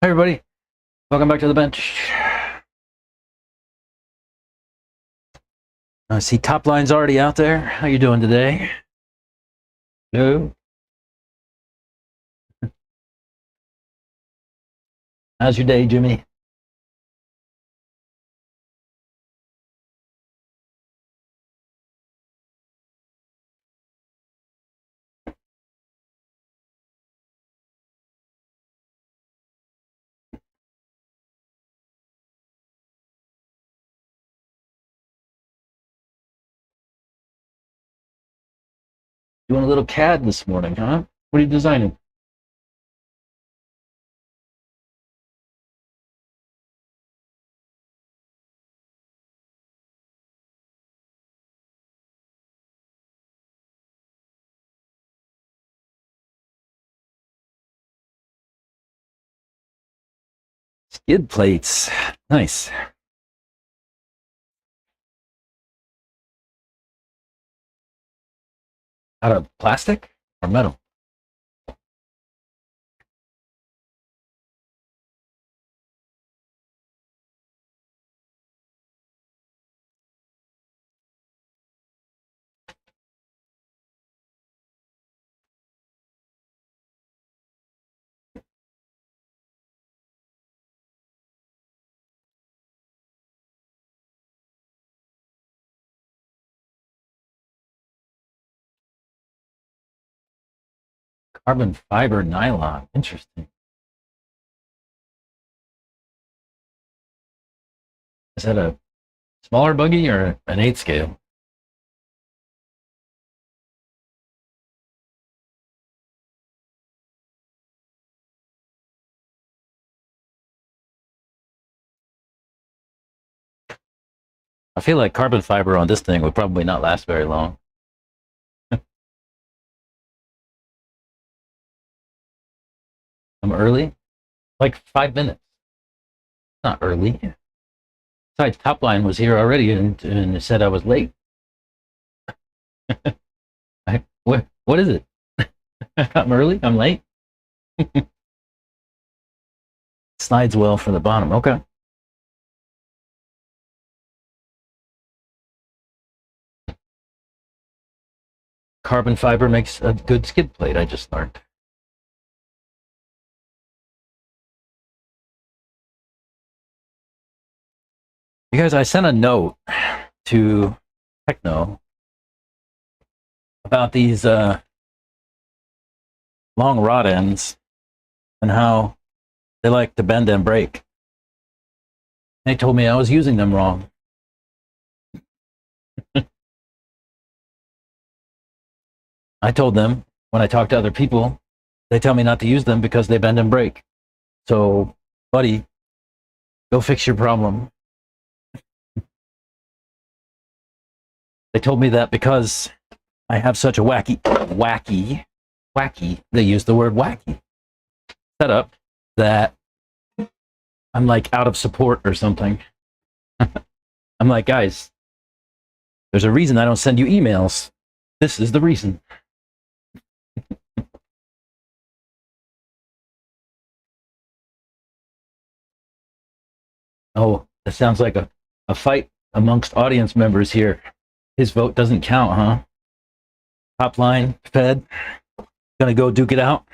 Hi everybody, welcome back to the bench. I see top line's already out there. How you doing today? Hello. How's your day, Jimmy? Doing a little CAD this morning, huh? What are you designing? Skid plates. Nice. Out of plastic or metal? Carbon fiber nylon. Interesting. Is that a smaller buggy or an 8 scale? I feel like carbon fiber on this thing would probably not last very long. I'm early? Like 5 minutes. Not early. Besides, top line was here already and it said I was late. What is it? I'm early? I'm late? Slides well for the bottom. Okay. Carbon fiber makes a good skid plate, I just learned. You guys, I sent a note to Techno about these long rod ends and how they like to bend and break. They told me I was using them wrong. I told them when I talk to other people, they tell me not to use them because they bend and break. So, buddy, go fix your problem. They told me that because I have such a wacky, they use the word wacky setup that I'm like out of support or something. I'm like, guys, there's a reason I don't send you emails. This is the reason. Oh, that sounds like a fight amongst audience members here. His vote doesn't count, huh? Top line, Fed, gonna go duke it out.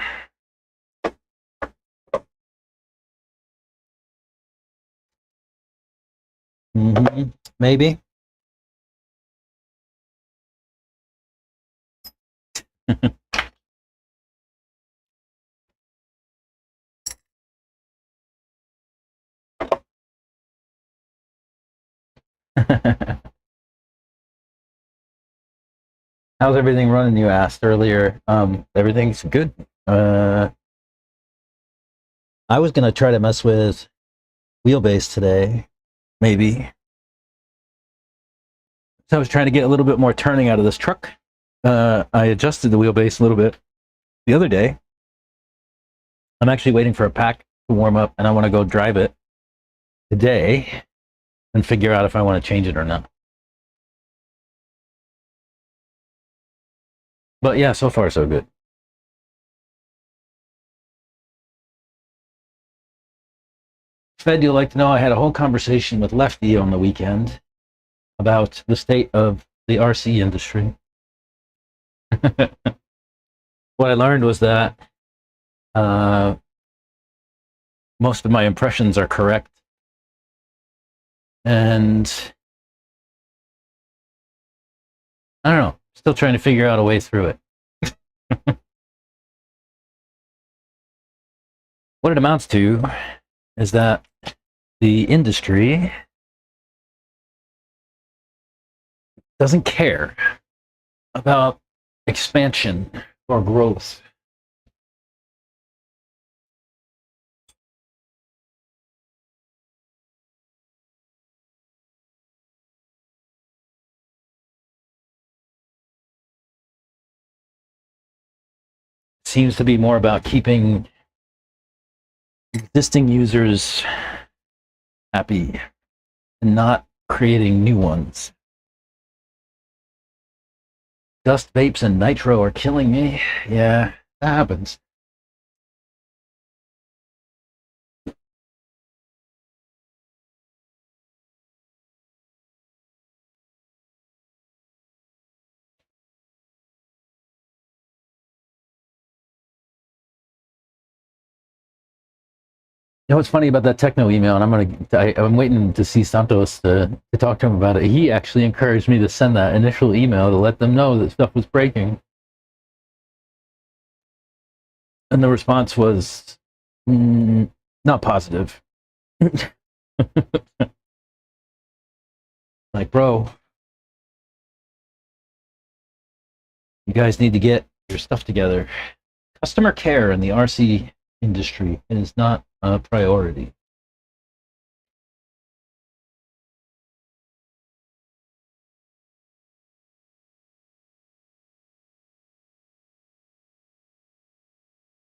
Maybe. How's everything running? You asked earlier. Everything's good. I was gonna try to mess with wheelbase today, maybe. So I was trying to get a little bit more turning out of this truck. I adjusted the wheelbase a little bit the other day. I'm actually waiting for a pack to warm up, and I want to go drive it today and figure out if I want to change it or not. But yeah, so far so good. Fed, you'd like to know I had a whole conversation with Lefty on the weekend about the state of the RC industry. What I learned was that uh, most of my impressions are correct, and I don't know, still trying to figure out a way through it. What it amounts to is that the industry doesn't care about expansion or growth. It seems to be more about keeping existing users happy and not creating new ones. Dust vapes and nitro are killing me. Yeah, that happens. You know what's funny about that techno email, and I'm waiting to see Santos to talk to him about it. He actually encouraged me to send that initial email to let them know that stuff was breaking, and the response was not positive. Like, bro, you guys need to get your stuff together. Customer care in the RC industry is not a priority.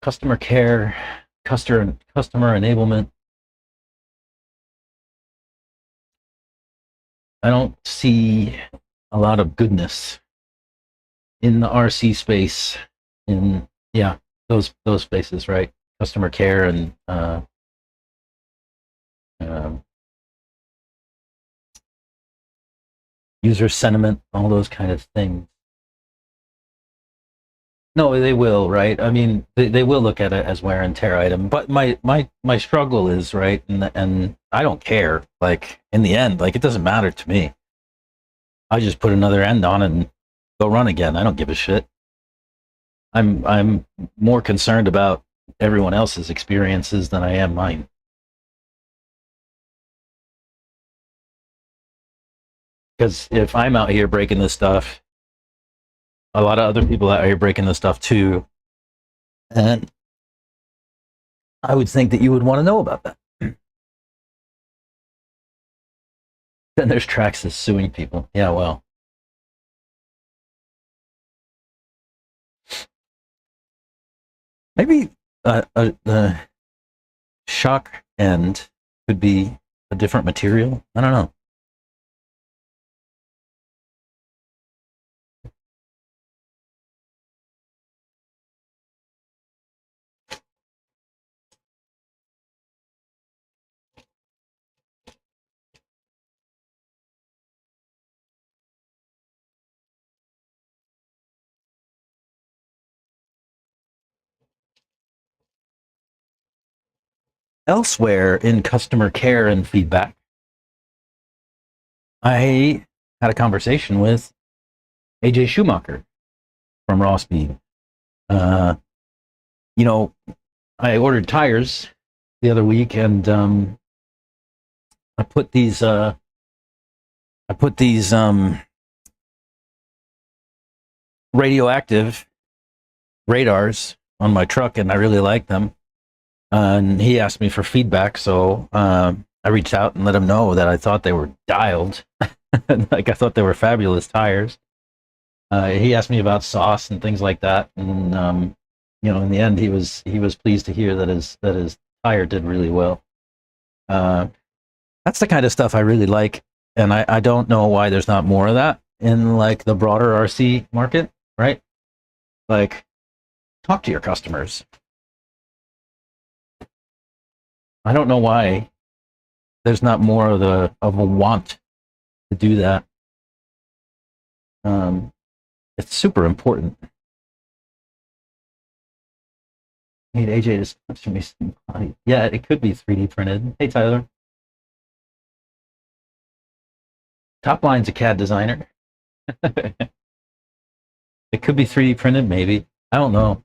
Customer care, customer enablement. I don't see a lot of goodness in the RC space. In yeah, those spaces, right? Customer care and um, user sentiment, all those kind of things. No, they will, right? I mean, they will look at it as wear and tear item. But my struggle is right, and I don't care. Like in the end, like it doesn't matter to me. I just put another end on it and go run again. I don't give a shit. I'm more concerned about everyone else's experiences than I am mine. Because if I'm out here breaking this stuff, a lot of other people out here breaking this stuff too, and I would think that you would want to know about that. Then there's Traxxas suing people. Yeah, well, maybe the shock end could be a different material. I don't know. Elsewhere in customer care and feedback, I had a conversation with AJ Schumacher from Raw Speed. Uh, you know, I ordered tires the other week, and I put these radioactive radars on my truck, and I really like them. And he asked me for feedback, so I reached out and let him know that I thought they were dialed, like I thought they were fabulous tires. He asked me about sauce and things like that, and in the end, he was pleased to hear that his tire did really well. Uh, that's the kind of stuff I really like, and I don't know why there's not more of that in like the broader RC market, right? Like, talk to your customers. I don't know why there's not more of a want to do that. It's super important. Need AJ to sponsor me some body. Yeah, it could be 3D printed. Hey Tyler, Top Line's a CAD designer. It could be 3D printed, maybe. I don't know.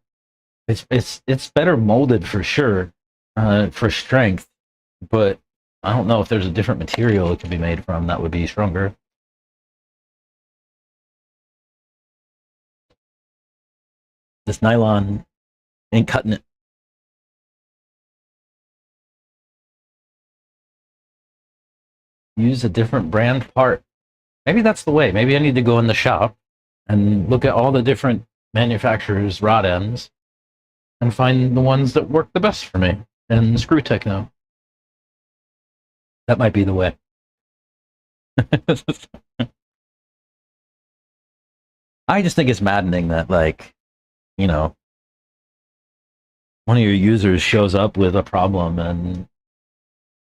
It's better molded for sure, for strength, but I don't know if there's a different material it could be made from that would be stronger. This nylon ain't cutting it. Use a different brand part. Maybe that's the way. Maybe I need to go in the shop and look at all the different manufacturers' rod ends and find the ones that work the best for me and screw techno. That might be the way. I just think it's maddening that, like, you know, one of your users shows up with a problem and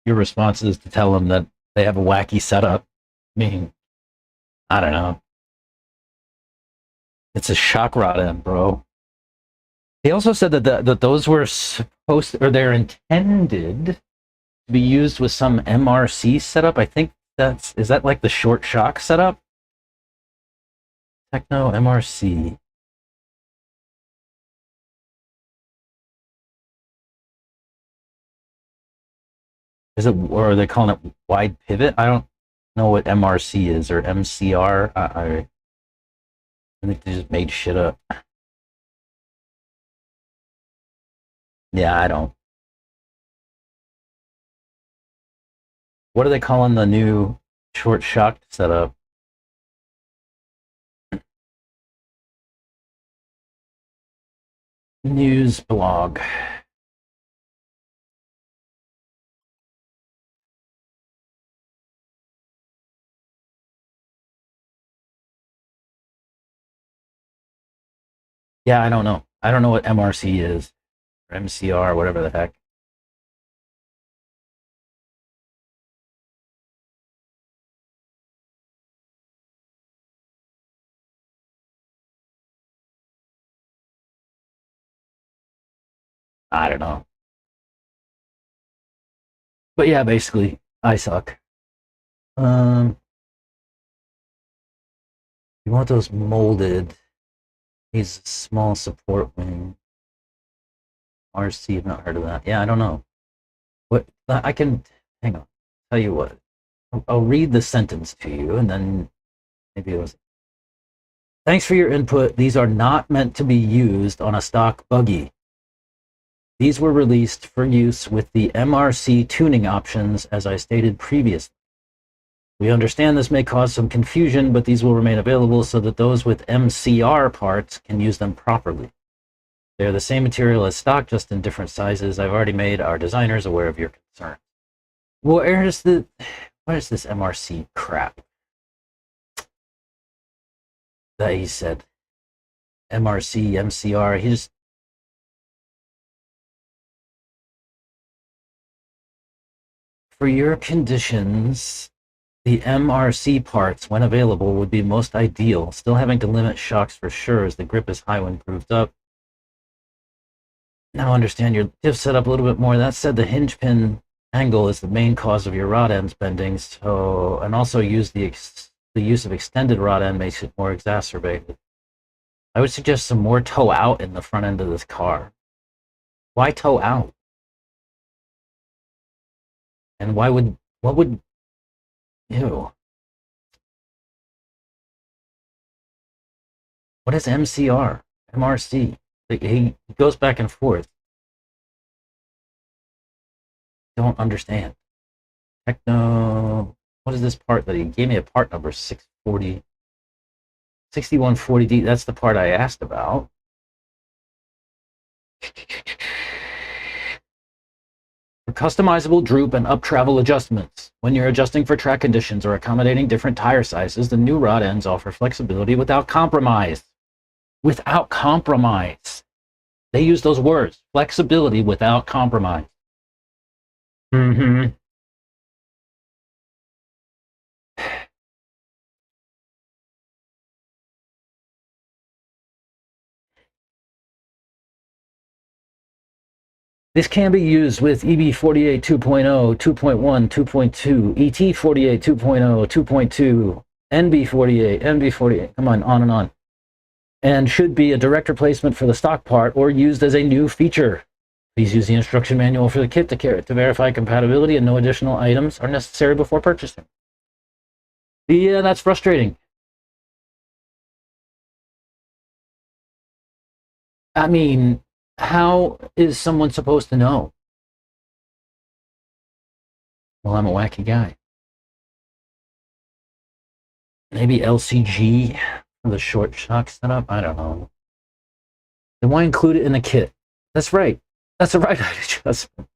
your response is to tell them that they have a wacky setup. I mean, I don't know. It's a shock rod end, bro. They also said that those were supposed to, or they're intended to be used with some MRC setup. I think is that like the short shock setup? Techno MRC. Is it, or are they calling it wide pivot? I don't know what MRC is, or MCR. I think they just made shit up. Yeah, I don't. What are they calling the new short shock setup? News blog. Yeah, I don't know. I don't know what MRC is, or MCR, whatever the heck. I don't know. But yeah, basically, I suck. Um, you want those molded? He's a small support wing. RC, I've not heard of that. Yeah, I don't know. What I can hang on. Tell you what. I'll read the sentence to you, and then maybe it was. Thanks for your input. These are not meant to be used on a stock buggy. These were released for use with the MRC tuning options, as I stated previously. We understand this may cause some confusion, but these will remain available so that those with MCR parts can use them properly. They are the same material as stock, just in different sizes. I've already made our designers aware of your concern. What is this MRC crap that he said? MRC, MCR, he just... For your conditions, the MRC parts, when available, would be most ideal. Still having to limit shocks for sure, as the grip is high when grooved up. Now understand your diff setup a little bit more. That said, the hinge pin angle is the main cause of your rod ends bending, so, and also the use of extended rod end makes it more exacerbated. I would suggest some more toe out in the front end of this car. Why toe out? And what would, ew. What is MCR? MRC? He goes back and forth. Don't understand. Techno, what is this part that he gave me? A part number 640, 6140D. That's the part I asked about. For customizable droop and up travel adjustments. When you're adjusting for track conditions or accommodating different tire sizes, the new rod ends offer flexibility without compromise. Without compromise. They use those words. Flexibility without compromise. This can be used with EB48 2.0, 2.1, 2.2, ET48 2.0, 2.2, NB48, NB48, come on and on. And should be a direct replacement for the stock part or used as a new feature. Please use the instruction manual for the kit to verify compatibility, and no additional items are necessary before purchasing. Yeah, that's frustrating. I mean, how is someone supposed to know? Well, I'm a wacky guy. Maybe LCG for the short shock setup? I don't know. Then why include it in the kit? That's right. That's the right adjustment.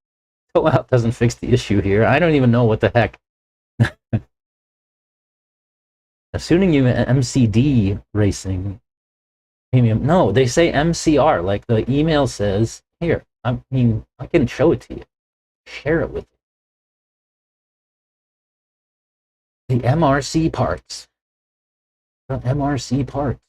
Pull out doesn't fix the issue here. I don't even know what the heck. Assuming you MCD racing premium. No, they say MCR. Like the email says here. I mean, I can show it to you. Share it with you. The MRC parts. The MRC parts.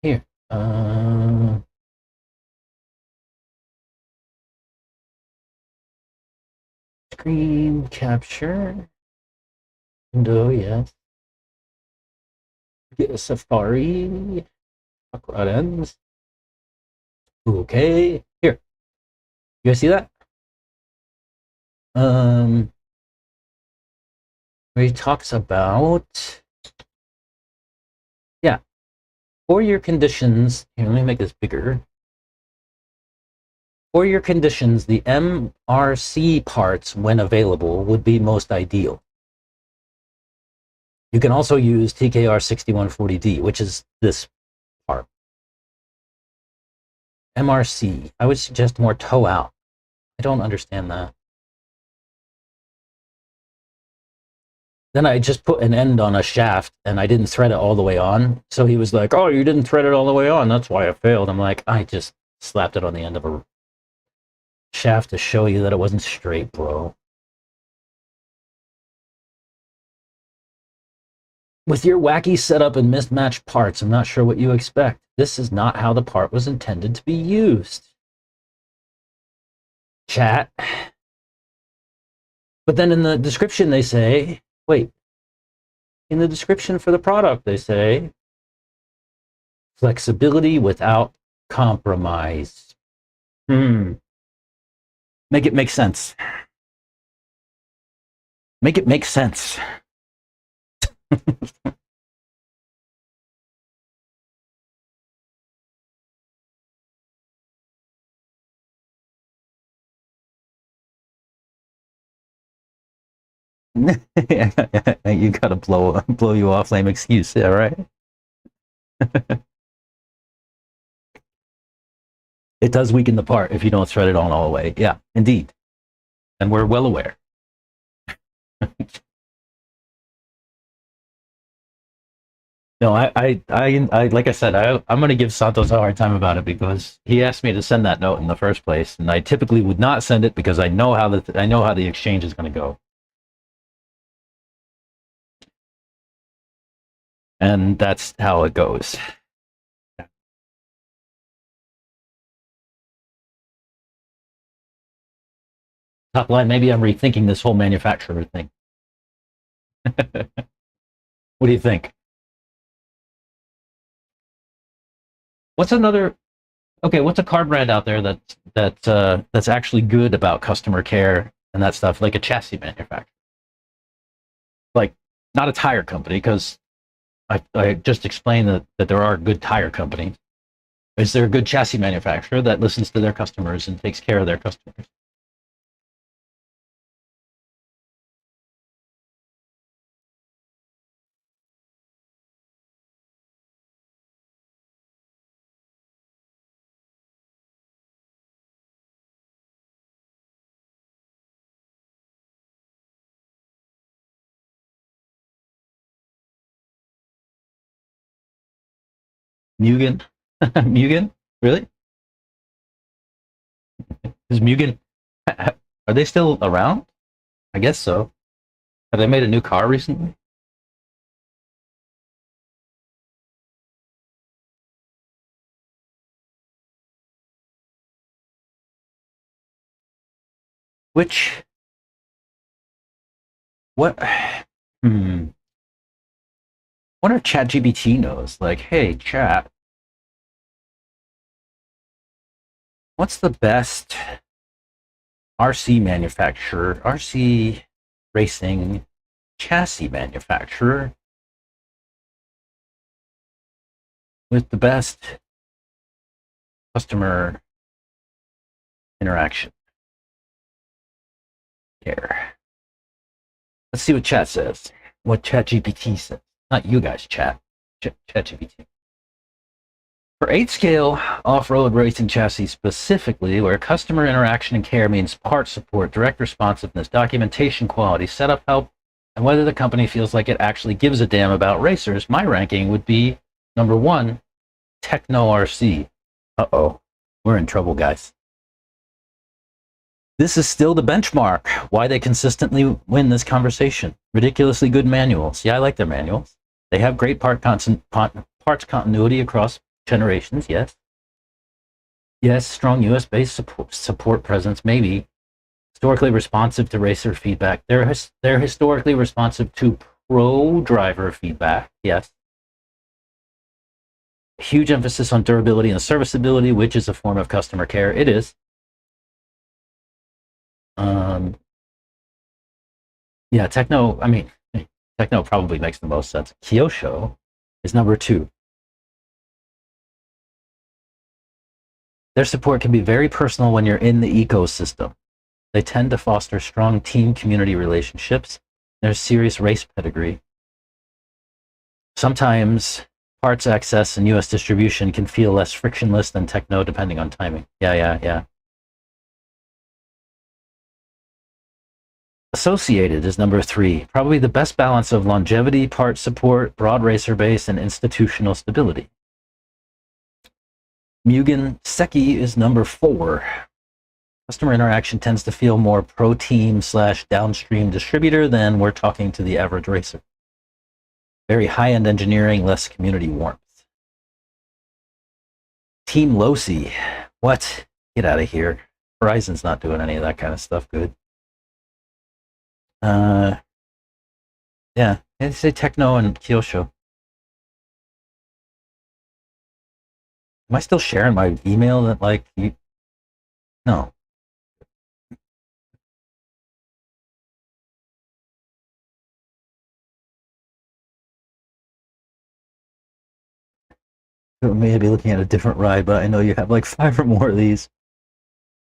Here. Screen capture. Window, yes. Get a Safari. Awkward ends. Okay. Here. You guys see that? Where he talks about, yeah, for your conditions. Here, let me make this bigger. For your conditions, the MRC parts, when available, would be most ideal. You can also use TKR 6140D, which is this part. MRC, I would suggest more toe out. I don't understand that. Then I just put an end on a shaft and I didn't thread it all the way on. So he was like, oh, you didn't thread it all the way on. That's why I failed. I'm like, I just slapped it on the end of a shaft to show you that it wasn't straight, bro. With your wacky setup and mismatched parts, I'm not sure what you expect. This is not how the part was intended to be used. Chat. But then in the description they say, wait, in the description for the product they say, flexibility without compromise. Make it make sense. Make it make sense. You gotta blow you off, lame excuse, yeah, right? It does weaken the part if you don't thread it on all the way. Yeah, indeed. And we're well aware. No, I like I said, I'm going to give Santos a hard time about it because he asked me to send that note in the first place, and I typically would not send it because I know how the exchange is going to go, and that's how it goes. Top line, maybe I'm rethinking this whole manufacturer thing. What do you think? What's another? Okay, what's a car brand out there that's actually good about customer care and that stuff, like a chassis manufacturer, like not a tire company, because I just explained that there are good tire companies. Is there a good chassis manufacturer that listens to their customers and takes care of their customers? Mugen? Mugen? Really? Is Mugen? Are they still around? I guess so. Have they made a new car recently? Which, what, hmm, wonder if ChatGPT knows, like, hey, chat, what's the best RC manufacturer, RC racing chassis manufacturer with the best customer interaction care? Let's see what chat says. What ChatGPT says. Not you guys, ChatGPT. For 8-scale off-road racing chassis specifically, where customer interaction and care means part support, direct responsiveness, documentation quality, setup help, and whether the company feels like it actually gives a damn about racers, my ranking would be number 1, Techno RC. Uh-oh, we're in trouble, guys. This is still the benchmark. Why they consistently win this conversation. Ridiculously good manuals. Yeah, I like their manuals. They have great parts continuity across generations, yes. Yes, strong US-based support presence, maybe. Historically responsive to racer feedback. They're historically responsive to pro driver feedback, yes. Huge emphasis on durability and serviceability, which is a form of customer care. It is. Yeah, Techno probably makes the most sense. Kyosho is number 2. Their support can be very personal when you're in the ecosystem. They tend to foster strong team community relationships. There's serious race pedigree. Sometimes parts access and US distribution can feel less frictionless than Techno depending on timing. Yeah. Associated is number 3. Probably the best balance of longevity, part support, broad racer base, and institutional stability. Mugen Seki is number 4. Customer interaction tends to feel more pro-team / downstream distributor than we're talking to the average racer. Very high-end engineering, less community warmth. Team Losi. What? Get out of here. Horizon's not doing any of that kind of stuff good. Yeah, they say Techno and Kyosho. Am I still sharing my email that, like, you... No. We may be looking at a different ride, but I know you have like 5 or more of these.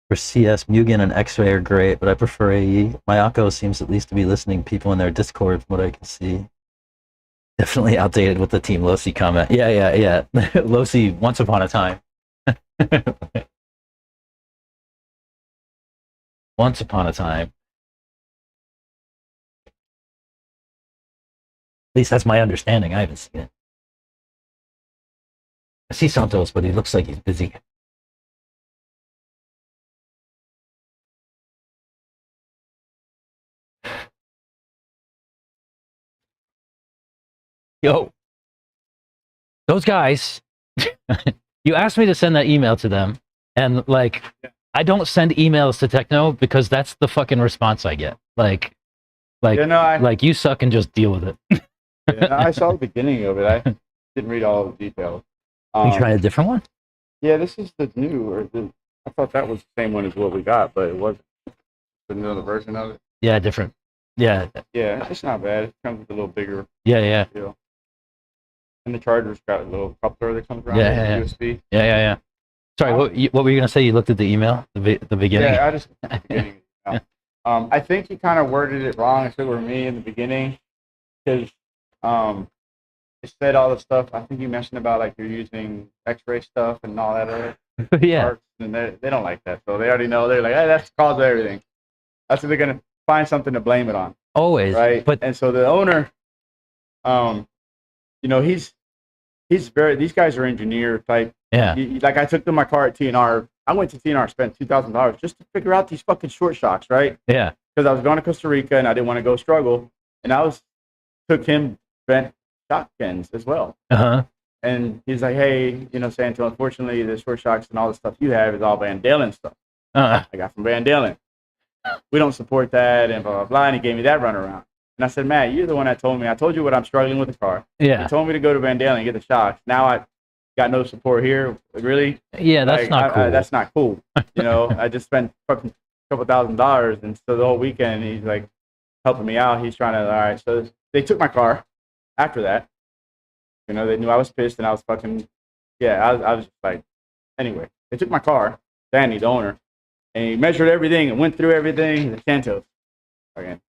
For CS, Mugen and X-Ray are great, but I prefer AE. Mayako seems at least to be listening to people in their Discord from what I can see. Definitely outdated with the Team Losi comment. Yeah. Losi, once upon a time. Once upon a time. At least that's my understanding. I haven't seen it. I see Santos, but he looks like he's busy. Yo, those guys, you asked me to send that email to them, and like, I don't send emails to Techno because that's the fucking response I get. Like you suck and just deal with it. I saw the beginning of it. I didn't read all the details. You tried a different one? Yeah, this is the new, I thought that was the same one as what we got, but it wasn't. Another version of it. Yeah, different. Yeah, it's not bad. It comes with a little bigger. Yeah. Deal. And the charger's got a little coupler that comes around USB. Yeah. Sorry, what were you gonna say? You looked at the email, the beginning. Yeah, I just the beginning. I think he kind of worded it wrong if it were me in the beginning, because it said all the stuff. I think you mentioned about like you're using X-ray stuff and all that other. Yeah. Parts, and they don't like that, so they already know. They're like, hey, that's the cause of everything. That's what they're gonna find something to blame it on. Always, right? And so the owner, he's very. These guys are engineer type. Yeah. Like I took them my car at TNR. I went to TNR, spent $2,000 just to figure out these fucking short shocks, right? Yeah. Because I was going to Costa Rica and I didn't want to go struggle, and took him bent shotguns as well. And he's like, hey, Santo, unfortunately, the short shocks and all the stuff you have is all Van Dalen stuff. I got from Van Dalen. we don't support that and blah blah blah. And he gave me that runaround. And I said, Matt, you're the one that told me. I told you what I'm struggling with the car. Yeah. You told me to go to Van Dalen and get the shocks. Now I got no support here. Really? Yeah, that's not cool. That's not cool. You know, I just spent fucking a couple $1,000s, and so the whole weekend he's like helping me out. He's trying to. All right, so they took my car. After that, you know, they knew I was pissed, and I was fucking. Yeah, I was just like. Anyway, they took my car, Danny, the owner, and he measured everything and went through everything. The Santos. Again,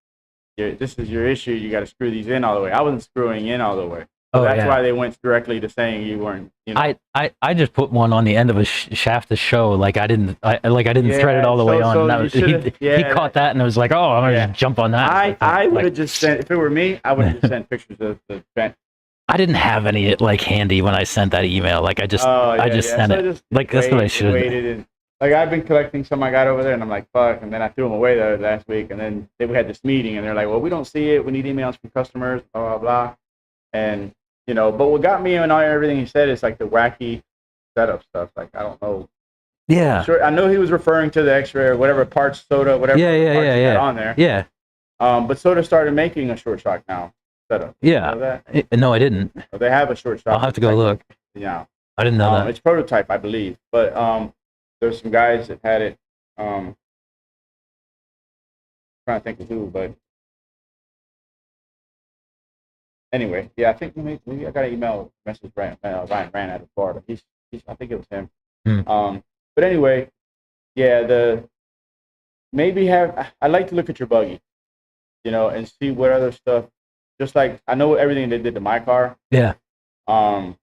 this is your issue. You got to screw these in all the way. I wasn't screwing in all the way. So that's why they went directly to saying you weren't. You know. I just put one on the end of a shaft to show like I didn't thread it all the way on. So that was, he caught that and it was like, oh, I'm gonna just jump on that. I would have just sent, if it were me, I would have just sent pictures of the vent. I didn't have any like handy when I sent that email. Like I just sent it. Like that's what I should. And, like I've been collecting some I got over there, and I'm like, fuck. And then I threw them away the last week, and then we had this meeting, and they're like, well, we don't see it. We need emails from customers, blah blah blah, and. You know, but what got me and everything he said is like the wacky setup stuff. Like I don't know. Yeah. Sure, I know he was referring to the X-ray or whatever parts soda, whatever parts he had on there. Yeah. But Soda started making a short shock now setup. Yeah. You know that? No, I didn't. Well, they have a short shock. I'll have to go look. Yeah. I didn't know that. It's prototype, I believe. But there's some guys that had it. Trying to think of who, but. Anyway, yeah, I think maybe I got an email message Ryan ran out of Florida. He's I think it was him. But anyway, yeah, I'd like to look at your buggy, you know, and see what other stuff. Just like I know everything they did to my car. Yeah. So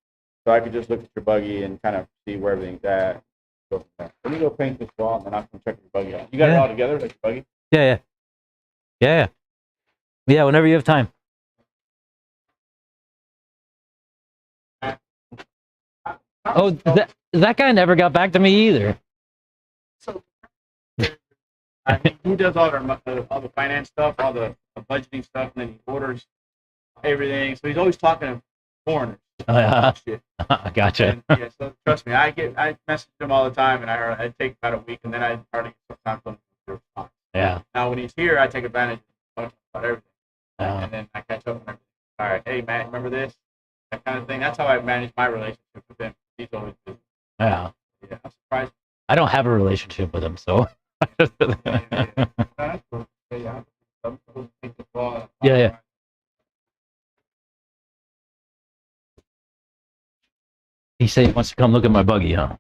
I could just look at your buggy and kind of see where everything's at. Let me go paint this wall and then I can check your buggy out. You got it all together, like your buggy? Yeah. Whenever you have time. Oh, that guy never got back to me either. So, he does all the finance stuff, all the budgeting stuff, and then he orders everything. So he's always talking to foreigners. Shit. Gotcha. And, yeah, so trust me, I message him all the time, and I take about a week, and then I hardly get some time to respond. Yeah. Now when he's here, I take advantage of everything, and then I catch up on everything. All right, hey Matt, remember this? That kind of thing. That's how I manage my relationship with him. He's always busy. Yeah. Yeah, I'm surprised. I don't have a relationship with him, so. Yeah. He said he wants to come look at my buggy, huh?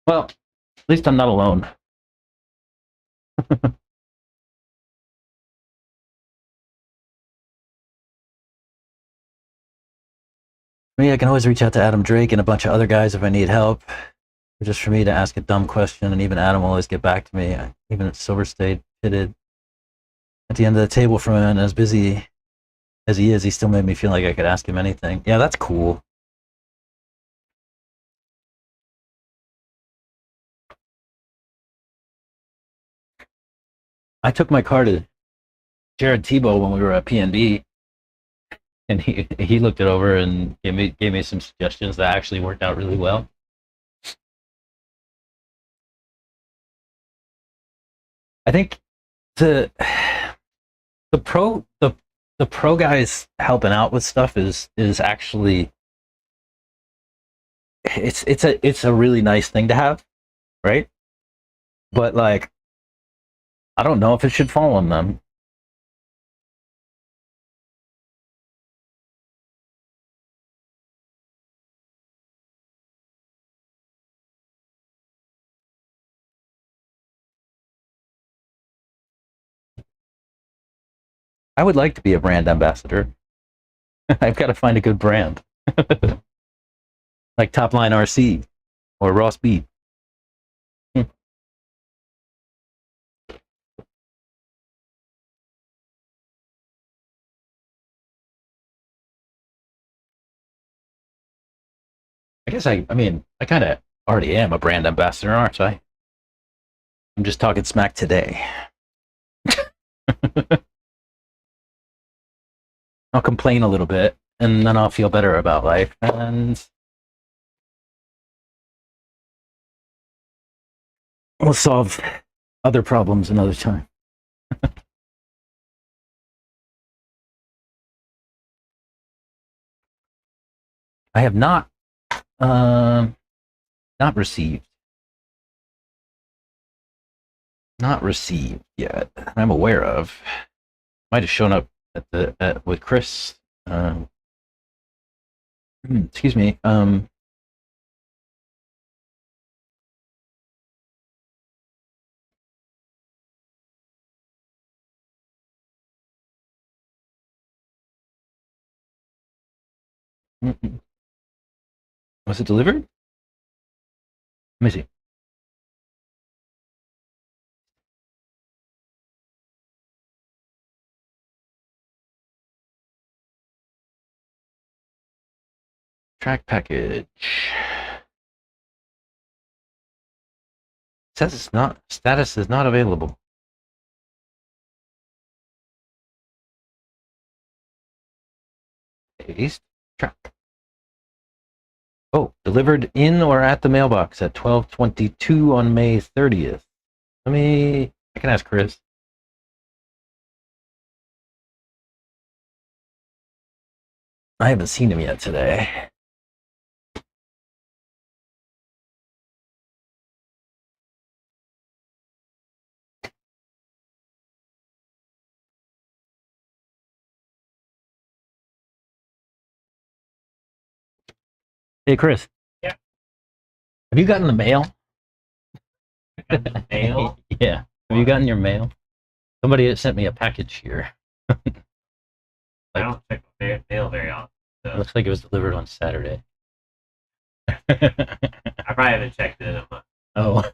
Well, at least I'm not alone. I can always reach out to Adam Drake and a bunch of other guys if I need help. Or just for me to ask a dumb question, and even Adam will always get back to me. Even at Silver State, pitted at the end of the table from him, and as busy as he is, he still made me feel like I could ask him anything. Yeah, that's cool. I took my car to Jared Tebow when we were at PNB. And he looked it over and gave me some suggestions that actually worked out really well. I think the pro guys helping out with stuff is actually it's a really nice thing to have, right? But like I don't know if it should fall on them. I would like to be a brand ambassador. I've got to find a good brand. Like Top Line RC or Ross Beat. I guess I kind of already am a brand ambassador, aren't I? I'm just talking smack today. I'll complain a little bit, and then I'll feel better about life, and We'll solve other problems another time. I have not received yet. I'm aware of. Might have shown up with Chris. Excuse me. Was it delivered? Let me see. Track package. It says it's not. Status is not available. Paste. Track. Oh, delivered in or at the mailbox at 12:22 on May 30th. I can ask Chris. I haven't seen him yet today. Hey, Chris. Yeah. Have you gotten the mail? Mail? Yeah. Have you gotten your mail? Somebody had sent me a package here. I don't check my mail very often. It looks like it was delivered on Saturday. I probably haven't checked it in a month. Oh.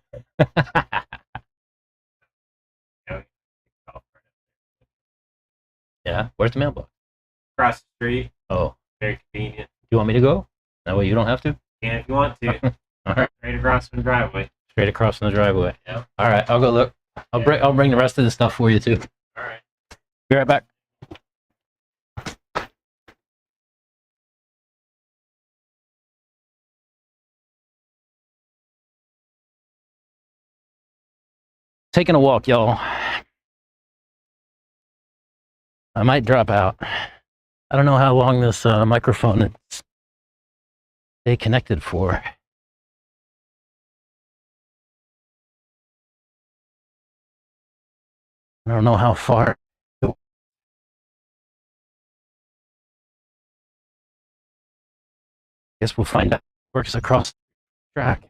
Yeah. Where's the mailbox? Across the street. Oh. Very convenient. Do you want me to go? That way you don't have to? And if you want to. All right. Right across from the driveway. Straight across from the driveway. Yep. All right. I'll go look. I'll bring the rest of the stuff for you too. All right. Be right back. Taking a walk, y'all. I might drop out. I don't know how long this microphone is stay connected for. I don't know how far. Guess we'll find out. Works across the track.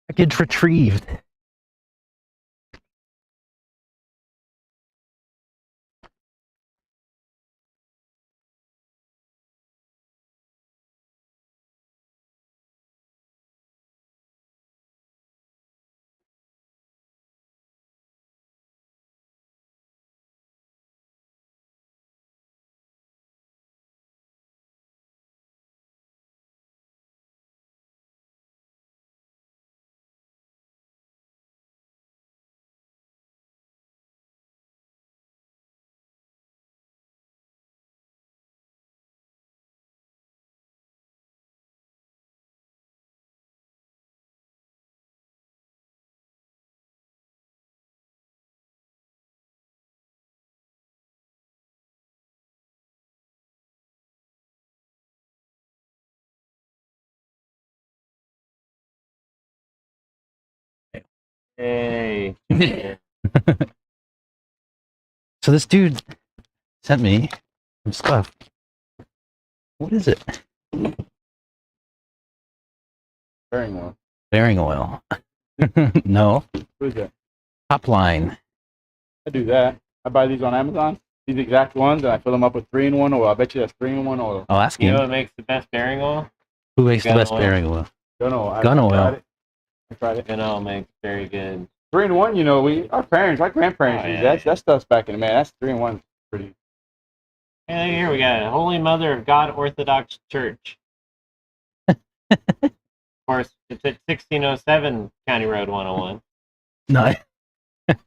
Package retrieved. Hey. So this dude sent me some stuff. What is it? Bearing oil. Bearing oil. No. What is that? Top line. I do that. I buy these on Amazon. These exact ones, and I fill them up with 3-in-1 oil. I bet you that's 3-in-1 oil. I'll ask You know him. what makes the best bearing oil? Who makes the Gun best oil. bearing oil? Gun oil. Gun oil. I tried it. Gun oil makes very good. 3-in-1, you know, our parents, our grandparents Oh, used yeah. that stuff's back in the man. That's 3-in-1. Pretty. Hey, here we got Holy Mother of God Orthodox Church. Of course, it's at 1607 County Road 101. No.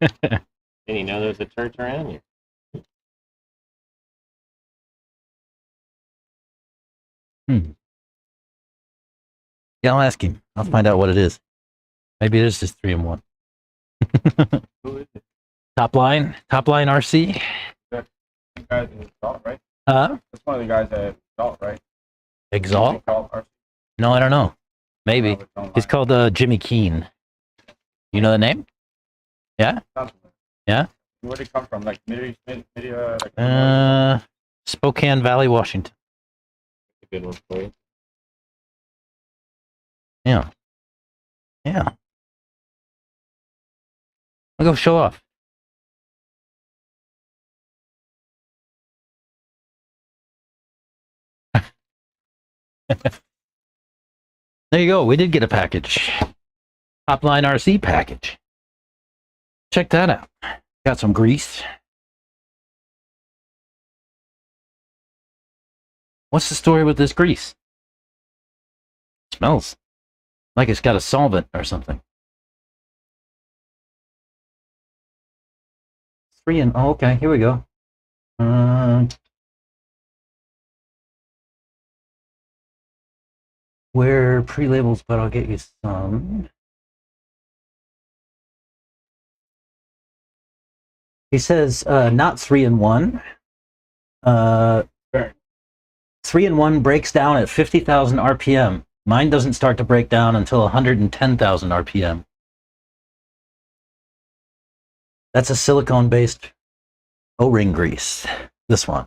Didn't you know there's a church around here? Yeah, I'll ask him. I'll find out what it is. Maybe it is just 3-in-1. Who is it? Top line RC. The guys in Salt, right? Huh? That's one of the guys at Salt, right? Exalt? Salt, or- No, I don't know. Maybe. it's online. He's called Jimmy Keen. You know the name? Yeah? Yeah? Where did it come from? Like like Spokane Valley, Washington. A good one for you. Yeah. Yeah. I'll go show off. There you go. We did get a package. Top line RC package. Check that out. Got some grease. What's the story with this grease? Smells like it's got a solvent or something. Oh, okay, here we go. We're pre-labels, but I'll get you some. He says not 3-in-1. 3-in-1 breaks down at 50,000 RPM. Mine doesn't start to break down until 110,000 RPM. That's a silicone-based O-ring grease. This one.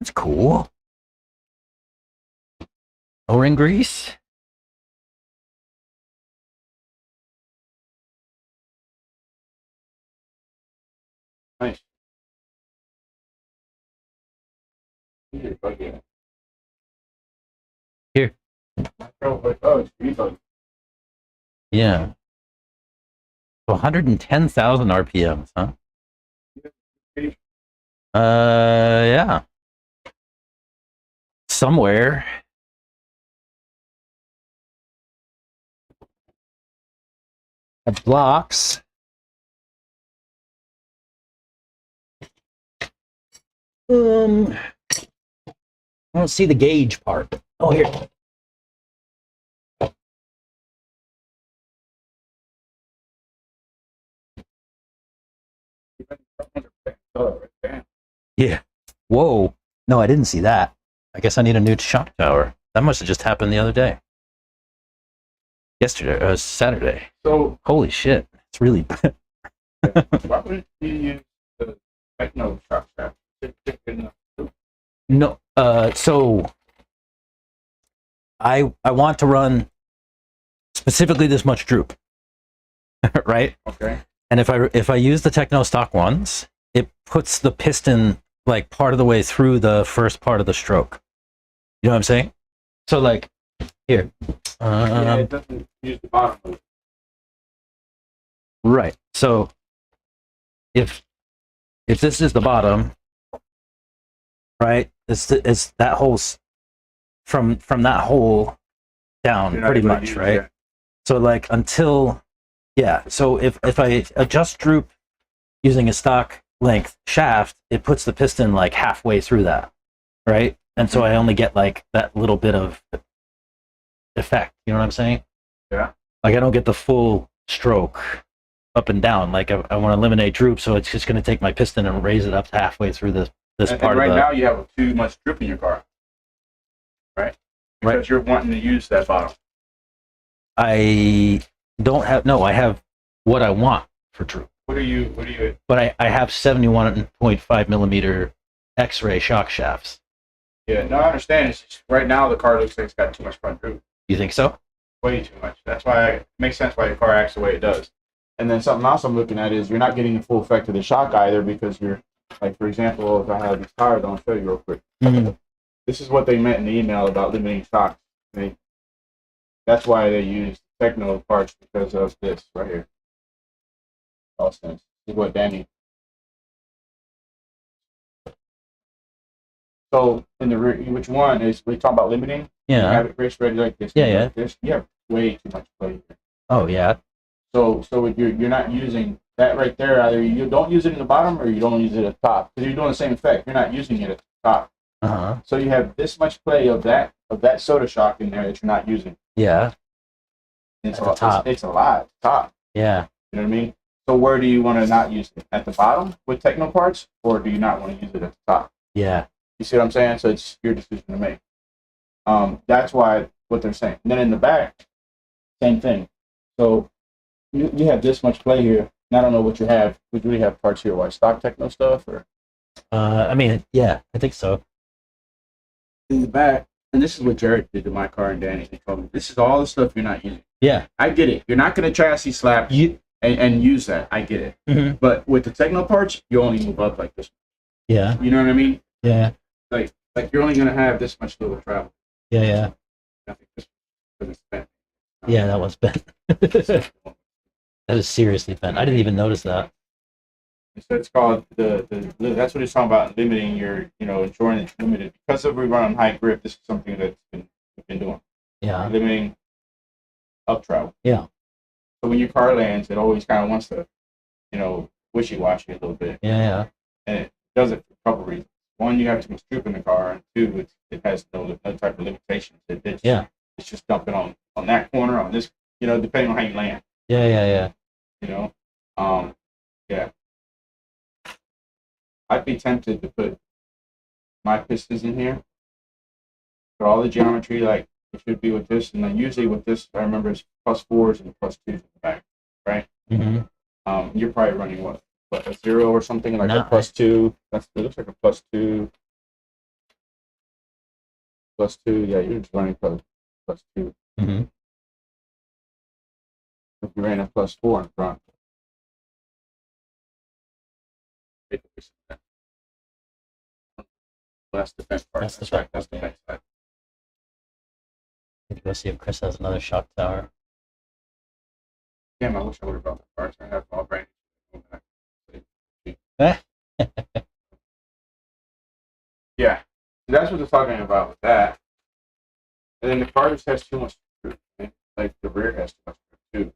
That's cool. O-ring grease. Nice. Buggy. Here. Oh, it's buggy. Yeah. 110,000 RPMs, huh? Yeah. Somewhere. At blocks. I don't see the gauge part. Oh, here. Yeah. Whoa. No, I didn't see that. I guess I need a new shock tower. That must have just happened the other day. Yesterday, Saturday. So, Holy shit. It's really bad. why wouldn't you use the techno shock strap? No, so I want to run specifically this much droop, right? Okay. And if I use the Techno stock ones, it puts the piston like part of the way through the first part of the stroke. You know what I'm saying? So like here, Yeah, it doesn't use the bottom. right. So if this is the bottom, right? It's that whole from that hole down pretty much, right? Yeah. So like until, yeah. So if I adjust droop using a stock length shaft, it puts the piston like halfway through that, right? And so I only get like that little bit of effect. You know what I'm saying? Yeah. Like I don't get the full stroke up and down. Like I want to eliminate droop, so it's just going to take my piston and raise it up to halfway through this And part right of the. now you have too much drip in your car, right? Because Right. you're wanting to use that bottom. I don't have. No, I have what I want for troop. What are you? But I have 71.5 millimeter X-ray shock shafts. Yeah, no, I understand. It's just, right now the car looks like it's got too much front droop. You think so? Way too much. That's why it makes sense why your car acts the way it does. And then something else I'm looking at is you're not getting the full effect of the shock either because you're, like, for example, if I have these tires, I'll show you real quick. Mm-hmm. This is what they meant in the email about limiting shocks. That's why they use techno parts because of this right here. All sense. This is what Danny. So in the which one is we talk about limiting? Yeah. You have it race ready like this. Yeah. Like this. You have way too much play here. Oh yeah. So you're not using that right there. Either you don't use it in the bottom or you don't use it at the top because you're doing the same effect. You're not using it at the top. So you have this much play of that soda shock in there that you're not using. Yeah. It's at the top. It's a lot at the top. Yeah. You know what I mean? So where do you want to not use it? At the bottom with techno parts, or do you not want to use it at the top? Yeah. You see what I'm saying? So it's your decision to make. That's why what they're saying. And then in the back, same thing. So you have this much play here. And I don't know what you have. Would you really have parts here? What, stock techno stuff or? I mean, yeah, I think so. In the back, and this is what Jared did to my car and Danny. He told me this is all the stuff you're not using. Yeah. I get it. You're not going to chassis slap and use that. I get it. Mm-hmm. But with the techno parts, you only move up like this. Yeah. You know what I mean? Yeah. Like you're only going to have this much little travel. Yeah, yeah. I think this was bent. Yeah, that was bent. That is seriously bent. I didn't even notice that. So it's called that's what it's talking about, limiting your, ensuring it's limited. Because of we run on high grip, this is something that's we've been doing. Yeah. Limiting up travel. Yeah. So when your car lands, it always kind of wants to, wishy-washy a little bit. Yeah, yeah. And it does it for a couple reasons. One, you have too much droop in the car, and two, it has no type of limitations. It's just dumping on that corner, on this, depending on how you land. Yeah, yeah, yeah. Yeah. I'd be tempted to put my pistons in here for all the geometry like it should be with this, and then usually with this, I remember it's +4s and +2s in the back, right? Mm-hmm. You're probably running what a 0 or something like a +2. It looks like a +2. +2, yeah, you're just running +2. Mm-hmm. If you ran a +4 in front. That's the fence part. That's right. That's the fence side. Let's go see if Chris has another shock tower. Damn, I wish I would have brought the parts. I have all brand new. Yeah, so that's what they're talking about with that. And then the car just has too much droop. Like the rear has too much droop too.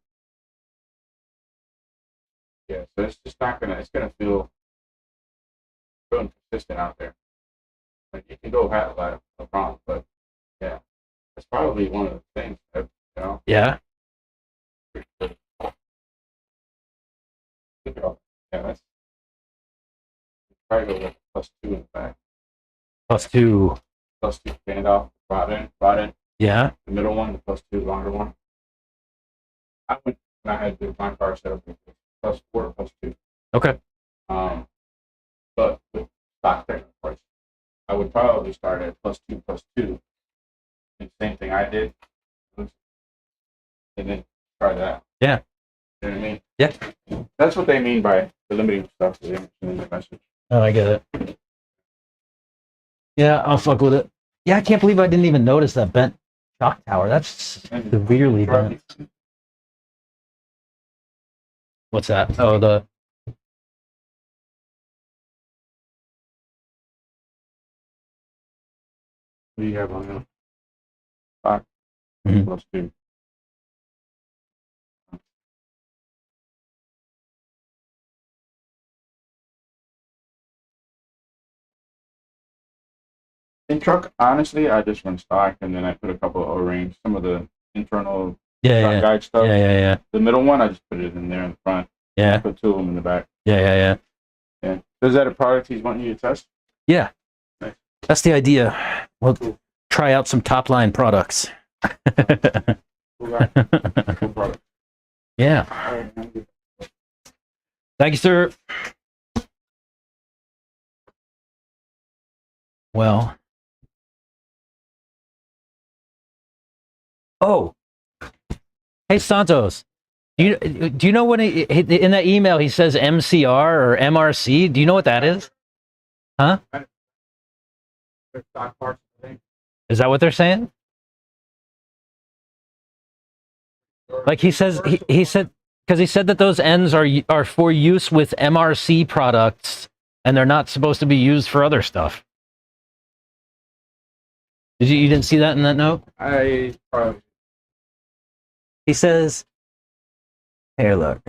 Yeah, so it's just not gonna. It's gonna feel inconsistent out there. Like you can go hat a lot, no problem. But yeah, that's probably one of the things. Yeah. Yeah, that's probably go with +2 in the back. +2. +2 standoff, brought in. Yeah. The middle one, the +2 longer one. I went when I had my car set up with +4 or +2. Okay. But with stock technical parts, I would probably start at +2, +2. And same thing I did. And then try that. Yeah. You know what I mean? Yeah. That's what they mean by the limiting stuff in the message. Oh, I get it. Yeah, I'll fuck with it. Yeah, I can't believe I didn't even notice that bent shock tower. That's severely bent. What's that? Oh, the... What do you have on there? 5 +2. In truck, honestly, I just run stock, and then I put a couple of O-rings, some of the internal shock guide stuff. Yeah. The middle one, I just put it in there in the front. Yeah. I put 2 of them in the back. Yeah. Yeah. Is that a product he's wanting you to test? Yeah. Nice. That's the idea. We'll try out some top-line products. Cool product. Yeah. All right, Thank you, sir. Well. Oh. Hey, Santos. Do you know when he in that email he says MCR or MRC? Do you know what that is? Huh? Stock parts, I think. Is that what they're saying? Like he says, he said, because he said that those ends are for use with MRC products, and they're not supposed to be used for other stuff. You didn't see that in that note? He says, here, look.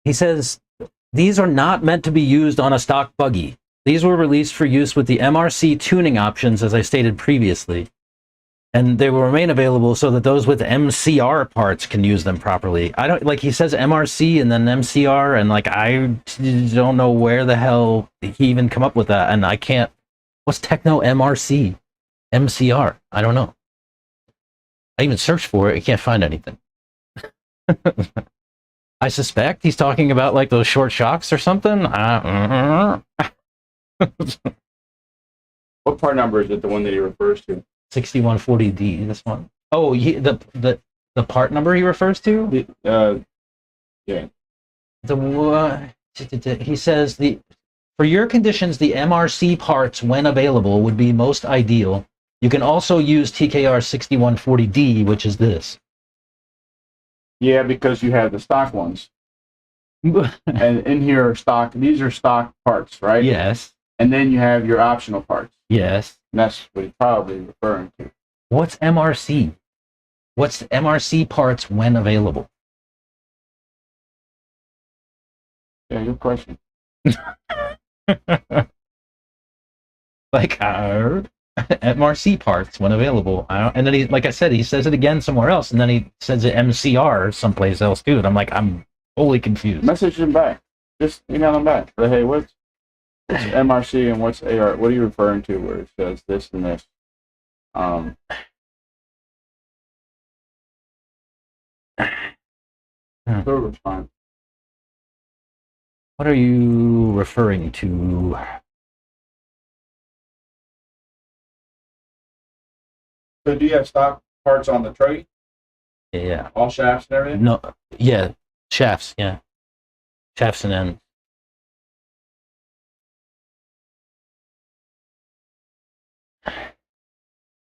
He says, these are not meant to be used on a stock buggy. These were released for use with the MRC tuning options, as I stated previously. And they will remain available so that those with MCR parts can use them properly. I don't, like, he says MRC and then MCR, and like, I don't know where the hell he even come up with that, and I can't. What's Techno MRC? MCR? I don't know. I even searched for it, I can't find anything. I suspect he's talking about like those short shocks or something. What part number is it? The one that he refers to? 6140D. This one. Oh, the part number he refers to. Yeah. He says for your conditions, the MRC parts, when available, would be most ideal. You can also use TKR 6140D, which is this. Yeah, because you have the stock ones. And in here are stock. These are stock parts, right? Yes. And then you have your optional parts. Yes. And that's what he's probably referring to. What's MRC? What's MRC parts when available? Yeah, good question. Like MRC parts when available. And then he, like I said, he says it again somewhere else, and then he says it MCR someplace else too. And I'm like, I'm wholly confused. Message him back. Just email him back. But hey, what's MRC and what's AR? What are you referring to where it says this and this? Server's fine. What are you referring to? So do you have stock parts on the tray? Yeah. All shafts and everything? No. Yeah. Shafts. Yeah. Shafts and ends.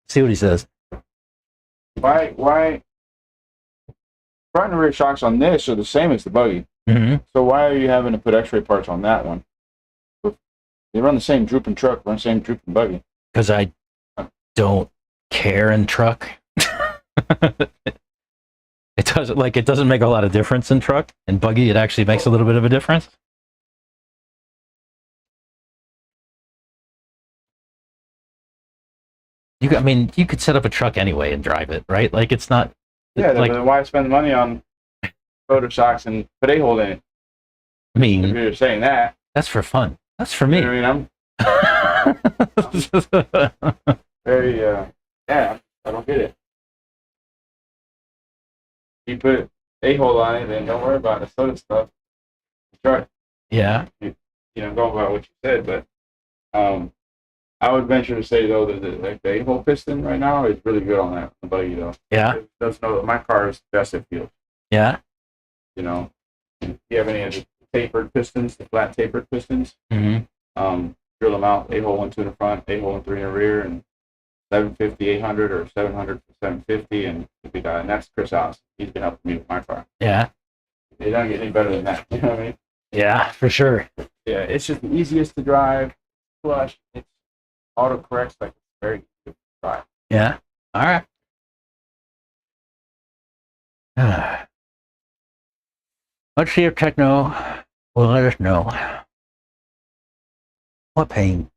See what he says. Why? Front and rear shocks on this are the same as the buggy. Mm-hmm. So why are you having to put X-ray parts on that one? They run the same drooping truck, run the same drooping buggy. Because I don't care in truck. It doesn't make a lot of difference in truck. In buggy, it actually makes a little bit of a difference. You could set up a truck anyway and drive it, right? Like, it's not. Yeah, like, then why spend money on rotor shocks and put A-hole in it? I mean, If you're saying that, that's for fun. That's for me. You know I'm very, yeah, I don't get it. You put A-hole on it, then don't worry about the soda stuff. Try. Yeah. Going by what you said, but I would venture to say though that the A-hole piston right now is really good on that buggy though. Yeah. It does know that my car is the best it feels. Yeah. You know, if you have any of the tapered pistons, the flat tapered pistons, Mm-hmm. Drill them out. A-hole 1, 2 in the front, A-hole 3 in the rear, and 750, 800, or 700 for 750, and if you got, and that's Chris House. He's been helping me with my car. Yeah. It doesn't get any better than that. You know what I mean? Yeah, for sure. Yeah, it's just the easiest to drive. Flush. It's auto corrects like it's very easy to drive. Yeah. All right. Let's see if Techno will let us know. What pain?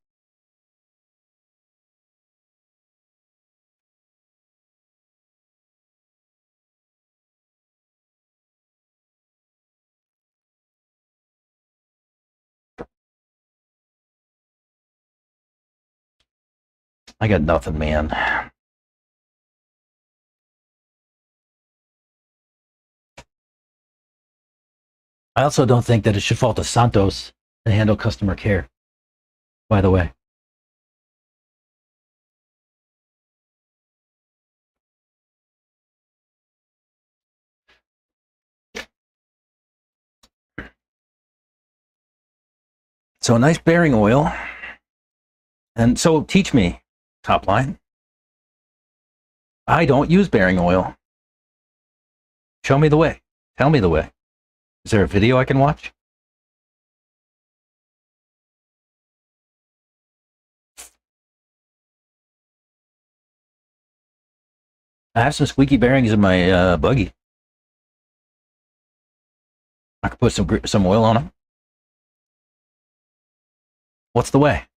I got nothing, man. I also don't think that it should fall to Santos to handle customer care, by the way. So a nice bearing oil. And so teach me, top line. I don't use bearing oil. Show me the way. Tell me the way. Is there a video I can watch? I have some squeaky bearings in my buggy. I could put some oil on them. What's the way?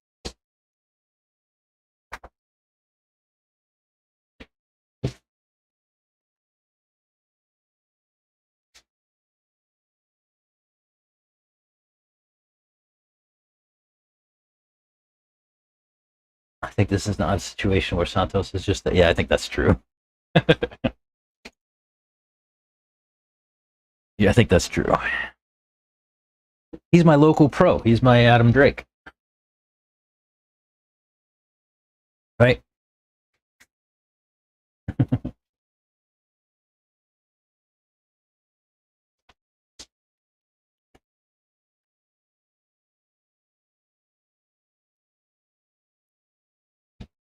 I think this is not a situation where Santos is just that. Yeah, I think that's true. Yeah, I think that's true. He's my local pro. He's my Adam Drake. Right?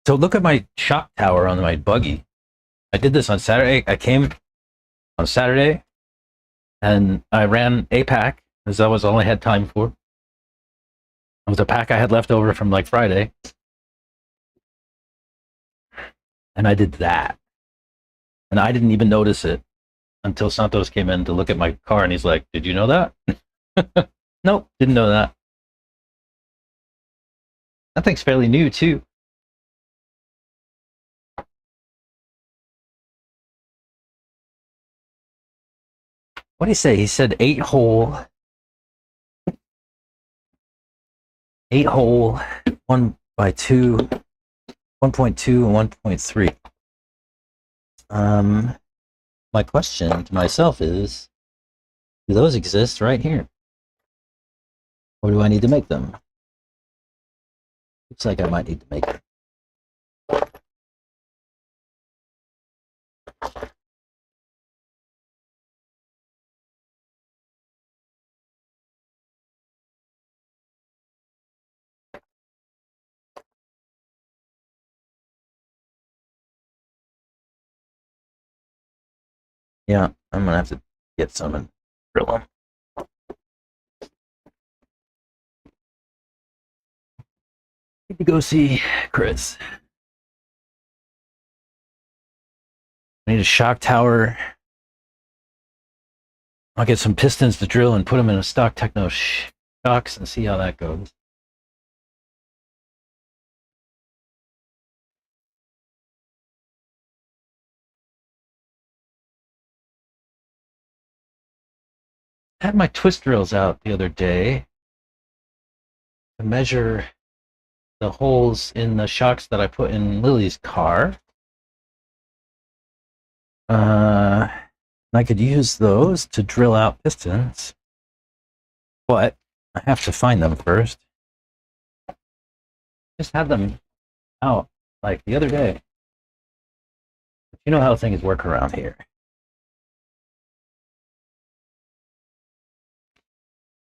So look at my shock tower on my buggy. I did this on Saturday. I came on Saturday and I ran a pack because that was all I had time for. It was a pack I had left over from like Friday. And I did that. And I didn't even notice it until Santos came in to look at my car and he's like, "Did you know that?" Nope, didn't know that. That thing's fairly new too. What did he say? He said 8-hole, 1x2, 1.2 and 1.3. My question to myself is, do those exist right here? Or do I need to make them? Looks like I might need to make them. Yeah, I'm gonna have to get some and drill them. Need to go see Chris. I need a shock tower. I'll get some pistons to drill and put them in a stock Techno shocks and see how that goes. I had my twist drills out the other day to measure the holes in the shocks that I put in Lily's car. I could use those to drill out pistons, but I have to find them first. Just had them out like the other day. You know how things work around here.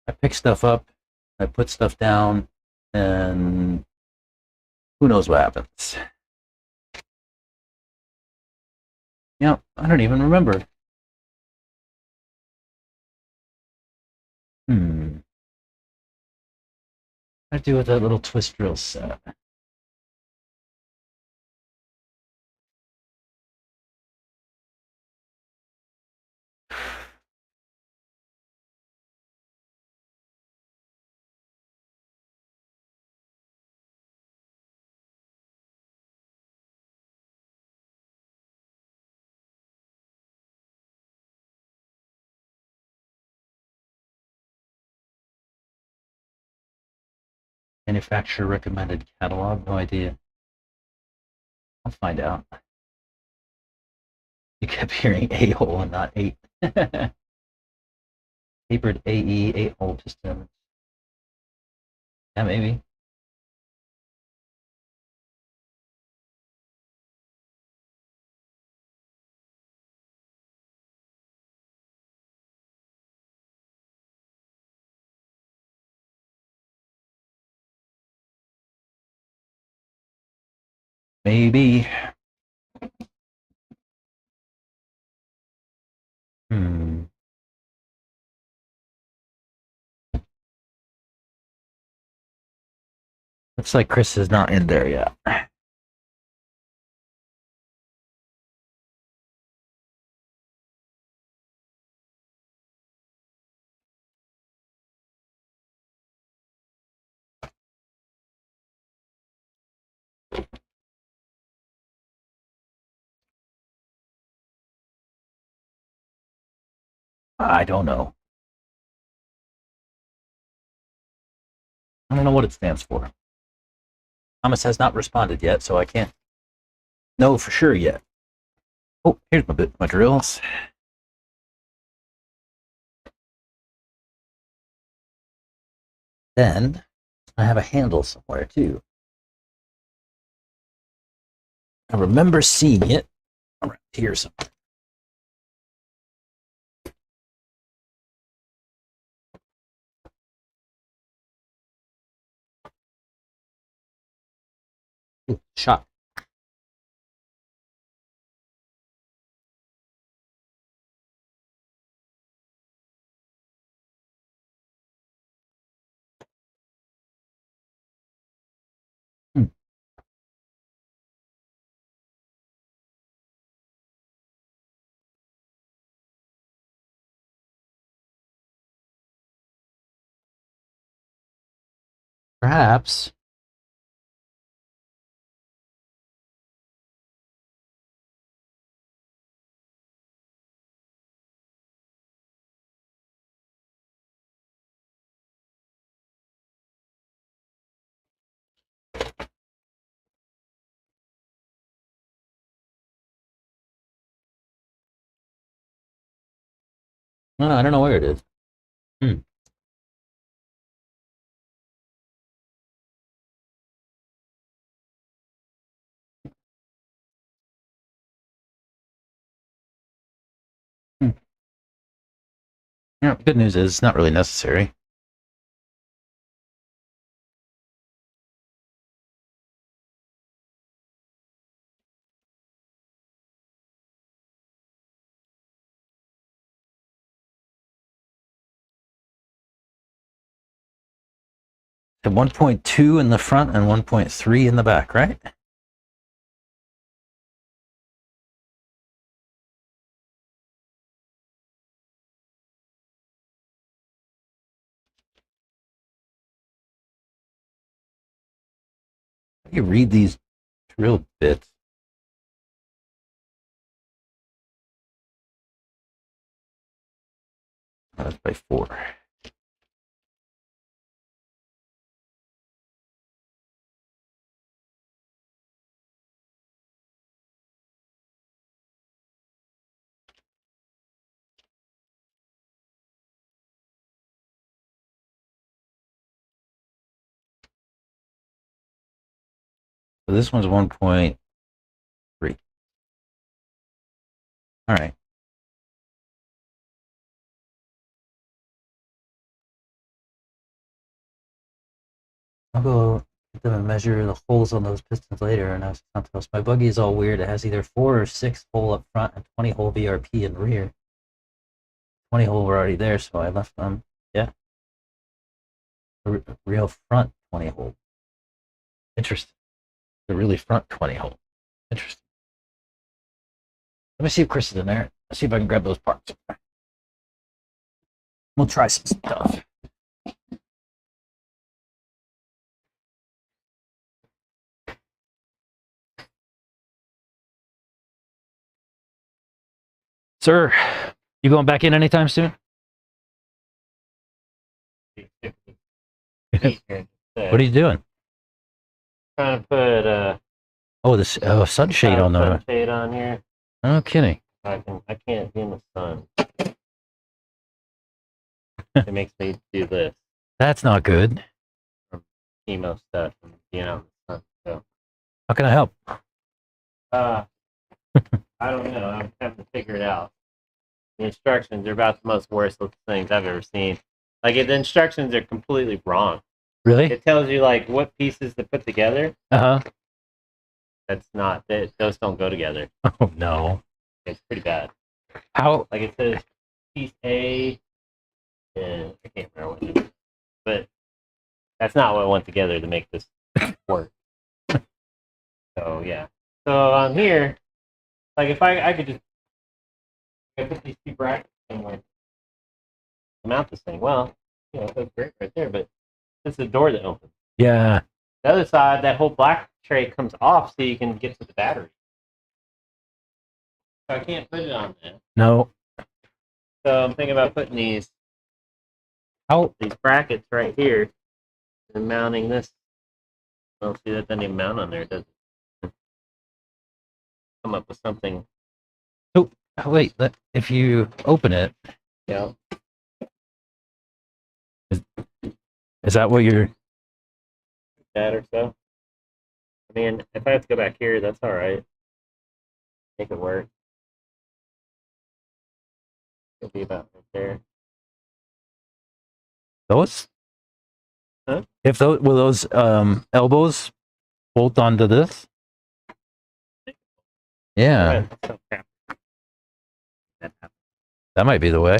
I pick stuff up, I put stuff down, and who knows what happens. Yeah, I don't even remember. What do I do with that little twist drill set? Manufacturer recommended catalog? No idea. I'll find out. You kept hearing a hole and not 8. Tapered AE 8-hole piston. Yeah, maybe. Maybe. Hmm. Looks like Chris is not in there yet. I don't know. I don't know what it stands for. Thomas has not responded yet, so I can't know for sure yet. Oh, here's my drills. Then I have a handle somewhere too. I remember seeing it around here somewhere. Ooh, shot. Hmm. Perhaps. No, I don't know where it is. Hmm. Hmm. Yeah, good news is it's not really necessary. So 1.2 in the front and 1.3 in the back, right? How do you read these drill bits? Oh, that's by 4. So this one's 1.3. All right. I'll go get them and measure the holes on those pistons later and ask Santos. My buggy is all weird. It has either 4 or 6 hole up front and 20 hole VRP in rear. 20 hole were already there, so I left them. Yeah. The real front 20 hole. Interesting. The really front 20 hole. Interesting. Let me see if Chris is in there. Let's see if I can grab those parts. We'll try some stuff. Sir, you going back in anytime soon? What are you doing? Trying to put Oh, this sunshade on the. sunshade on here. No kidding. I can't be in the sun. It makes me do this That's not good. chemo stuff and being out in the sun. So, How can I help? I don't know. I'm having to figure it out. The instructions are about the most worst looking things I've ever seen. Like the instructions are completely wrong. Really? It tells you like what pieces to put together. Uh huh. That's not that those don't go together. Oh no. It's pretty bad. How? Like it says piece A, and I can't remember what it is, but that's not what went together to make this work. So yeah. So on here, like if I could just put these two brackets somewhere, mount this thing. Well, that's great right there, but it's a door that opens. Yeah. The other side, that whole black tray comes off so you can get to the battery. So I can't put it on there. No. So I'm thinking about putting these How? brackets right here and mounting this. Well, see, that doesn't even mount on there, does it? Come up with something. Oh, wait. If you open it, Yeah. is that what you're? That or so. I mean, if I have to go back here, that's all right. Make it work. It'll be about right there. Those? Huh? If those will those elbows bolt onto this? Yeah, that might be the way.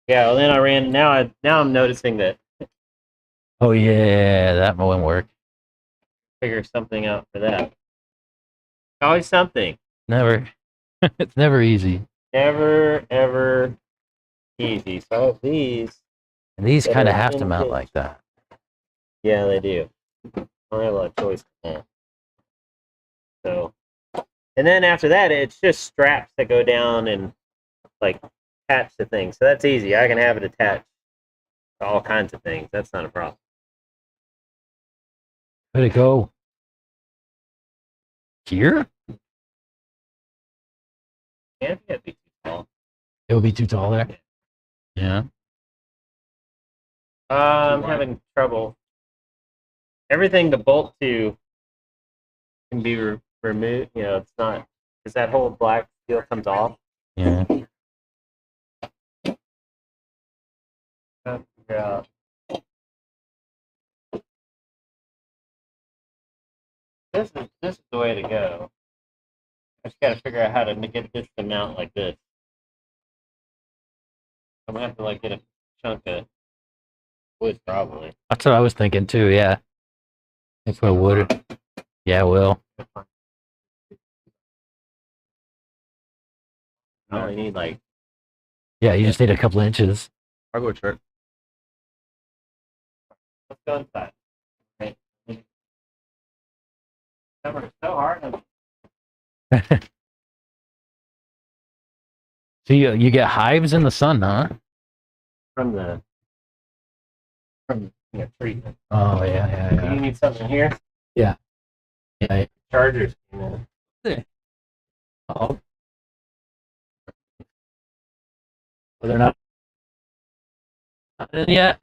Yeah. Well, then I ran. Now I'm noticing that. Oh yeah, that won't work. Figure something out for that. Always something. Never. It's never easy. Never ever easy. So these. And these That kind of are have to mount hinged. like that. Yeah, they do. I don't have a lot of choice in that. So, and then after that, it's just straps that go down and like attach to things. So that's easy. I can have it attached to all kinds of things. That's not a problem. Could it go here? Yeah, it'd be too small. It would be too tall there. Yeah. I'm having trouble. Everything to bolt to can be removed. It's not because that whole black steel comes off. Yeah. Yeah. This is the way to go. I just got to figure out how to get this to mount like this. I'm gonna have to like get a chunk of wood probably. That's what I was thinking too. Yeah. If I would. Yeah, I will. I only need like Yeah, you just need a couple inches. I'll go check. let's go inside. Right. Summer is so hard. So you get hives in the sun, huh? From the treatment. Oh yeah, Do you need something here? yeah. Chargers. Oh. Well, they're not in yet.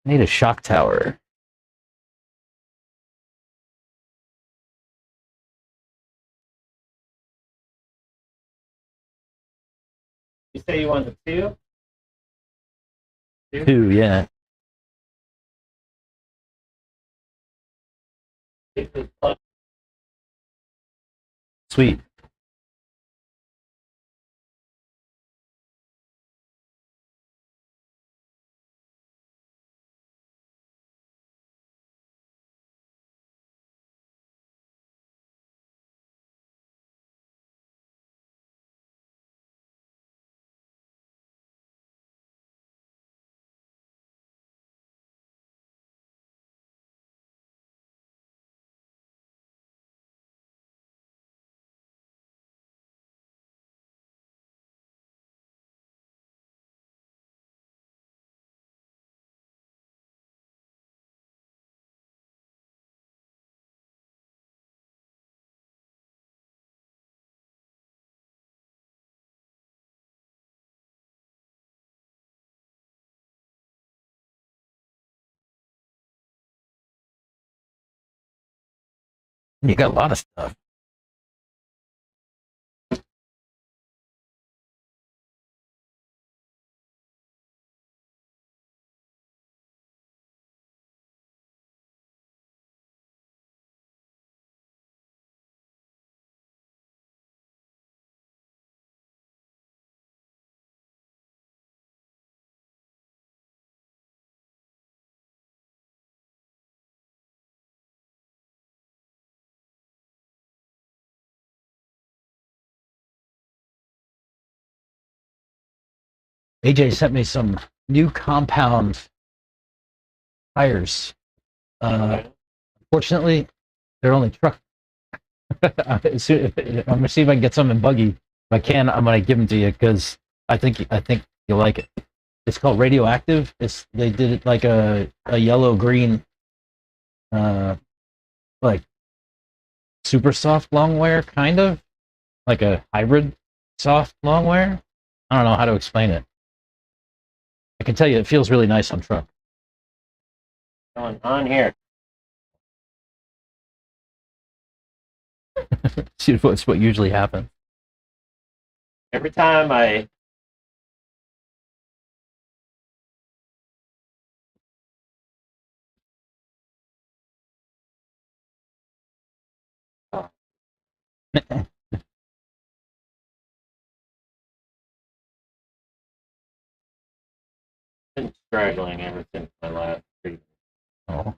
I need a shock tower. You say you want the two? Two, yeah. Sweet. You got a lot of stuff. AJ sent me some new compound tires. Fortunately, they're only truck. I'm gonna see if I can get some in buggy. If I can, I'm gonna give them to you because I think you'll like it. It's called Radioactive. They did it like a yellow green, like super soft long wear, kind of like a hybrid soft long wear. I don't know how to explain it. I can tell you, it feels really nice on truck. On here. See, it's what usually happens. Every time I been struggling ever since my last treatment. Oh.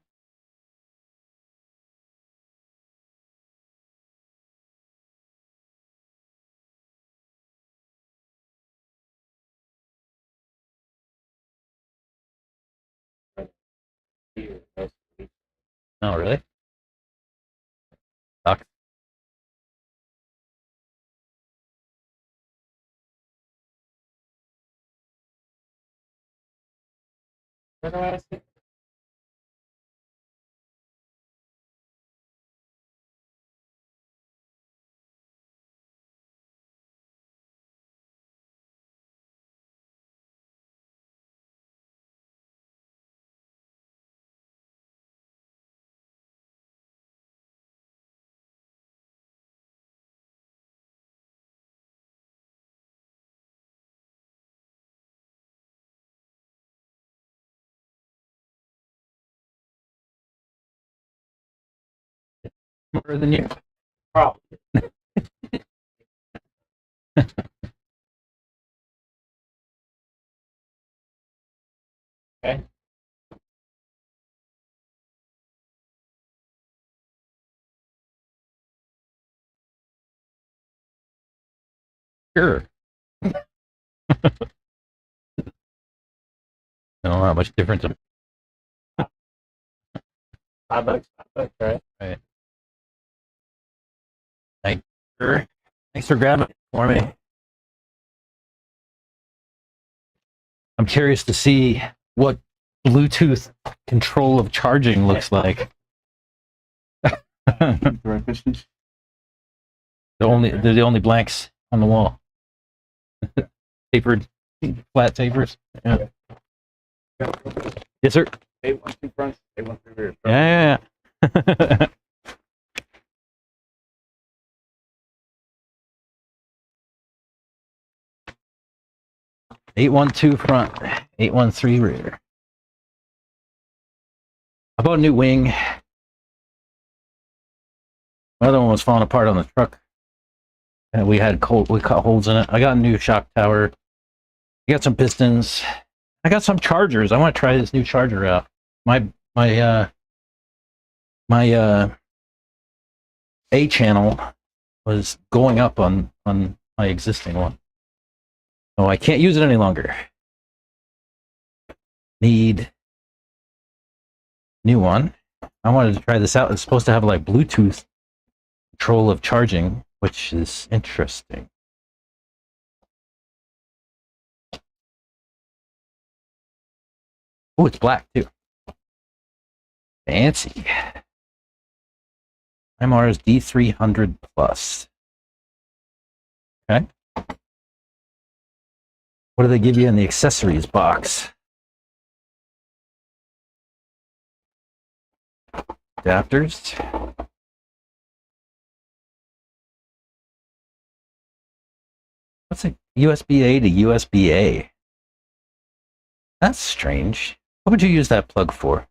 Oh, really? Sucks. What do I say? More than you. Probably. Okay. Sure. I don't know how much difference. $5, right? Right. Thanks for grabbing it for me. I'm curious to see what Bluetooth control of charging looks like. Right pistons. They're the only blanks on the wall. Tapered, flat tapers. Yeah. Yes, sir. 812 fronts, 813 rears. Yeah. 812 front, 813 rear. I bought a new wing. My other one was falling apart on the truck, and we cut holes in it. I got a new shock tower. I got some pistons. I got some chargers. I want to try this new charger out. My A channel was going up on my existing one. So I can't use it any longer. Need new one. I wanted to try this out. It's supposed to have like Bluetooth control of charging, which is interesting. Oh, it's black too. Fancy. MR's D300 Plus. Okay. What do they give you in the accessories box? Adapters. USB-A to USB-A. That's strange. What would you use that plug for?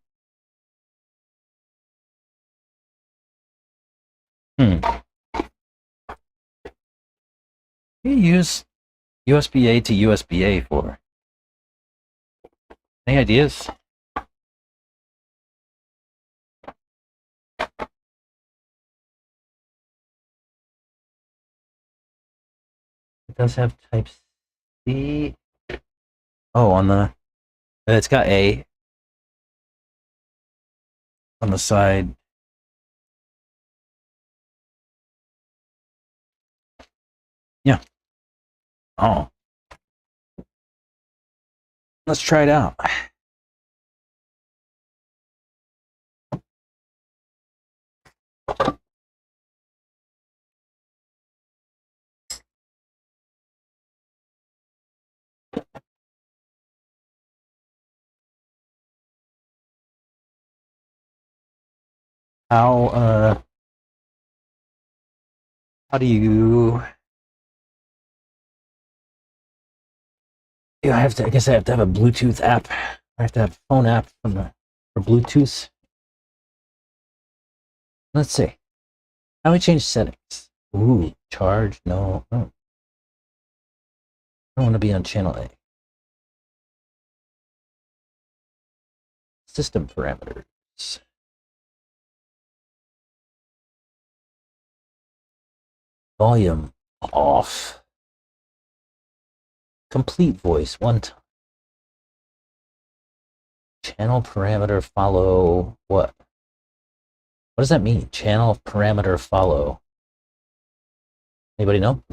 What do you use USB-A to USB-A for? Any ideas? It does have type C. Oh, on the... It's got A on the side. Yeah. Oh. Let's try it out. How do you... Yeah, I guess I have to have a Bluetooth app. I have to have a phone app for Bluetooth. Let's see. How do we change settings? Ooh, charge, no. Oh. I don't want to be on channel A. System parameters. Volume off. Complete voice one time. Channel parameter follow what? What does that mean? Channel parameter follow. Anybody know?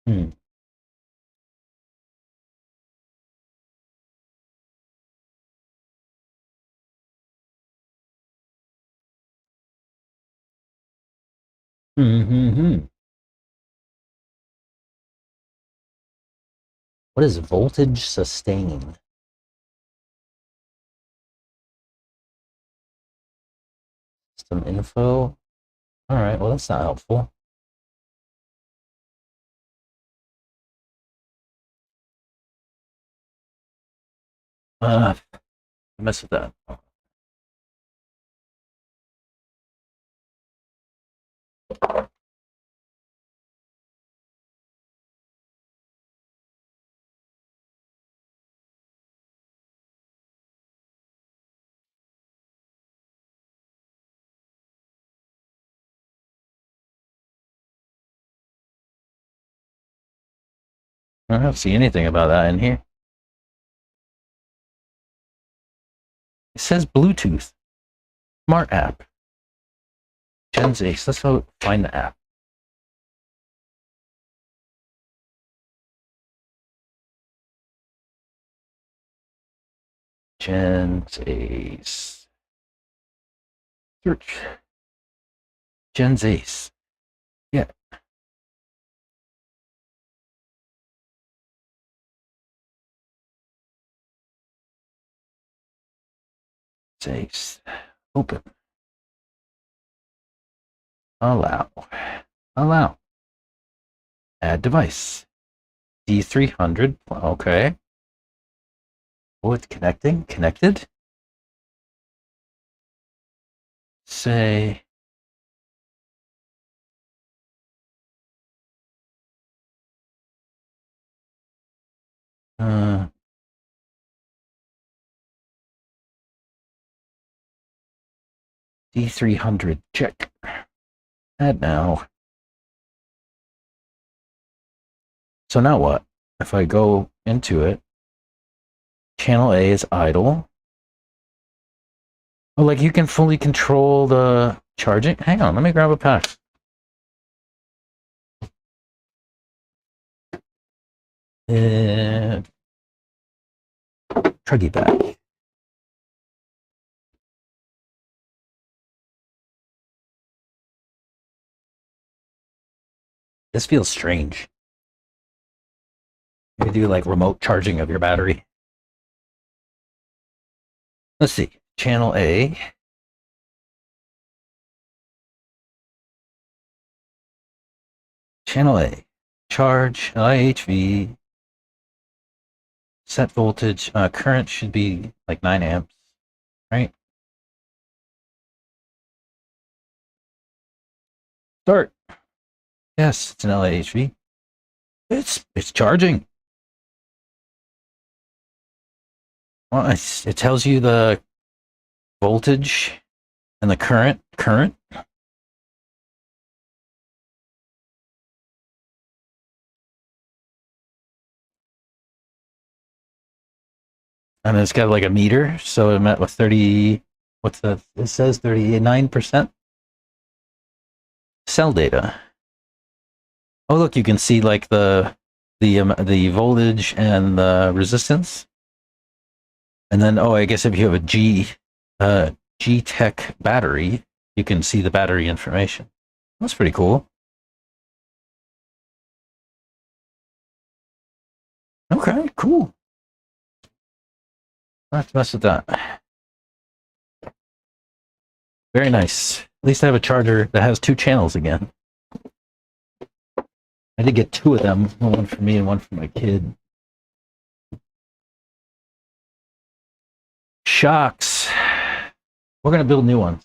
Hmm. Hmm. What is voltage sustain? System info. All right, well, that's not helpful. Mess with that. I don't see anything about that in here. It says Bluetooth. Smart app. Gen's Ace. Let's go find the app. Gen's Ace. Search. Gen's Ace. Yeah. Ace. Open. Allow. Allow. Add device. D300. Okay. Oh, it's connecting. Connected. Say. D300. Check. Add now. So now what? If I go into it, channel A is idle. Oh, like you can fully control the charging? Hang on, let me grab a pack. Truggy bag. This feels strange. You do like remote charging of your battery. Let's see. channel A. Channel A. Charge, IHV. Set voltage. Current should be like 9 amps, right? Start. Yes, it's an LAHV. It's charging. Well, it tells you the voltage and the current. And it's got like a meter, so it met with 30. What's that? It says 39% cell data. Oh, look, you can see like the voltage and the resistance. And then, oh, I guess if you have a G Tech battery, you can see the battery information. That's pretty cool. Okay, cool. I'll have to mess with that. Very nice. At least I have a charger that has 2 channels again. I did get 2 of them, one for me and one for my kid. Shocks. We're gonna build new ones.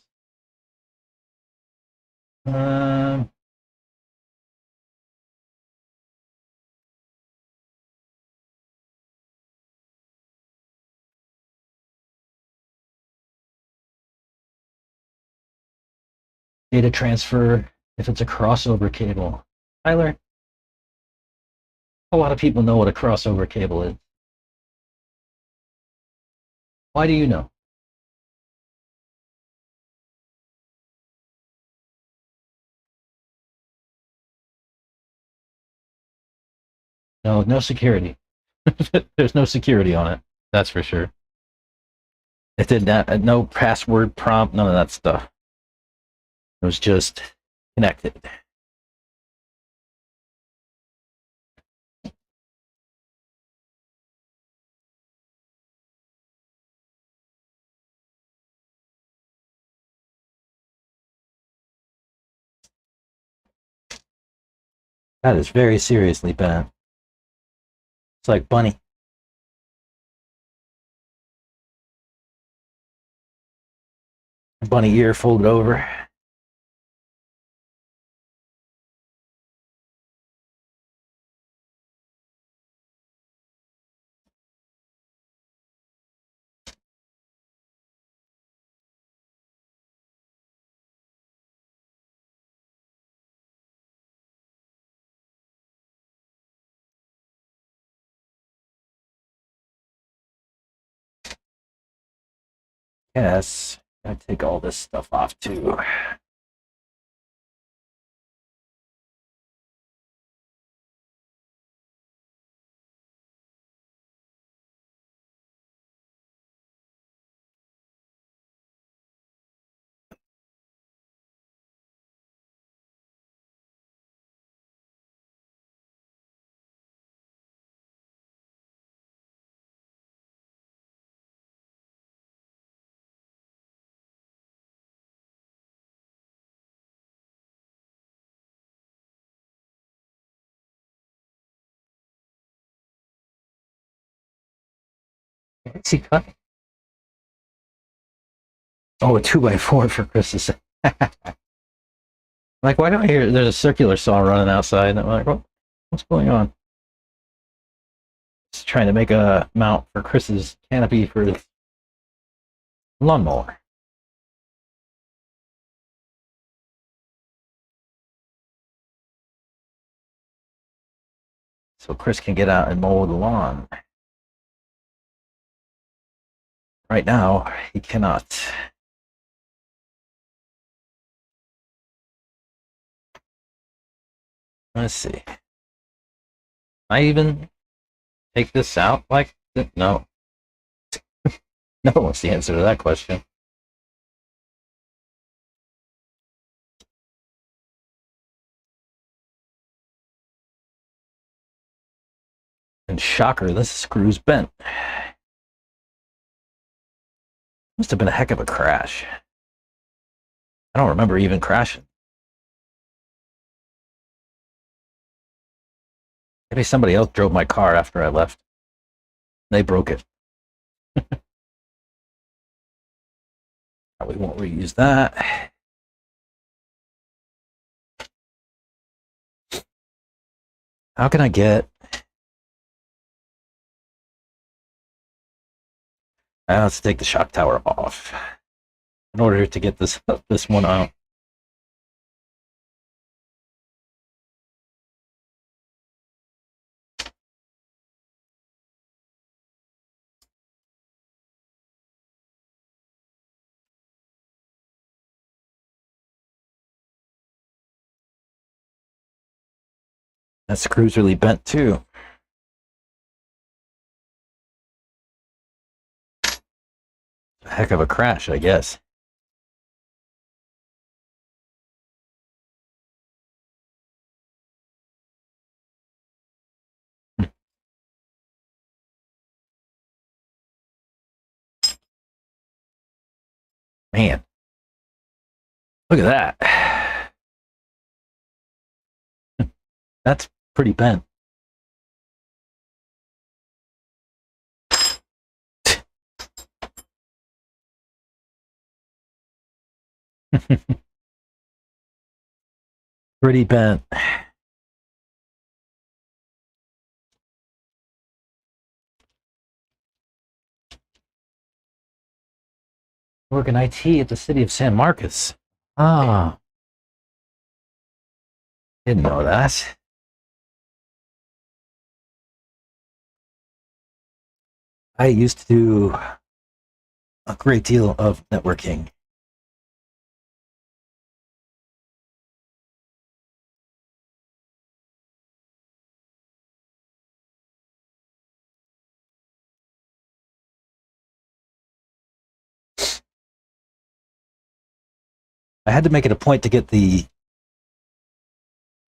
Data transfer if it's a crossover cable. Tyler, a lot of people know what a crossover cable is. Why do you know? No security. There's no security on it. That's for sure. It did not, no password prompt, none of that stuff. It was just connected. That is very seriously bad. It's like Bunny. Bunny ear folded over. Yes. I take all this stuff off too. What's he cutting? Oh, a 2x4 for Chris's. Like, why don't I hear there's a circular saw running outside? And I'm like, what's going on? Just trying to make a mount for Chris's canopy for his lawnmower. So Chris can get out and mow the lawn. Right now, he cannot. Let's see. I even take this out like no. No one's the answer to that question. And shocker, this screw's bent. Must have been a heck of a crash. I don't remember even crashing. Maybe somebody else drove my car after I left. They broke it. We won't reuse that. How can I get... let's take the shock tower off in order to get this one out. That screw's really bent too. A heck of a crash, I guess. Man, look at that. That's pretty bent. Pretty bent. Work in IT at the city of San Marcos. Ah, didn't know that. I used to do a great deal of networking. I had to make it a point to get the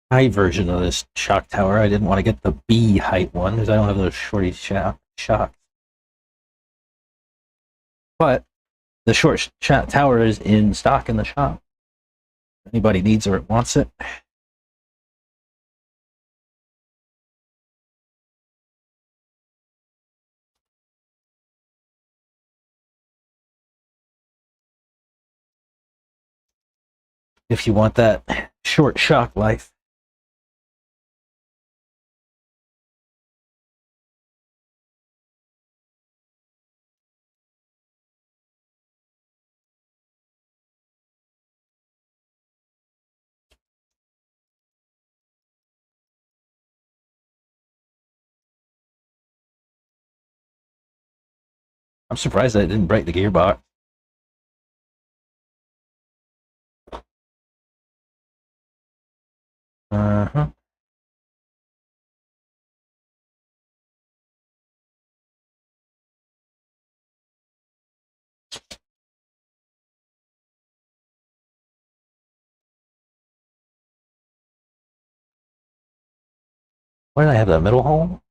high version of this shock tower. I didn't want to get the B height one because I don't have those shorty shocks. But the short tower is in stock in the shop. If anybody needs or wants it. If you want that short shock life. I'm surprised that it didn't break the gearbox. Uh-huh. Why did I have that middle hole?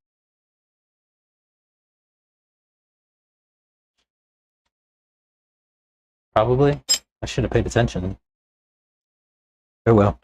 Probably. I should have paid attention. Oh well.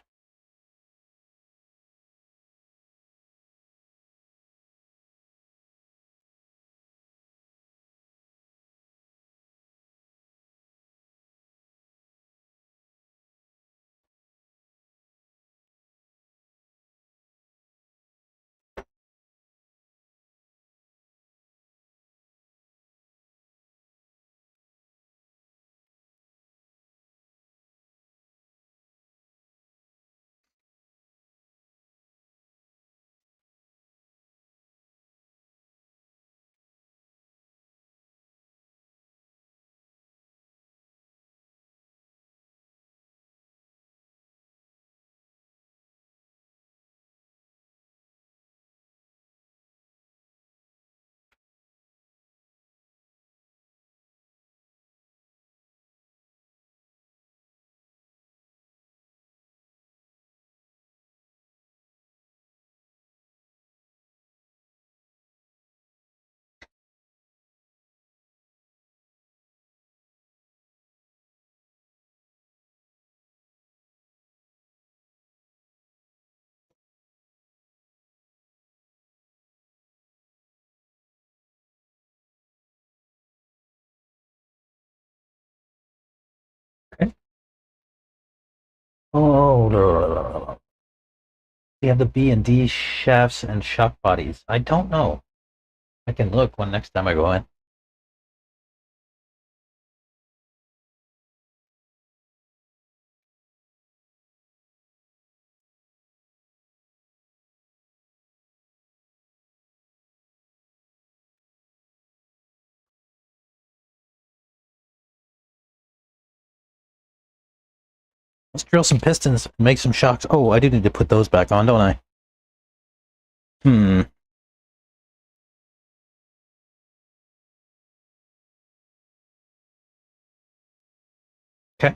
Oh, we have the B and D shafts and shock bodies. I don't know. I can look when next time I go in. Let's drill some pistons and make some shocks. Oh, I do need to put those back on, don't I? Hmm. Okay.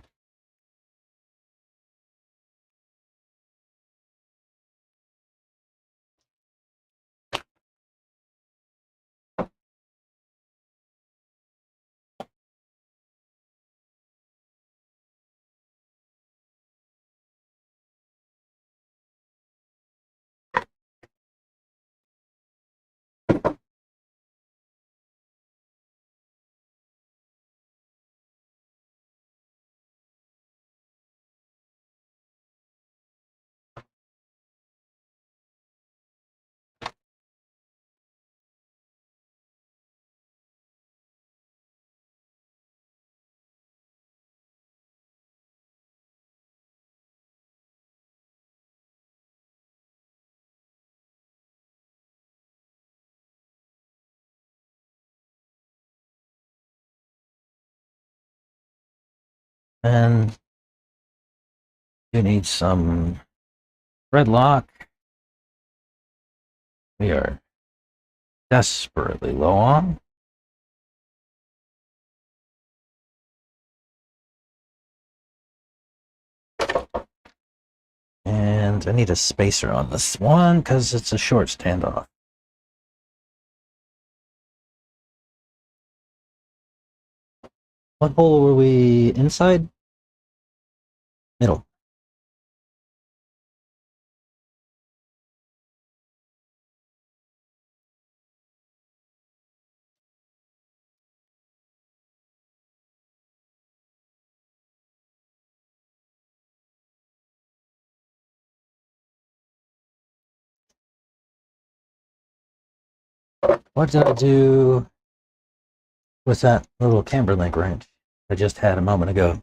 And you need some red lock. We are desperately low on. And I need a spacer on this one because it's a short standoff. What hole were we inside? Middle. What did I do with that little camber link wrench I just had a moment ago?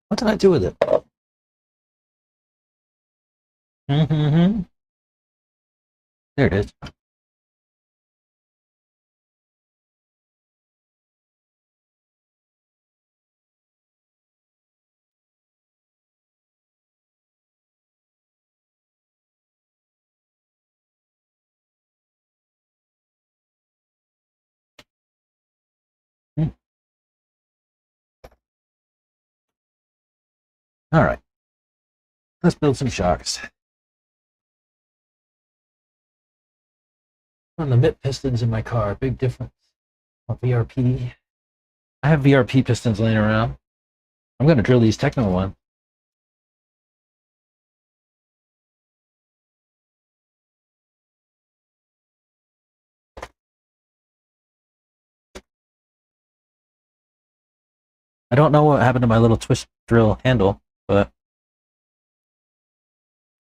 What did I do with it? Mm-hmm. There it is. Hmm. All right. Let's build some shocks. On the MIP pistons in my car, big difference. VRP. I have VRP pistons laying around. I'm going to drill these Techno ones. I don't know what happened to my little twist drill handle, but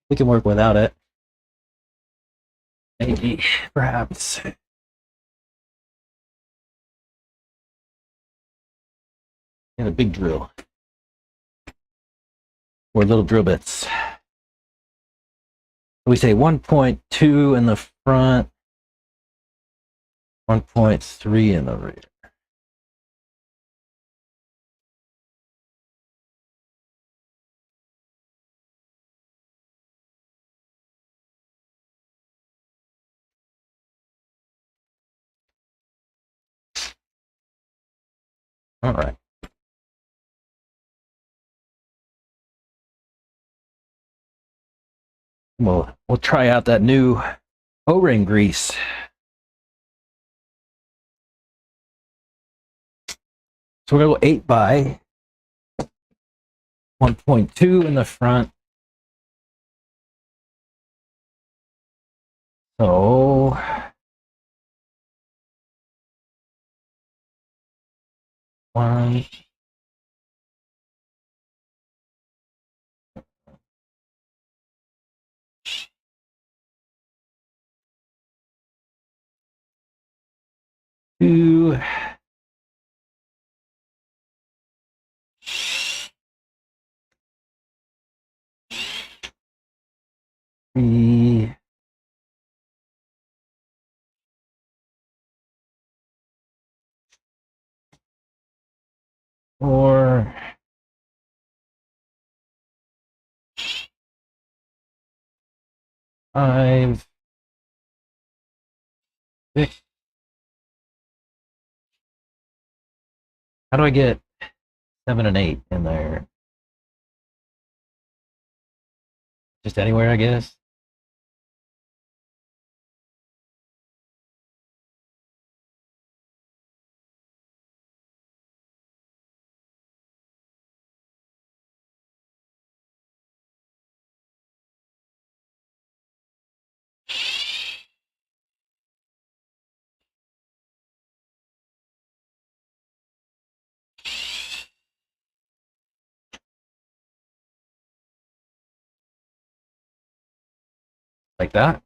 we can work without it. Maybe, perhaps. And a big drill. Or little drill bits. We say 1.2 in the front, 1.3 in the rear. All right. We'll try out that new O-ring grease. So we're going to go 8 by 1.2 in the front. So one, two, three, four, five, six. How do I get 7 and 8 in there? Just anywhere, I guess. Like that.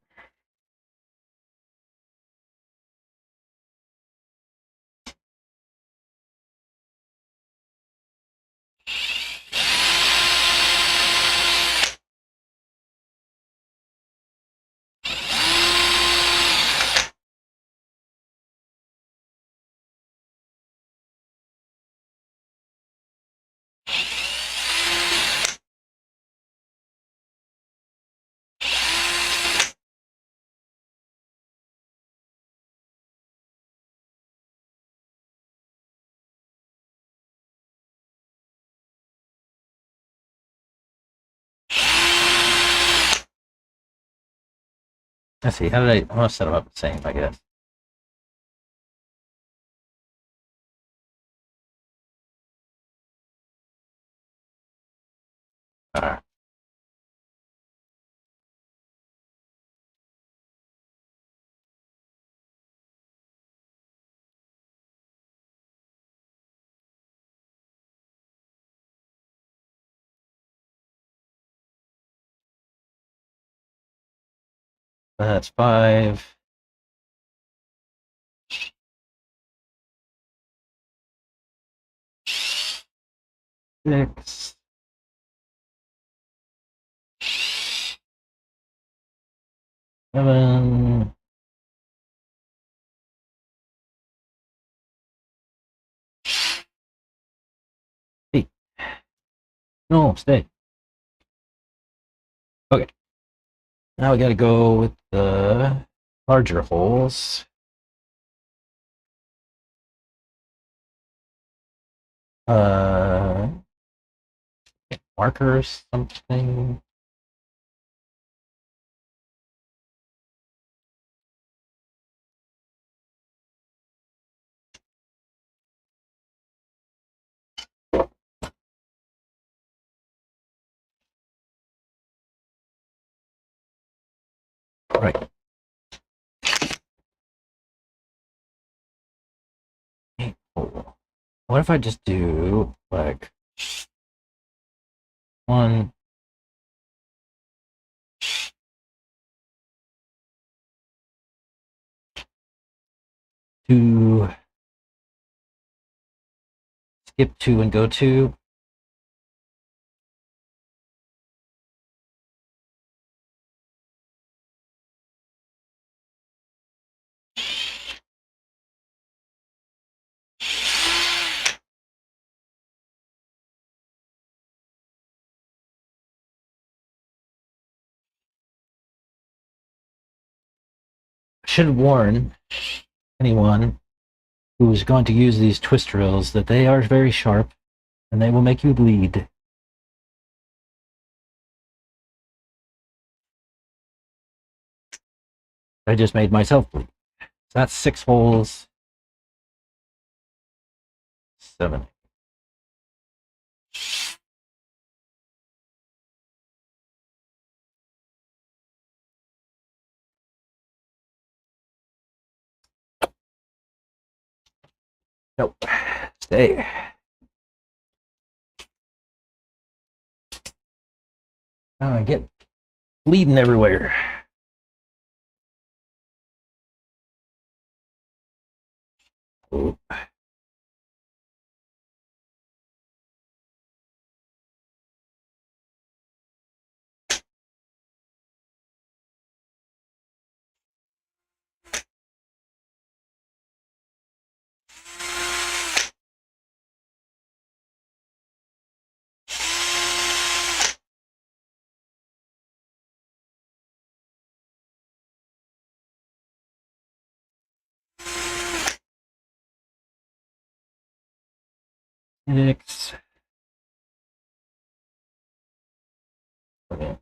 Let's see. I'm gonna set them up the same, I guess. All right. That's 5. 6. 7. 8. No, stay. Okay. Now we got to go with the larger holes. Uh, Markers, something. Right. What if I just do like 1, 2, skip 2 and go 2? Should warn anyone who is going to use these twist drills, that they are very sharp and they will make you bleed. I just made myself bleed. So that's 6 holes. 7. Nope. Stay. I get bleeding everywhere. Oh. Six. Okay.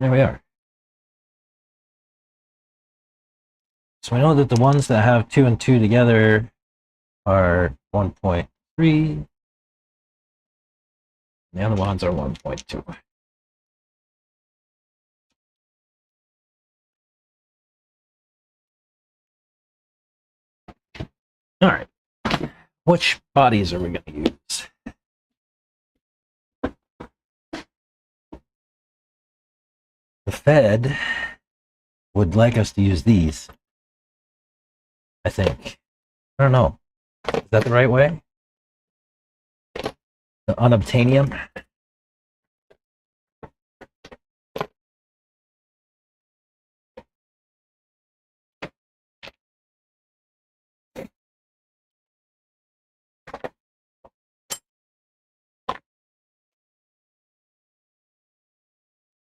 There we are. So I know that the ones that have 2 and 2 together are 1.3. The other ones are 1.2. All right. Which bodies are we going to use? The Fed would like us to use these, I think. I don't know. Is that the right way? The unobtainium?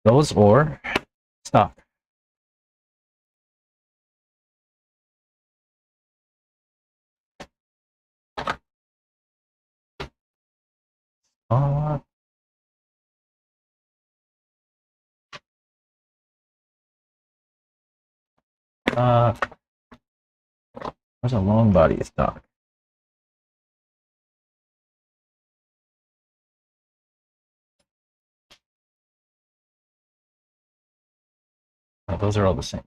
Those or stock? Uh, uh, where's a long body stock? Oh, those are all the same.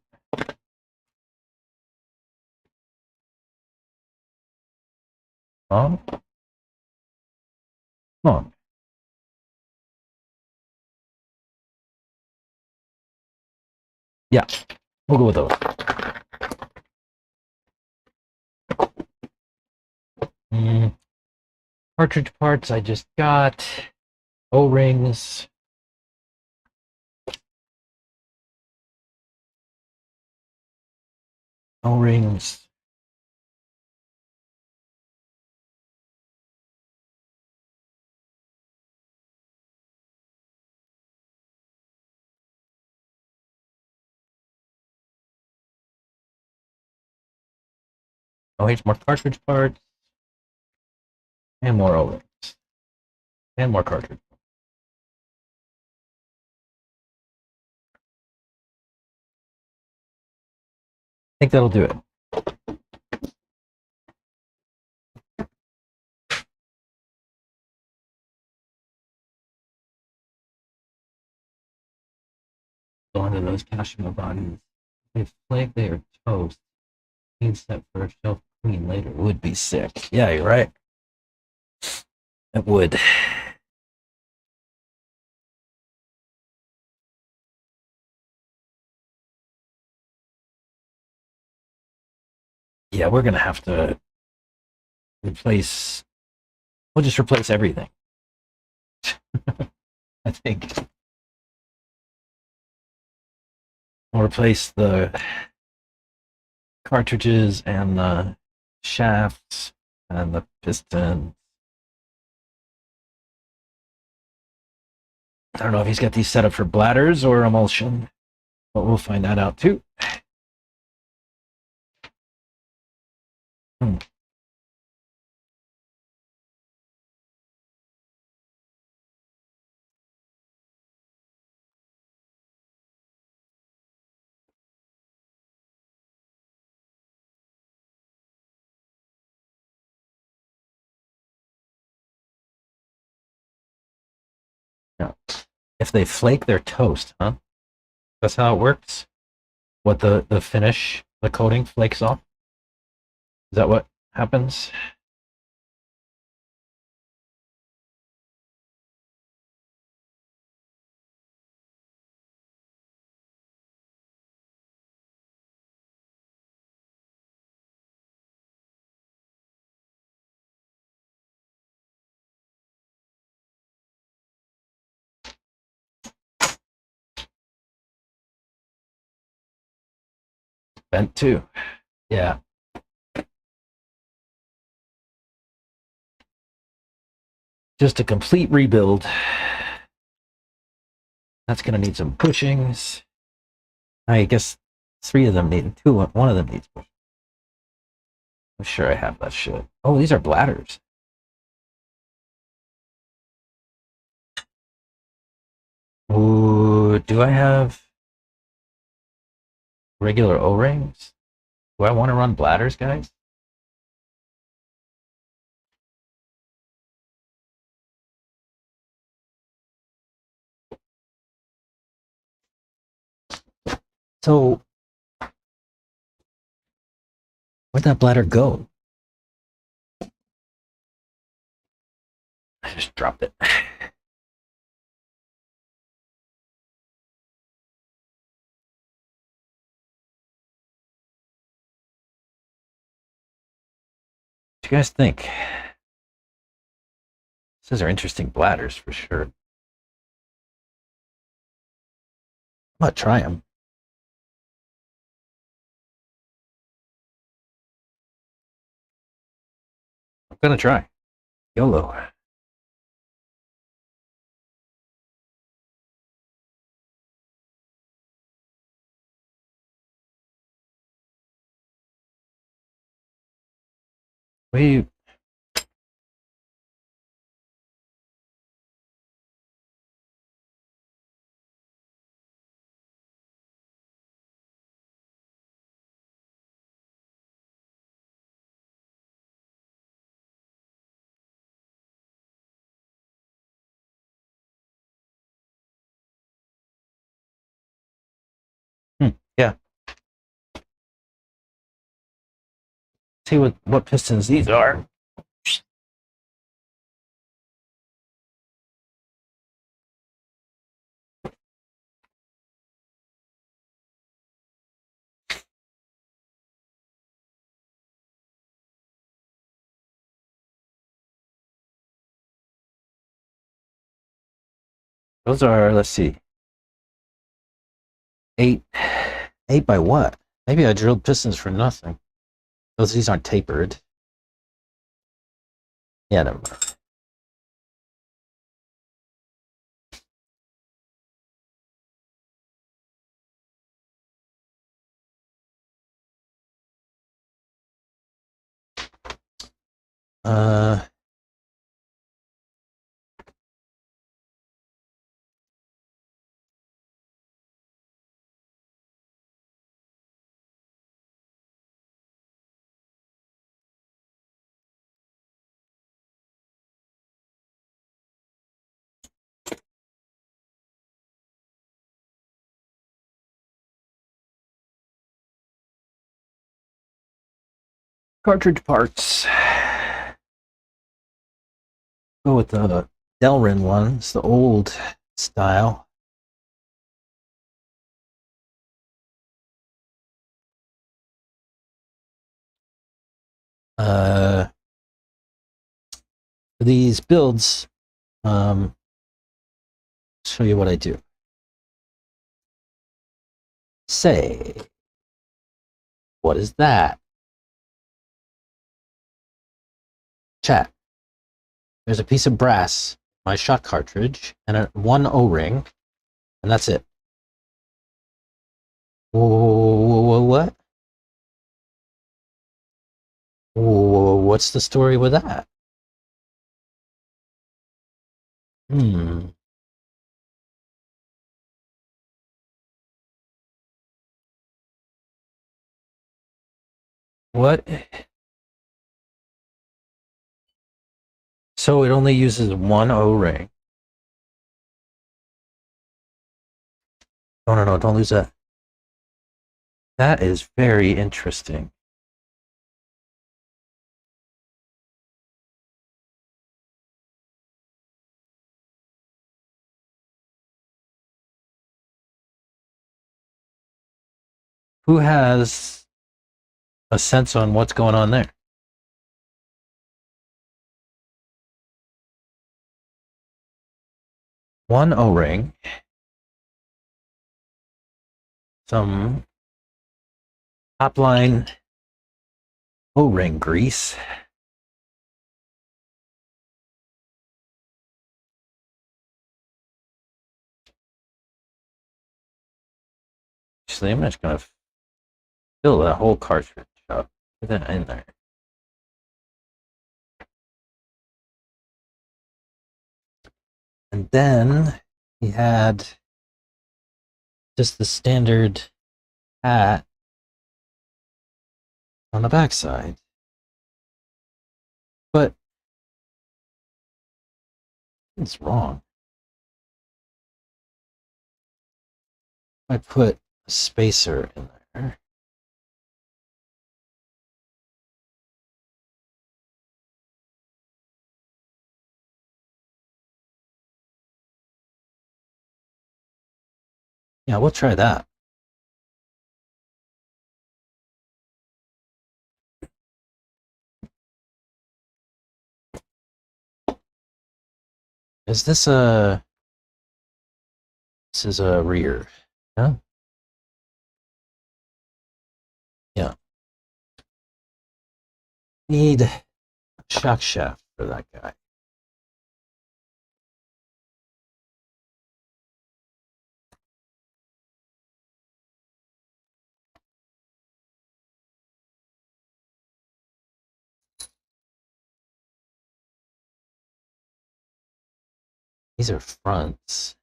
Long? Long. Yeah, we'll go with those. Cartridge parts I just got. O-rings. O-rings. Oh, more cartridge parts. And more O-rings. And more cartridge. I think that'll do it. Go onto those Kashima bodies. If flake they are toast, clean set for a shelf clean later would be sick. Yeah, you're right. It would. Yeah, we're gonna have to replace. We'll just replace everything. I think we'll replace the cartridges and the shafts and the piston. I don't know if he's got these set up for bladders or emulsion, but we'll find that out too. Yeah. If they flake, they're toast, huh? That's how it works? What the finish, the coating flakes off? Is that what happens? Bent too. Yeah. Just a complete rebuild. That's going to need some bushings. I guess 3 of them need two. One of them needs bushing. I'm sure I have that shit. Oh, these are bladders. Ooh, do I have regular O-rings? Do I want to run bladders, guys? So, where'd that bladder go? I just dropped it. What do you guys think? These are interesting bladders for sure. I'm gonna try them. I'm gonna try. YOLO. We yeah. See what pistons these are. Those are, let's see, 8 by what? Maybe I drilled pistons for nothing. These aren't tapered. Yeah, never mind. Uh, cartridge parts. Go with the Delrin ones, the old style. For these builds, show you what I do. Say, what is that? Chat. There's a piece of brass my shot cartridge and one O-ring, and that's it. What? What's the story with that? What? So it only uses one O-ring. No, don't lose that. That is very interesting. Who has a sense on what's going on there? One O-ring, some top line O-ring grease. Actually, I'm just gonna fill that whole cartridge up. Put that in there. And then he had just the standard hat on the backside. But it's wrong. I put a spacer in there. Yeah, we'll try that. Is this a... This is a rear. Yeah? Yeah. Need a shock shaft for that guy. These are fronts.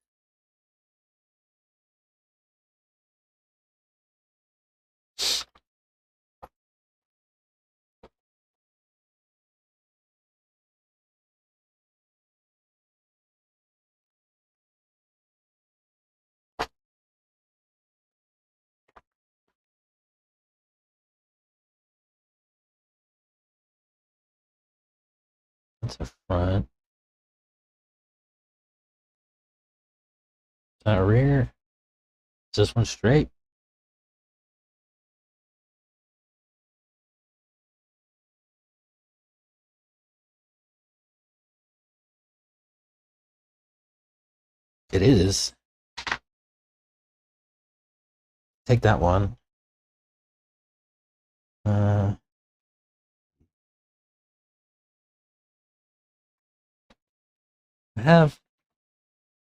That's a front. Is that a rear? Is this one straight? It is. Take that one. I have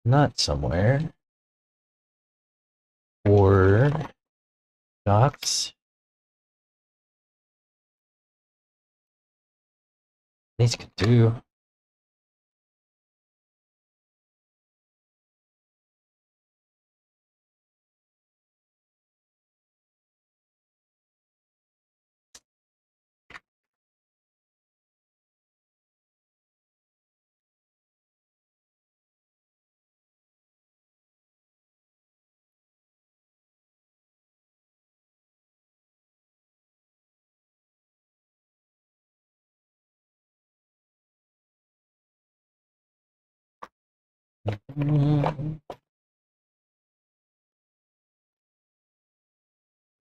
nut somewhere. Or shocks. These could do.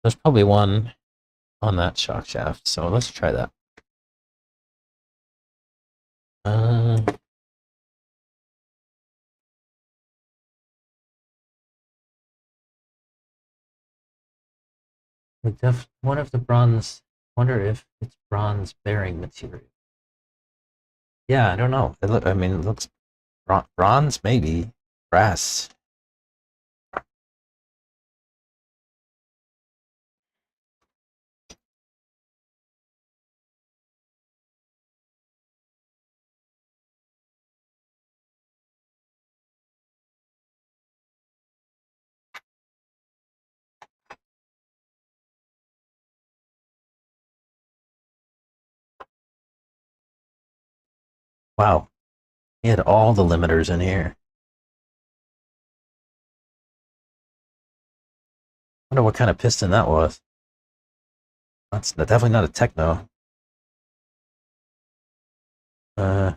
There's probably one on that shock shaft, so let's try that. One of the bronze. Wonder if it's bronze bearing material. Yeah, I don't know. It looks Bronze, maybe. Brass. Wow. He had all the limiters in here. I wonder what kind of piston that was. That's definitely not a Techno. Uh,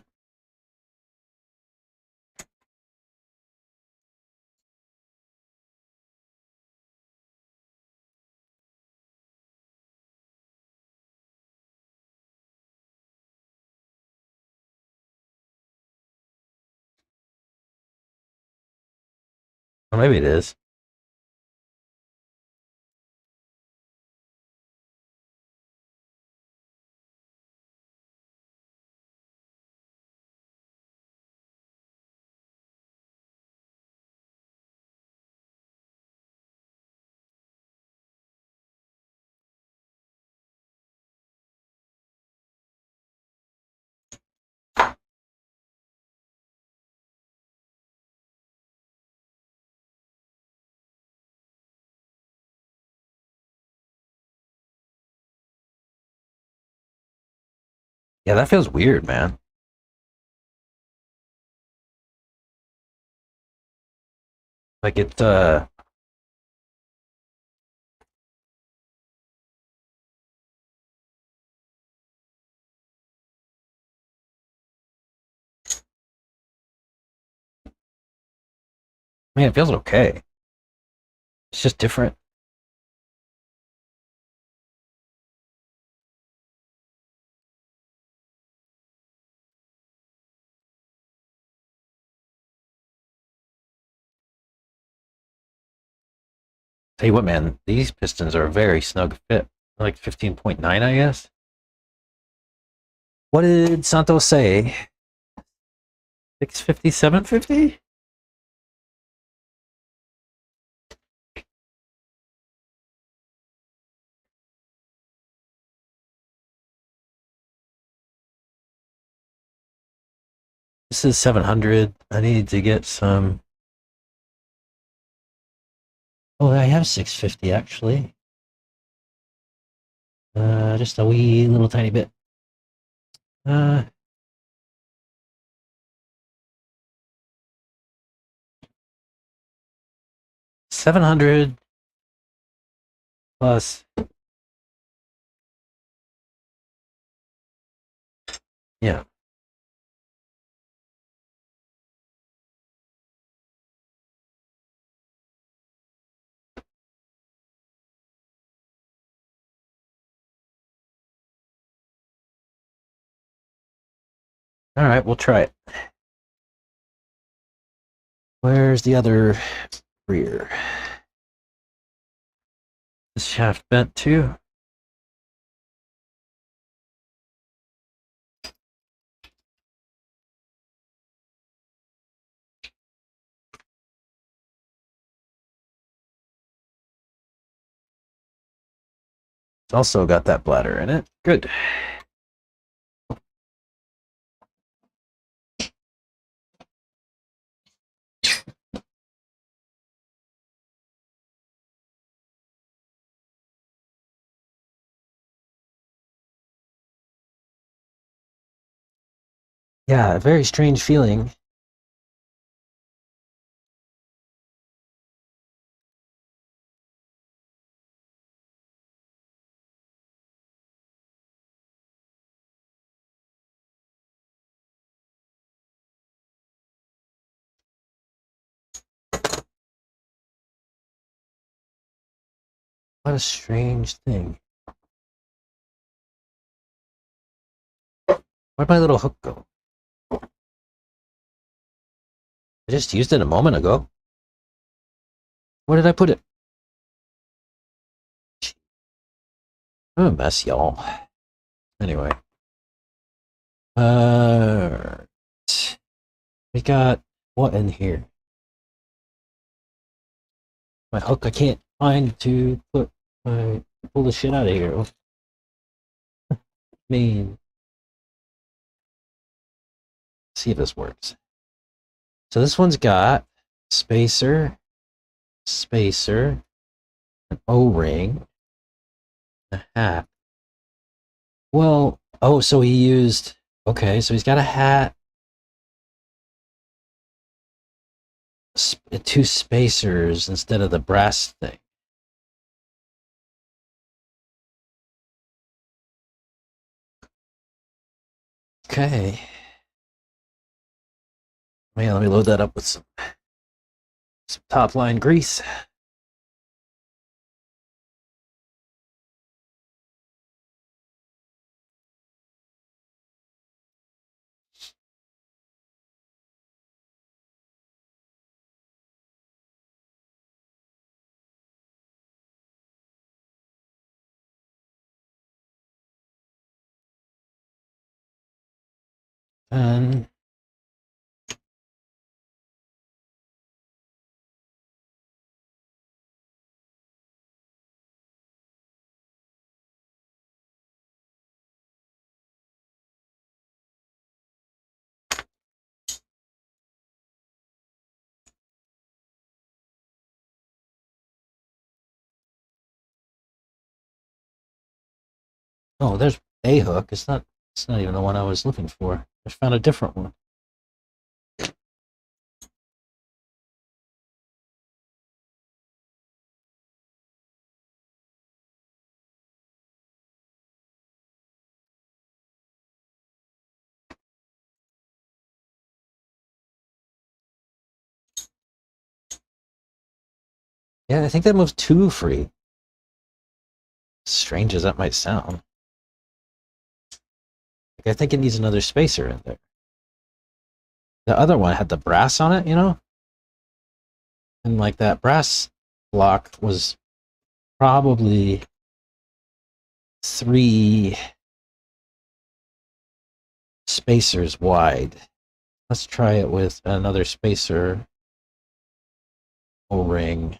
or maybe it is. Yeah, that feels weird, man. Like it, I mean, it feels okay. It's just different. Tell you what, man, these pistons are a very snug fit. Like 15.9, I guess. What did Santos say? 650, 750? This is 700. I need to get some. Oh, I have 650 actually. Just a wee little tiny bit. 700 plus. Yeah. All right, we'll try it. Where's the other rear? This shaft bent too. It's also got that bladder in it. Good. Yeah, a very strange feeling. What a strange thing. Where'd my little hook go? I just used it a moment ago. Where did I put it? I'm a mess, y'all. Anyway. We got what in here? My hook I can't find to pull the shit out of here. I mean, see if this works. So this one's got spacer, an O-ring, a hat. Well, oh, so he used, okay, so he's got a hat, two spacers instead of the brass thing. Okay. Man, let me load that up with some top line grease. And oh, there's a hook. It's not even the one I was looking for. I found a different one. Yeah, I think that moves two free. Strange as that might sound. Like, I think it needs another spacer in there. The other one had the brass on it, you know? And like that brass block was probably 3 spacers wide. Let's try it with another spacer O-ring.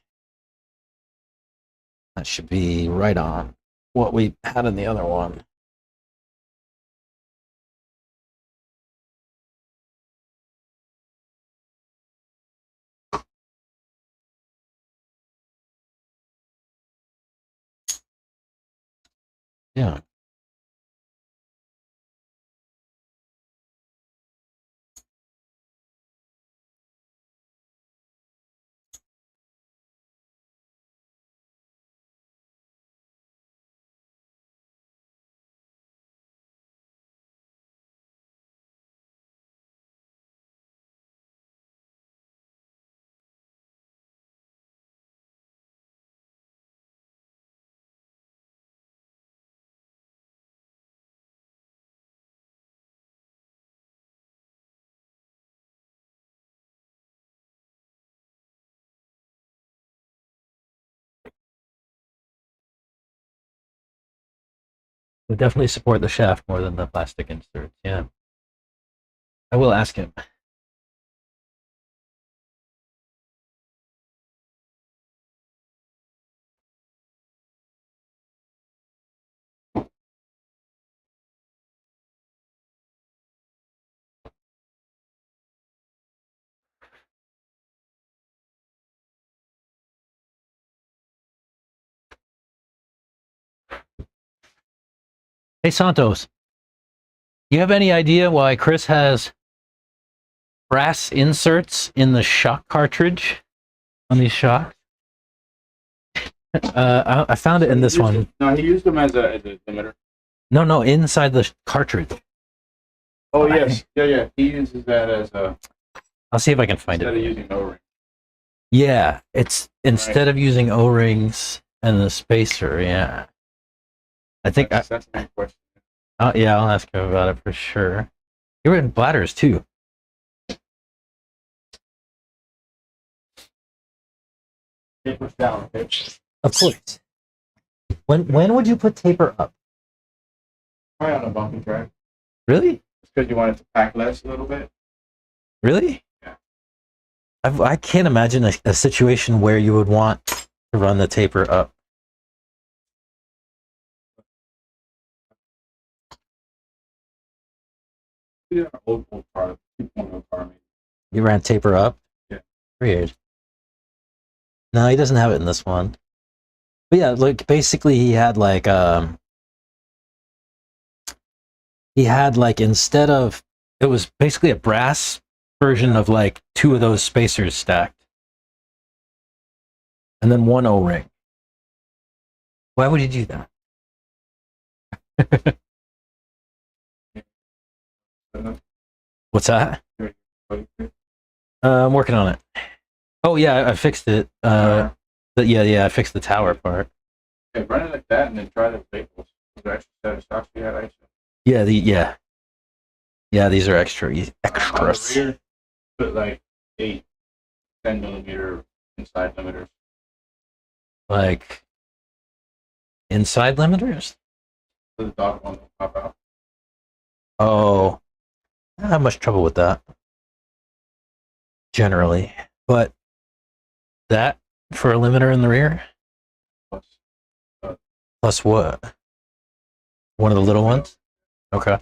That should be right on what we had in the other one. Yeah. We definitely support the shaft more than the plastic inserts. Yeah. I will ask him. Hey, Santos, do you have any idea why Chris has brass inserts in the shock cartridge on these shocks? I found it in this one. No, he used them as a limiter. No, inside the cartridge. Oh, yes. Yeah. He uses that as a... I'll see if I can find instead it. of using O-ring. Yeah, it's instead of using O-rings and the spacer, yeah. I think That's a main question. yeah, I'll ask him about it for sure. You're in bladders too. Taper down, okay? Of course. When would you put taper up? Probably on a bumping track. Really? It's because you want it to pack less a little bit. Really? I can't imagine a situation where you would want to run the taper up. Yeah, old car, 2.0 car, maybe. You ran taper up? Yeah. Weird. No, he doesn't have it in this one. But yeah, like basically he had like instead of it was basically a brass version of like two of those spacers stacked. And then one O-ring. Why would you do that? What's that? I'm working on it. Oh yeah, I fixed it. Yeah, I fixed the tower part. Yeah, run it like that and then try the vapors. The extra set of stocks we had, Yeah, these are extras. On the rear, put like 10 millimeter inside limiters. Like inside limiters? So the dog one will pop out. Oh, I don't have much trouble with that. Generally. But that for a limiter in the rear? Plus what? One of the little ones? Okay.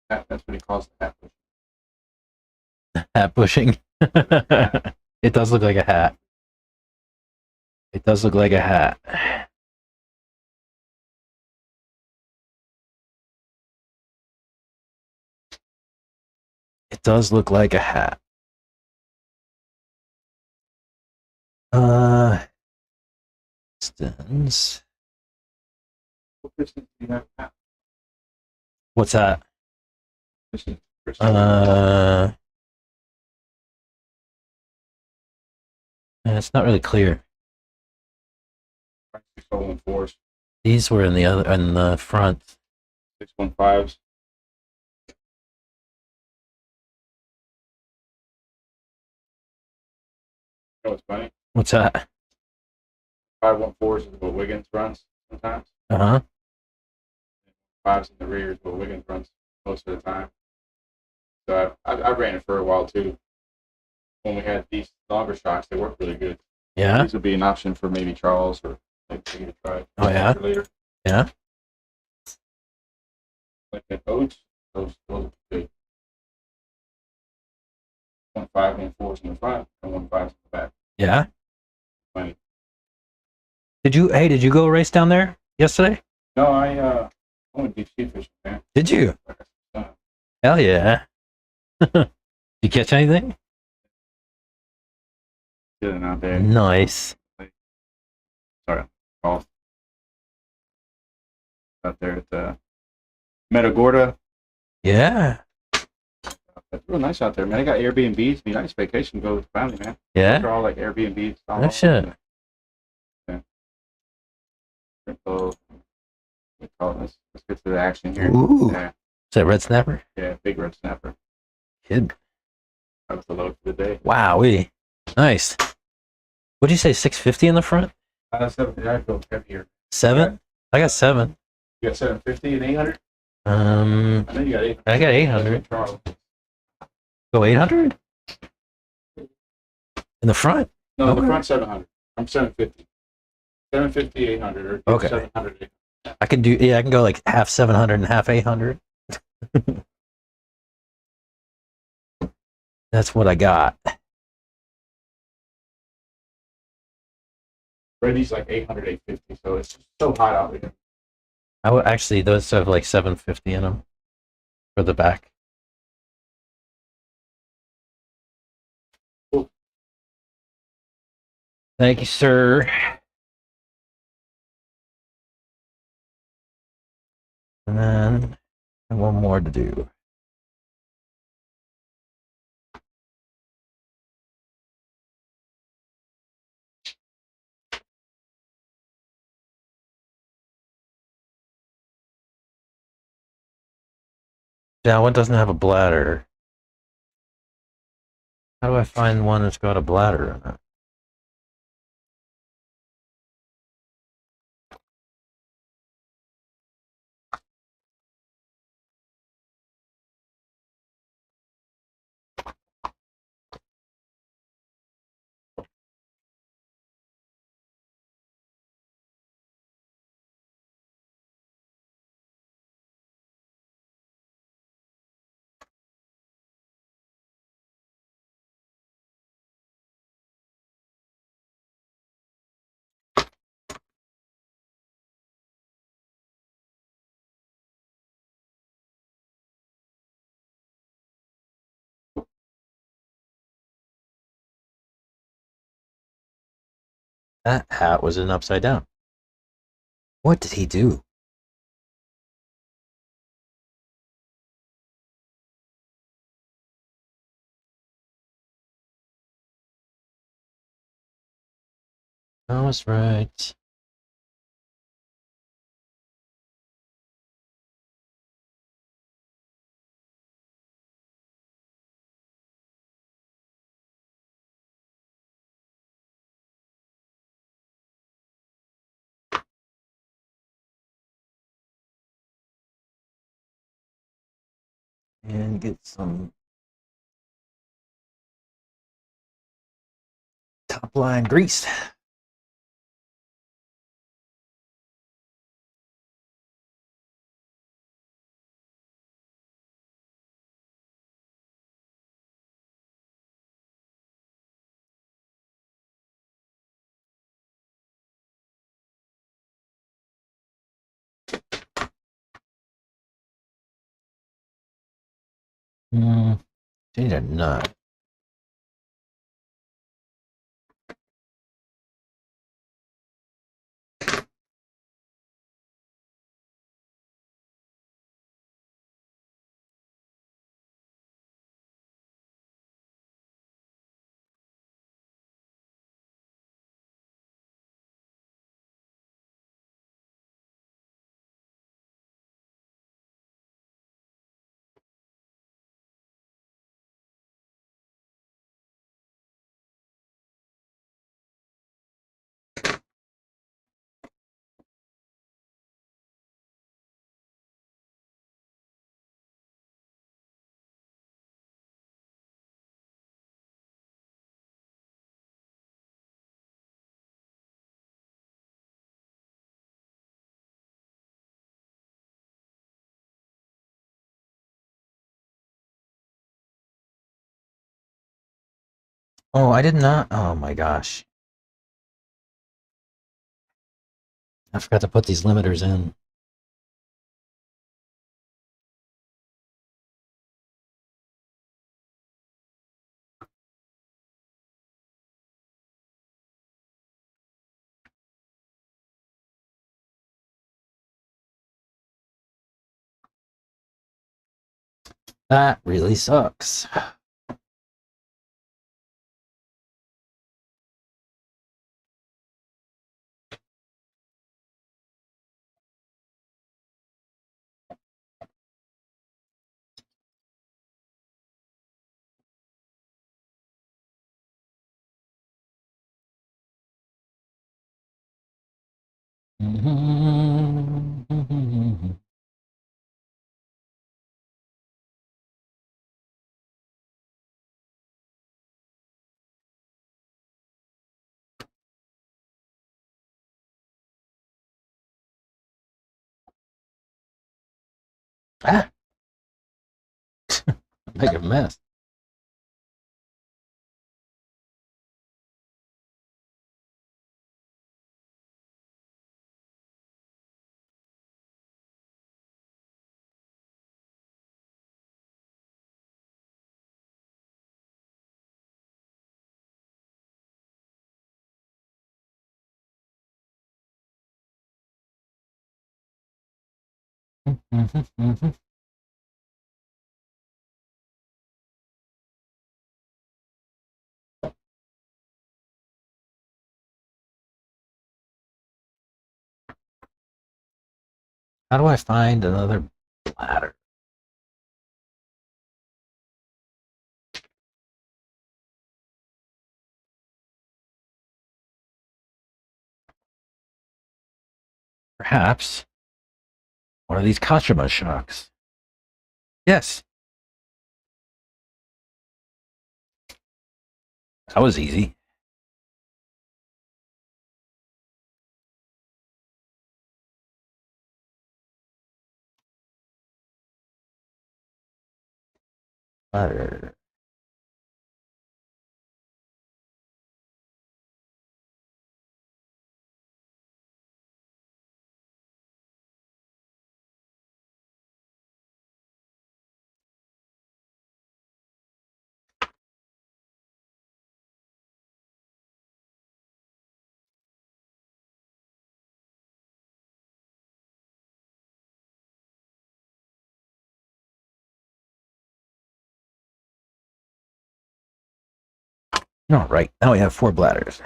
That's what he calls the hat push. Hat bushing. It does look like a hat. It does look like a hat. It does look like a hat. Pistons. What pistons do you have? What's that? Pistons. It's not really clear. 614s. These were in the front. 615s. You know what's funny? What's that? 514s is what Wiggins runs sometimes. Uh-huh. Fives in the rear is what Wiggins runs most of the time. So I ran it for a while too. When we had these longer shocks, they work really good. Yeah. These would be an option for maybe Charles or maybe to try. Oh yeah. Later. Yeah. Like the oats, those are good. 1.5, 1.4s in the front and 1.5s in the back. Yeah. Funny. Did you go race down there yesterday? No, I went deep sea fishing, man. Did you? Hell yeah. Did you catch anything? Chilling out there. Nice. Sorry, golf. Out there at Metagorda. Yeah. It's real nice out there, man. They got Airbnbs. Be nice vacation to go with the family, man. Yeah. They're all like Airbnbs. Oh shit. Yeah. So, let's get to the action here. Ooh. Yeah. Is that red snapper? Yeah, big red snapper. Kid. That was the load for the day. Wowee. Nice. What'd you say, 650 in the front? 7, I go heavier. 7? I got 7. You got 750 and 800? I know you got 800. I got 800. Go 800? In the front? No, in the Okay. front 700. I'm 750. 750, 800. Or Okay. 700, 800. I can go like half 700 and half 800. That's what I got. Brady's like 800, 850, so it's just so hot out here. I would actually, those have like 750 in them for the back. Cool. Thank you, sir. And then I have one more to do. That one doesn't have a bladder. How do I find one that's got a bladder in it? That hat was in upside down. What did he do? I was right. And get some top line grease. Change a nut. Oh, I did not. Oh my gosh. I forgot to put these limiters in. That really sucks. Ah, make a mess. How do I find another bladder? Perhaps one of these Kachima shocks. Yes, that was easy. Bladder. All right, now we have 4 bladders.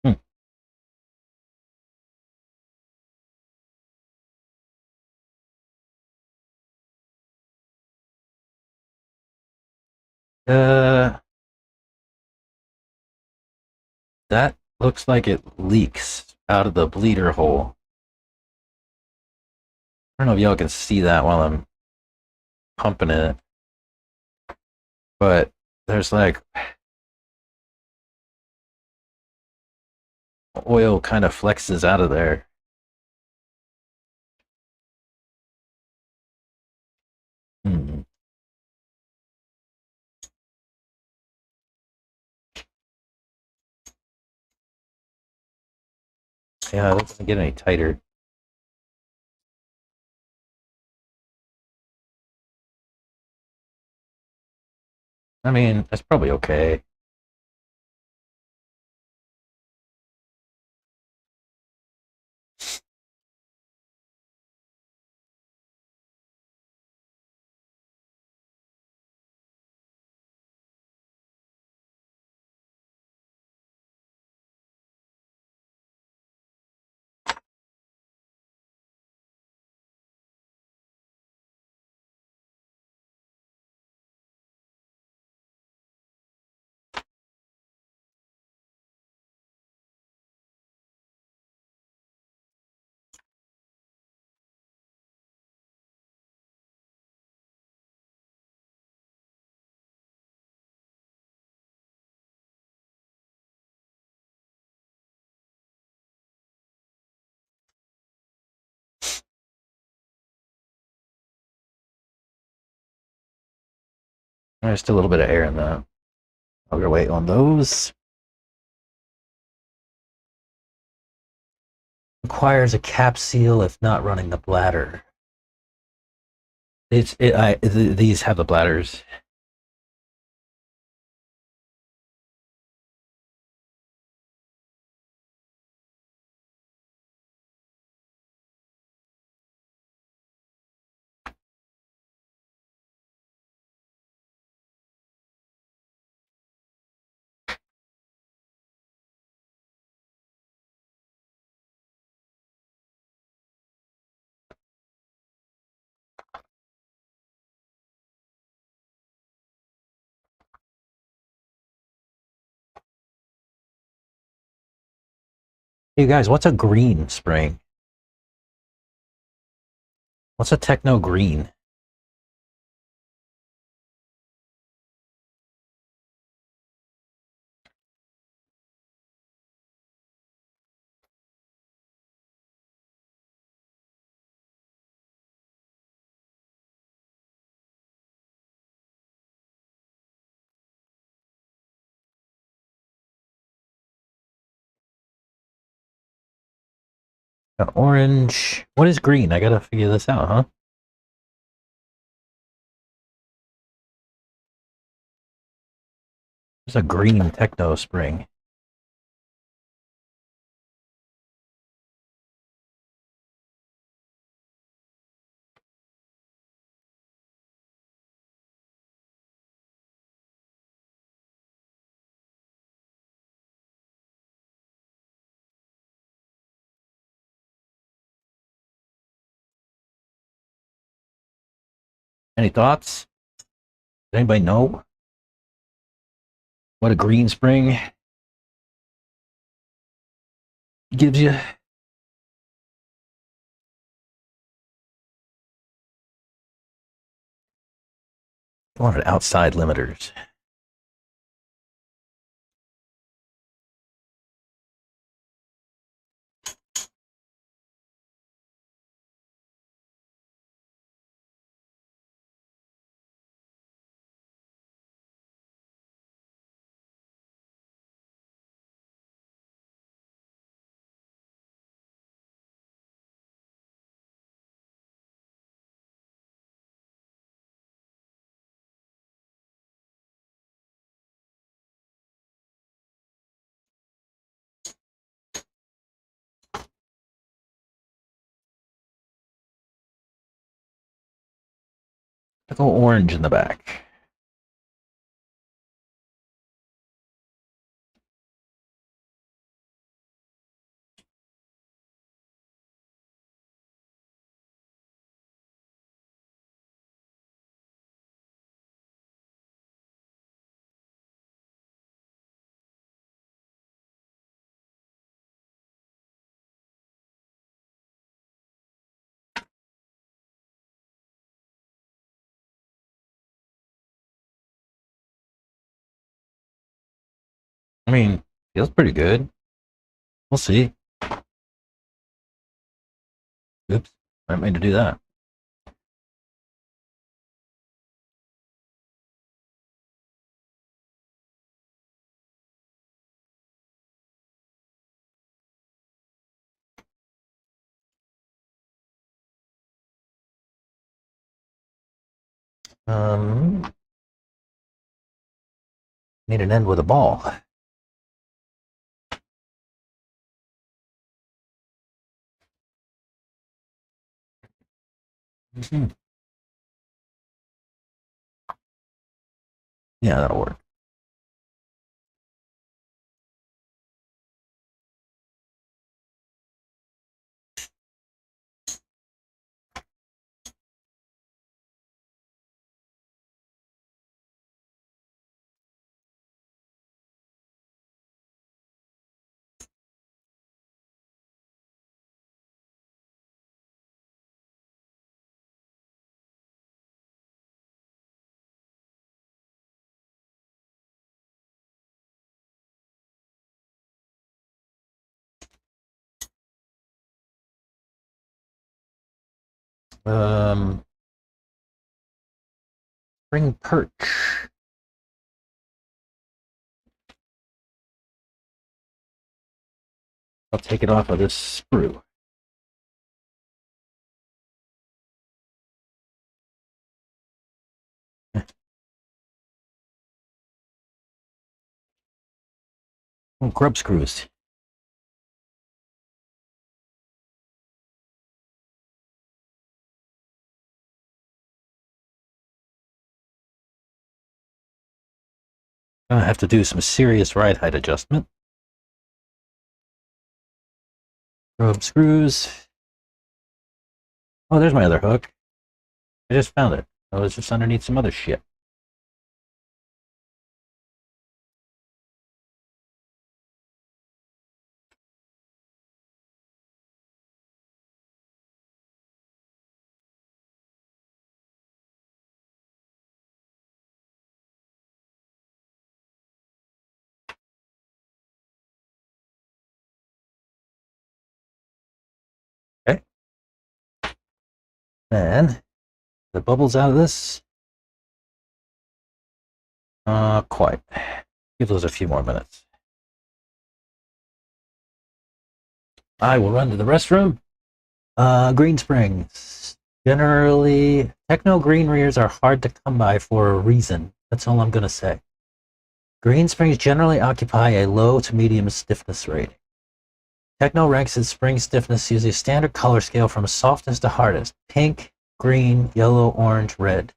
Hmm. Uh, that looks like it leaks out of the bleeder hole. I don't know if y'all can see that while I'm pumping it, but there's like oil kind of flexes out of there. Hmm. Yeah, it doesn't get any tighter. I mean, that's probably okay. There's still a little bit of air in that. I'll go wait on those. Requires a cap seal if not running the bladder. These have the bladders. Hey guys, what's a green spring? What's a techno green? Orange. What is green? I gotta figure this out, huh? There's a green techno spring. Any thoughts? Does anybody know what a green spring gives you? I wanted outside limiters. Let's go orange in the back. I mean, feels pretty good. We'll see. Oops, I didn't mean to do that. Need an end with a ball. Mm-hmm. Yeah, that'll work. Spring perch. I'll take it off of this sprue. Oh, grub screws. I have to do some serious ride height adjustment. Grub screws. Oh, there's my other hook. I just found it. I was just underneath some other shit. Okay. Then the bubbles out of this. Quite. Give those a few more minutes. I will run to the restroom. Green springs. Generally, techno green rears are hard to come by for a reason. That's all I'm going to say. Green springs generally occupy a low to medium stiffness rating. Techno ranks its spring stiffness using a standard color scale from softest to hardest. Pink, green, yellow, orange, red.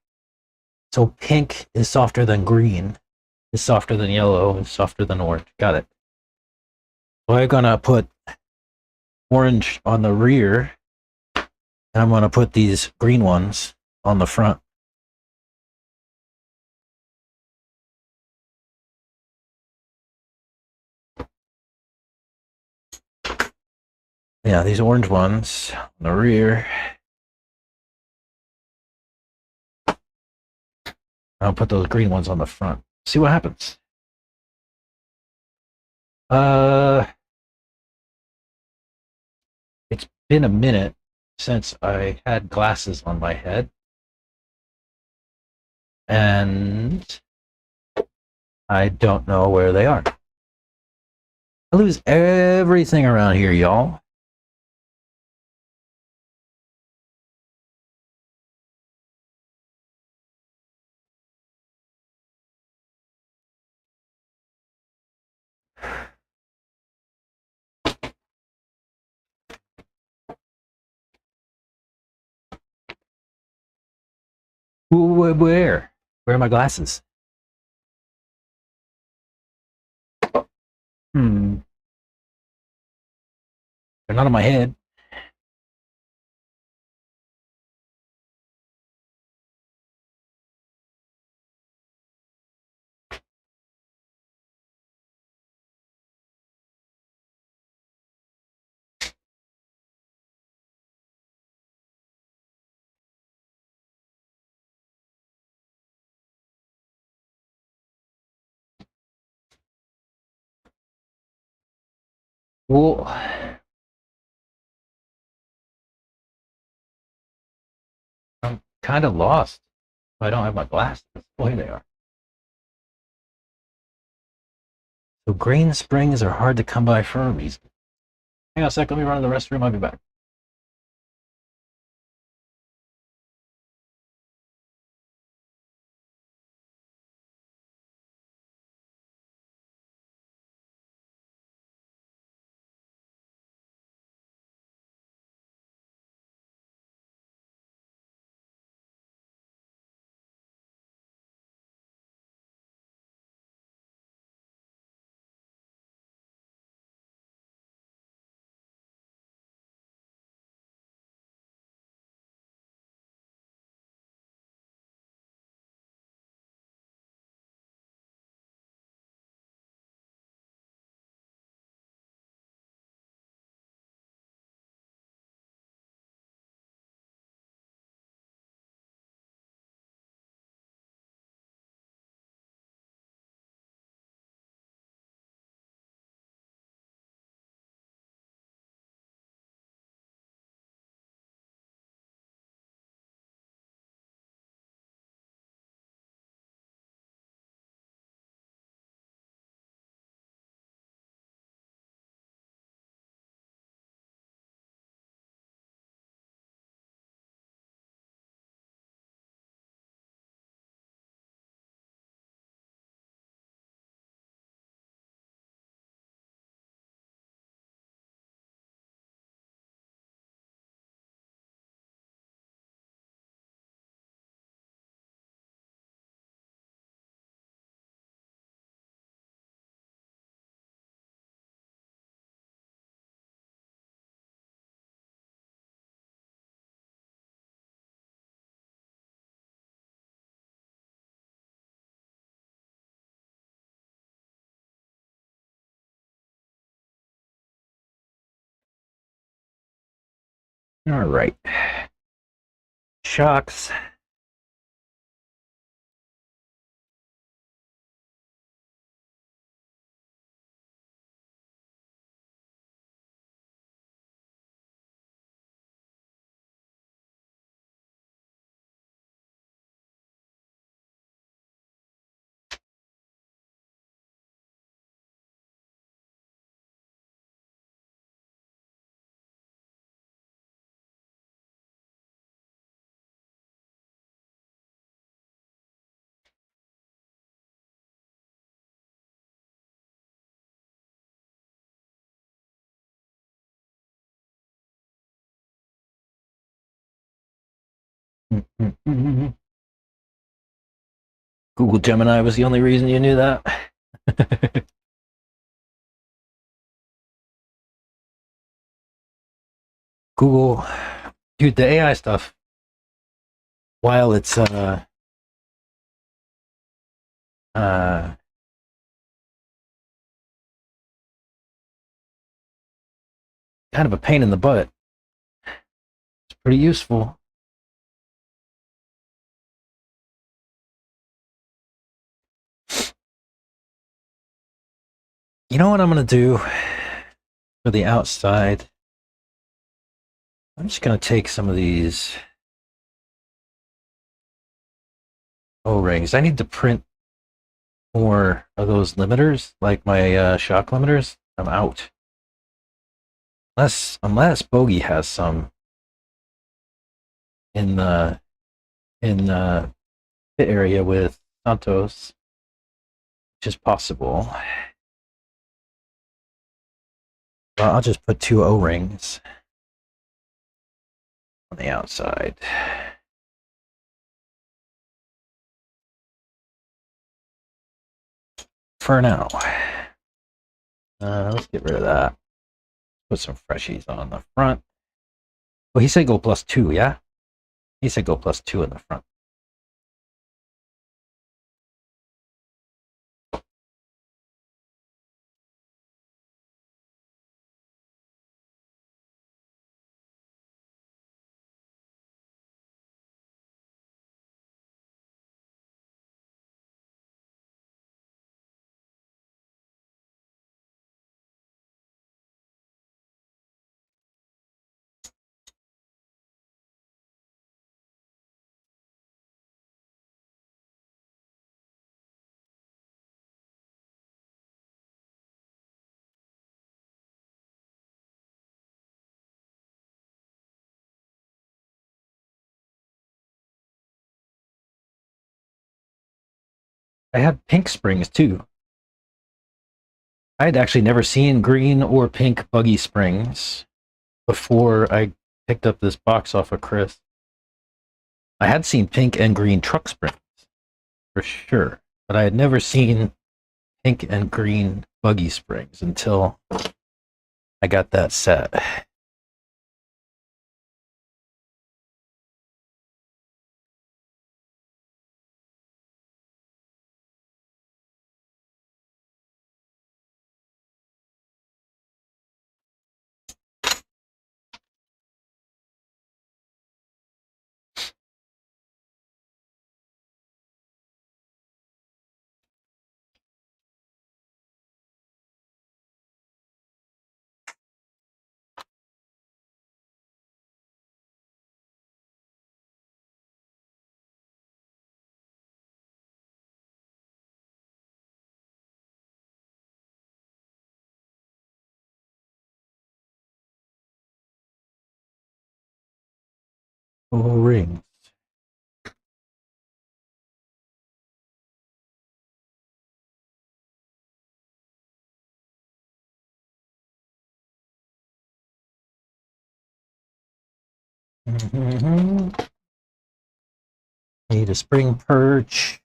So pink is softer than green, is softer than yellow, is softer than orange. Got it. So I'm going to put orange on the rear, and I'm going to put these green ones on the front. Yeah, these orange ones on the rear. I'll put those green ones on the front. See what happens. Uh, it's been a minute since I had glasses on my head, and I don't know where they are. I lose everything around here, y'all. Where? Where are my glasses? Hmm. They're not on my head. Well, I'm kind of lost. I don't have my glasses. Oh, here they are. So green springs are hard to come by for a reason. Hang on a sec. Let me run to the restroom. I'll be back. All right. Shocks. Google Gemini was the only reason you knew that. Google, dude, the AI stuff. While it's uh, kind of a pain in the butt. It's pretty useful. You know what I'm going to do for the outside? I'm just going to take some of these O-rings. I need to print more of those limiters, like my shock limiters. I'm out. Unless Bogey has some in the pit area with Santos, which is possible. Well, I'll just put 2 O-rings on the outside. For now. Let's get rid of that. Put some freshies on the front. Well, he said go +2, yeah? He said go +2 in the front. I have pink springs too. I had actually never seen green or pink buggy springs before I picked up this box off of Chris. I had seen pink and green truck springs for sure, but I had never seen pink and green buggy springs until I got that set. O-rings. Mm-hmm. Need a spring perch.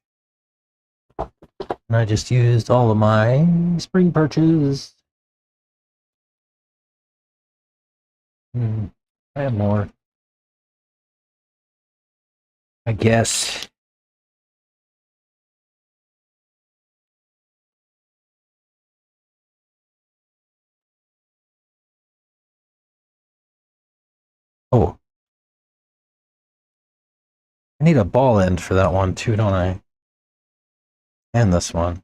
And I just used all of my spring perches. I have more. I guess. Oh. I need a ball end for that one too, don't I? And this one.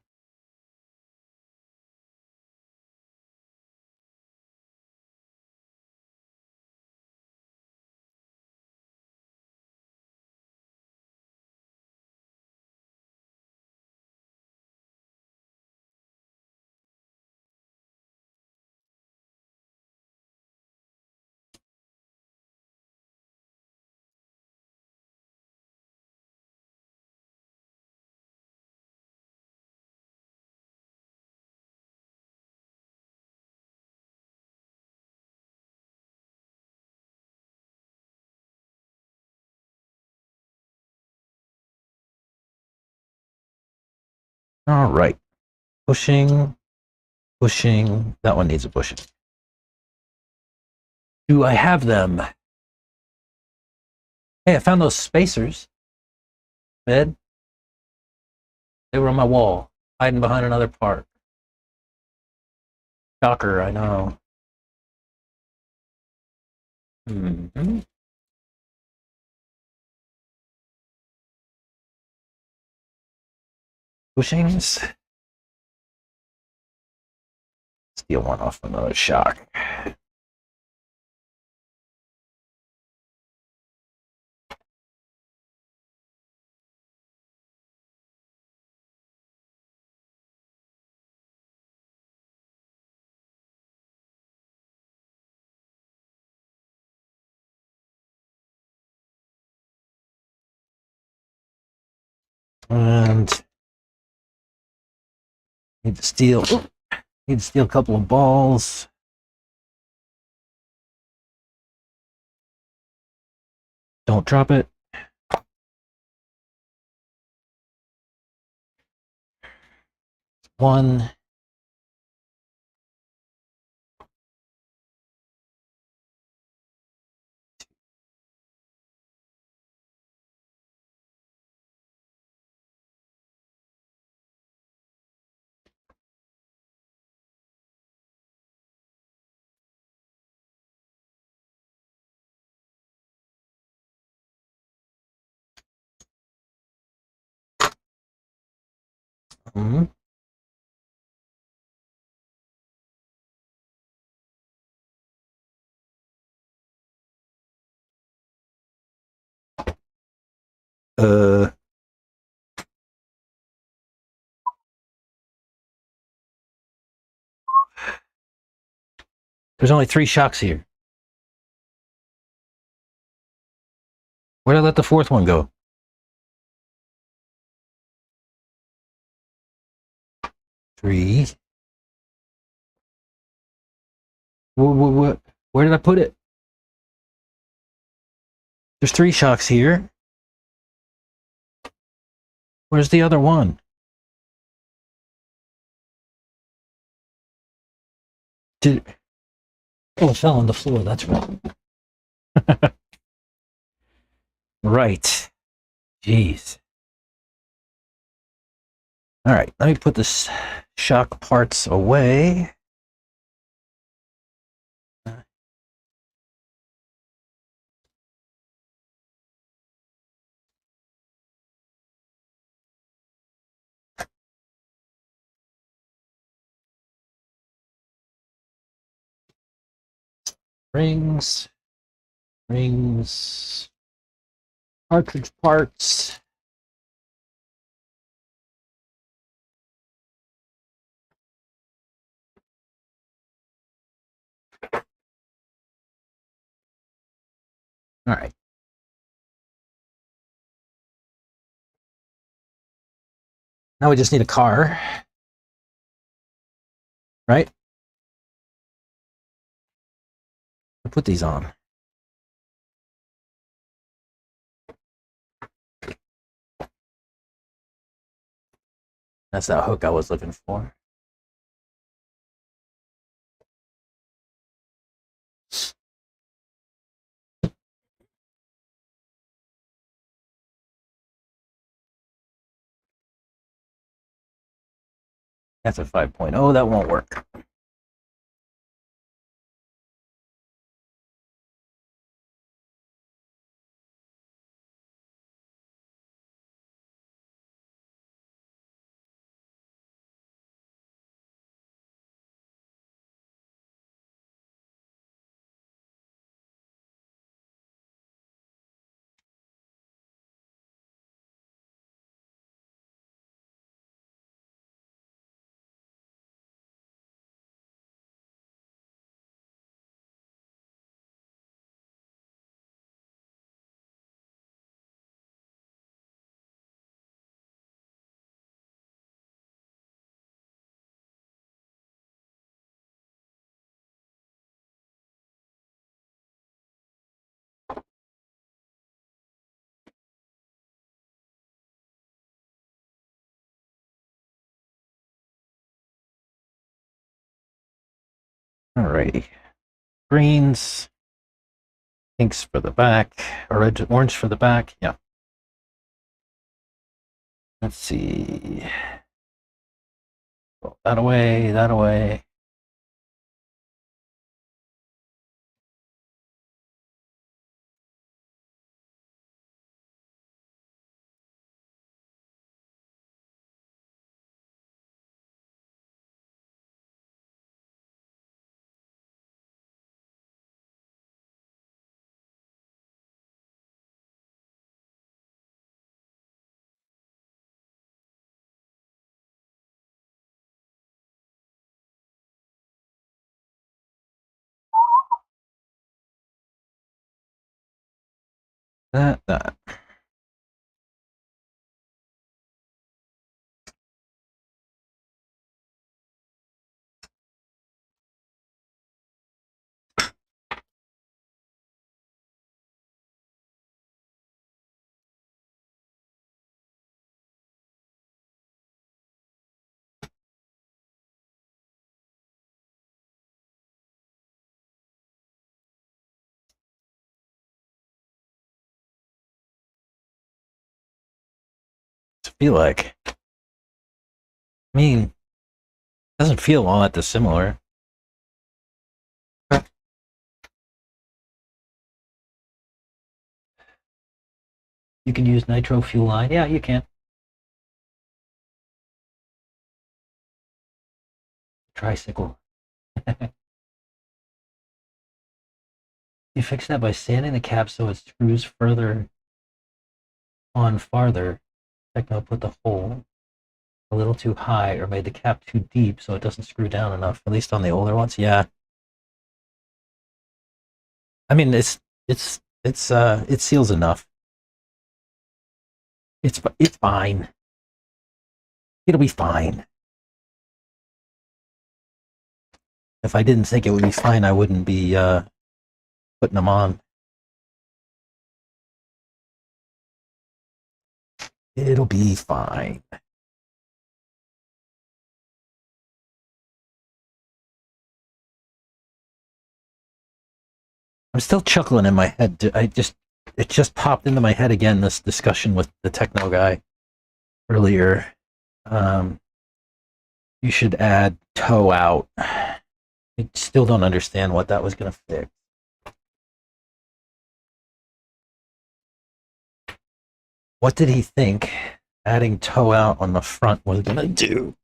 All right. Pushing, pushing. That one needs a bushing. Do I have them? Hey, I found those spacers. Ed. They were on my wall, hiding behind another part. Shocker, I know. Mhm. Bushings. Steal one off another shock. And need to steal. Need to steal a couple of balls. Don't drop it. One. Hmm. Uh. There's only 3 shocks here. Where did I let the 4th one go? Three. What? Where did I put it? There's 3 shocks here. Where's the other one? Did it fell on the floor? That's right. Right. Jeez. All right. Let me put this shock parts away. Rings. Cartridge parts. All right. Now we just need a car. Right? I'll put these on. That's that hook I was looking for. That's a 5.0. That won't work. All righty. Greens. Pinks for the back. Orange for the back. Yeah. Let's see. Roll that away, that away. That. To feel like. I mean, it doesn't feel all that dissimilar. You can use nitro fuel line. Yeah, you can. Tricycle. You fix that by sanding the cap so it screws further on farther. Techno put the hole a little too high or made the cap too deep so it doesn't screw down enough, at least on the older ones. Yeah. I mean, it seals enough. It's fine. It'll be fine. If I didn't think it would be fine, I wouldn't be putting them on. It'll be fine. I'm still chuckling in my head. It just popped into my head again, this discussion with the techno guy earlier. You should add toe out. I still don't understand what that was going to fix. What did he think adding toe out on the front was going to do?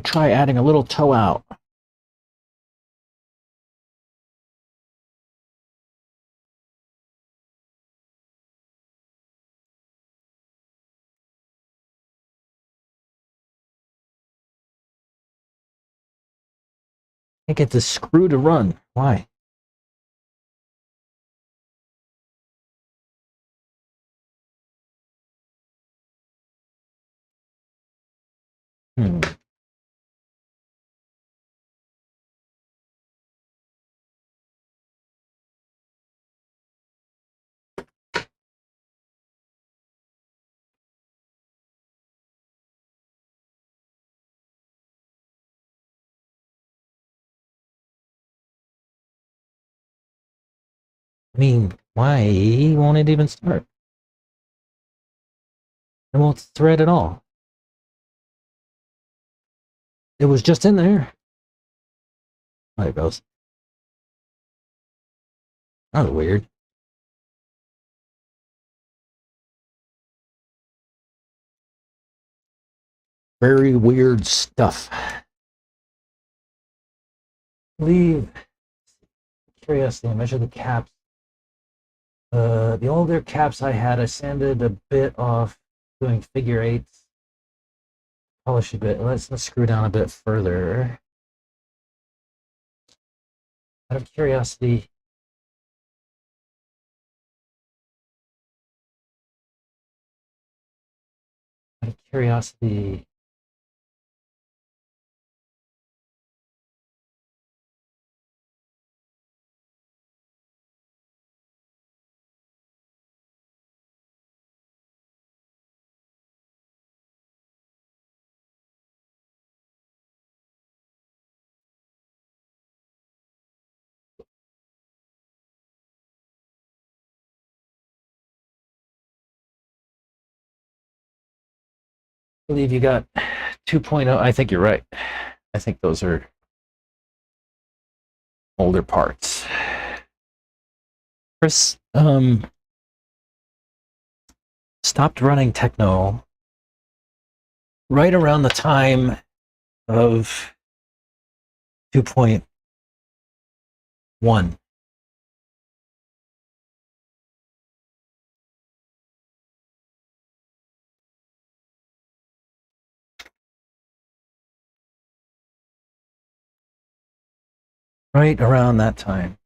Try adding a little toe out. Can't get this screw to run. Why? Hmm. I mean, why won't it even start? It won't thread at all. It was just in there. There it goes. That was weird. Very weird stuff. Leave curiosity. Measure the caps. The older caps I had, I sanded a bit off doing figure eights. Polish a bit. Let's screw down a bit further. Out of curiosity, out of curiosity, I believe you got 2.0. I think you're right. I think those are older parts. Chris stopped running techno right around the time of 2.1. Right around that time.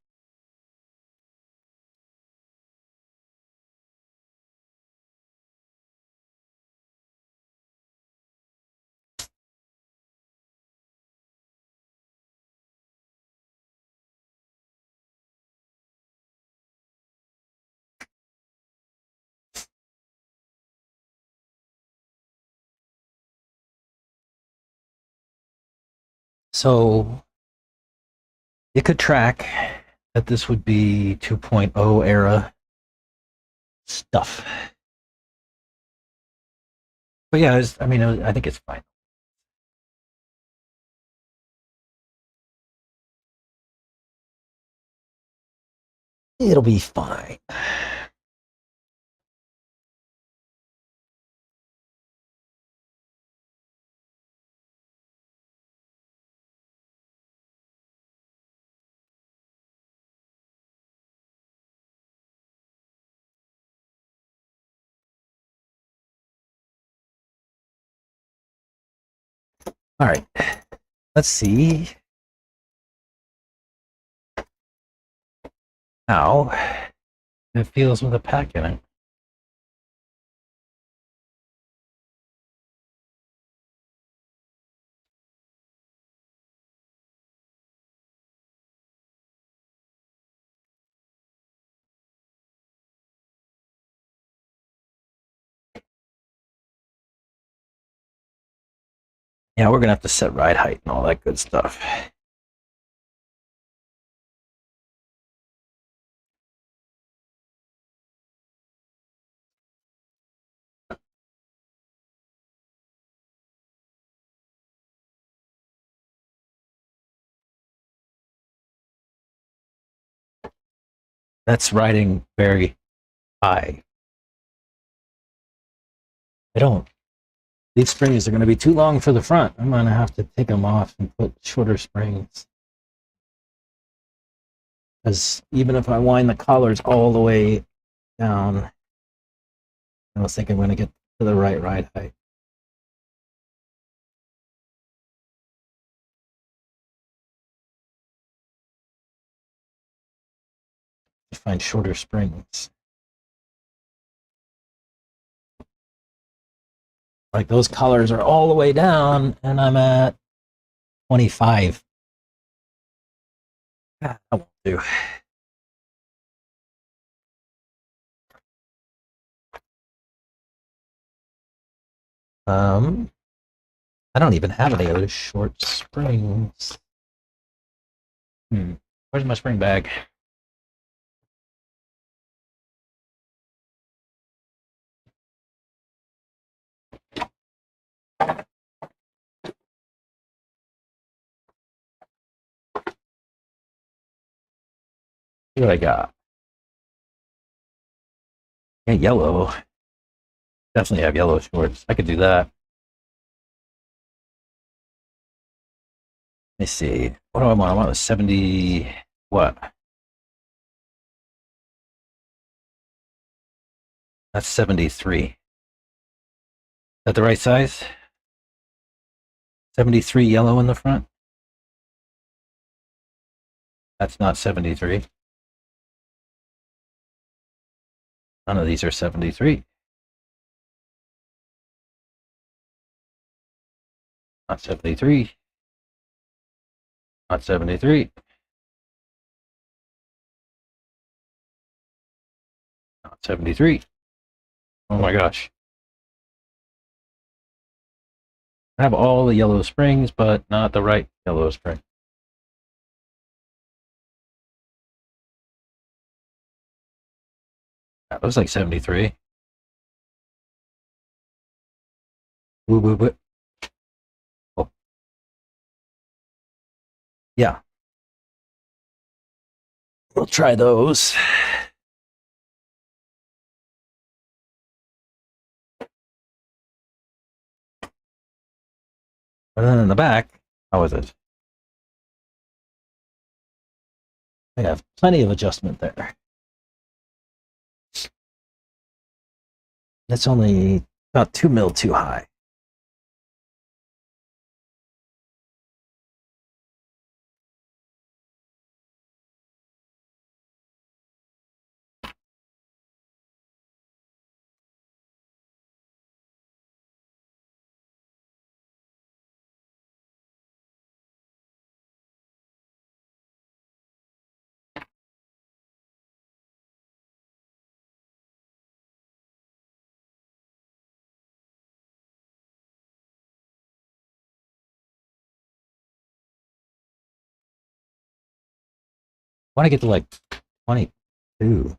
So it could track that this would be 2.0 era stuff. But yeah, I think it's fine. It'll be fine. All right, let's see how it feels with a pack in it. Yeah, we're gonna have to set ride height and all that good stuff. That's riding very high. I don't. These springs are going to be too long for the front. I'm going to have to take them off and put shorter springs. Because even if I wind the collars all the way down, I don't think I'm going to get to the right ride height. To find shorter springs. Like those collars are all the way down, and I'm at 25. That won't do. I don't even have any other short springs. Where's my spring bag? See what I got. Yeah, yellow. Definitely have yellow shorts. I could do that. Let me see. What do I want? I want a 70. What? That's 73. Is that the right size? 73 yellow in the front? That's not 73. None of these are 73. Not 73. Not 73. Not 73. Oh my gosh. I have all the yellow springs, but not the right yellow spring. That looks like 73. Woo, woo, woo. Oh. Yeah. we'll try those. But then in the back, how is it? I have plenty of adjustment there. It's only about 2 mil too high. I want to get to like 22.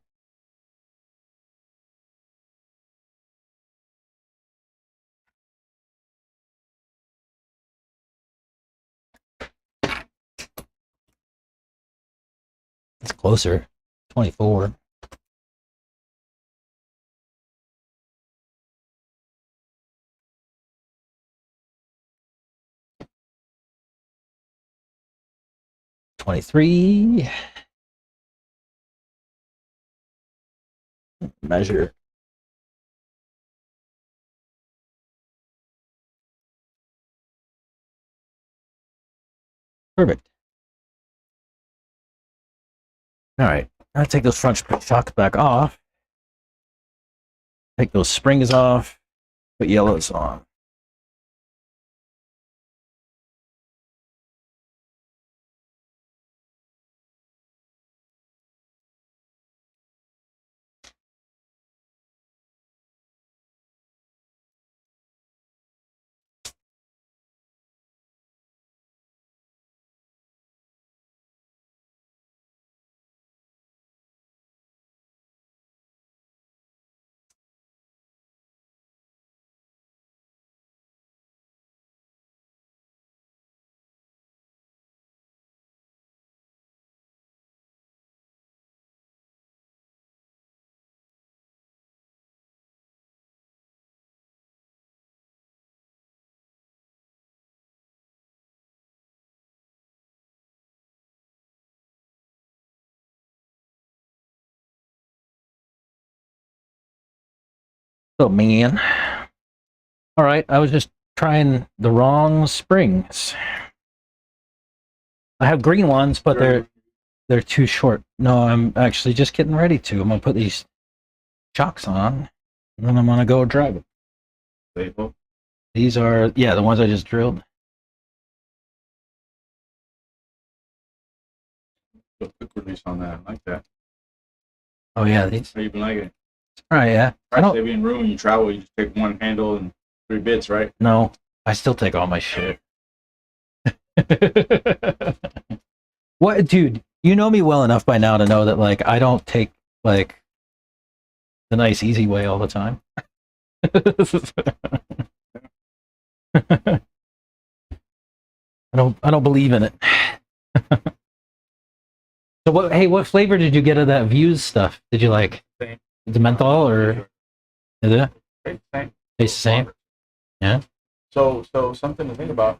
It's closer. 24. $23. Measure. Perfect. All right. I'll take those front shocks back off. Take those springs off. Put yellows on. Oh, man. All right. I was just trying the wrong springs. I have green ones, but they're too short. No, I'm actually just getting ready to. I'm going to put these shocks on, and then I'm going to go drive it. Faithful. These are, yeah, the ones I just drilled. Quick release on that. I like that. Oh, yeah, these. How you been liking it? All right, yeah. I don't. Maybe in room you travel, you just take one handle and 3 bits, right? No, I still take all my shit. What, dude? You know me well enough by now to know that like I don't take like the nice easy way all the time. I don't believe in it. So what? Hey, what flavor did you get of that Views stuff? Did you like Same. the menthol or is it? Same. Tastes the same. Yeah. So something to think about.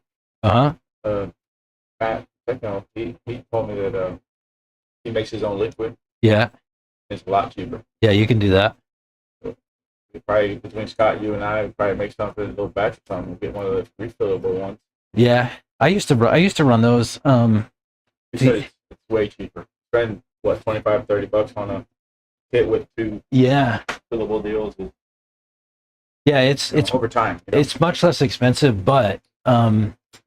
Matt, he told me that he makes his own liquid. Yeah. It's a lot cheaper. Yeah, you can do that. We probably between Scott, you and I, probably make something a little batch or something. Get one of the refillable ones. Yeah, I used to run those. He said it's way cheaper. Spend what $25-$30 on a kit with 2 Yeah. fillable deals. Yeah, it's over time. It's much less expensive, but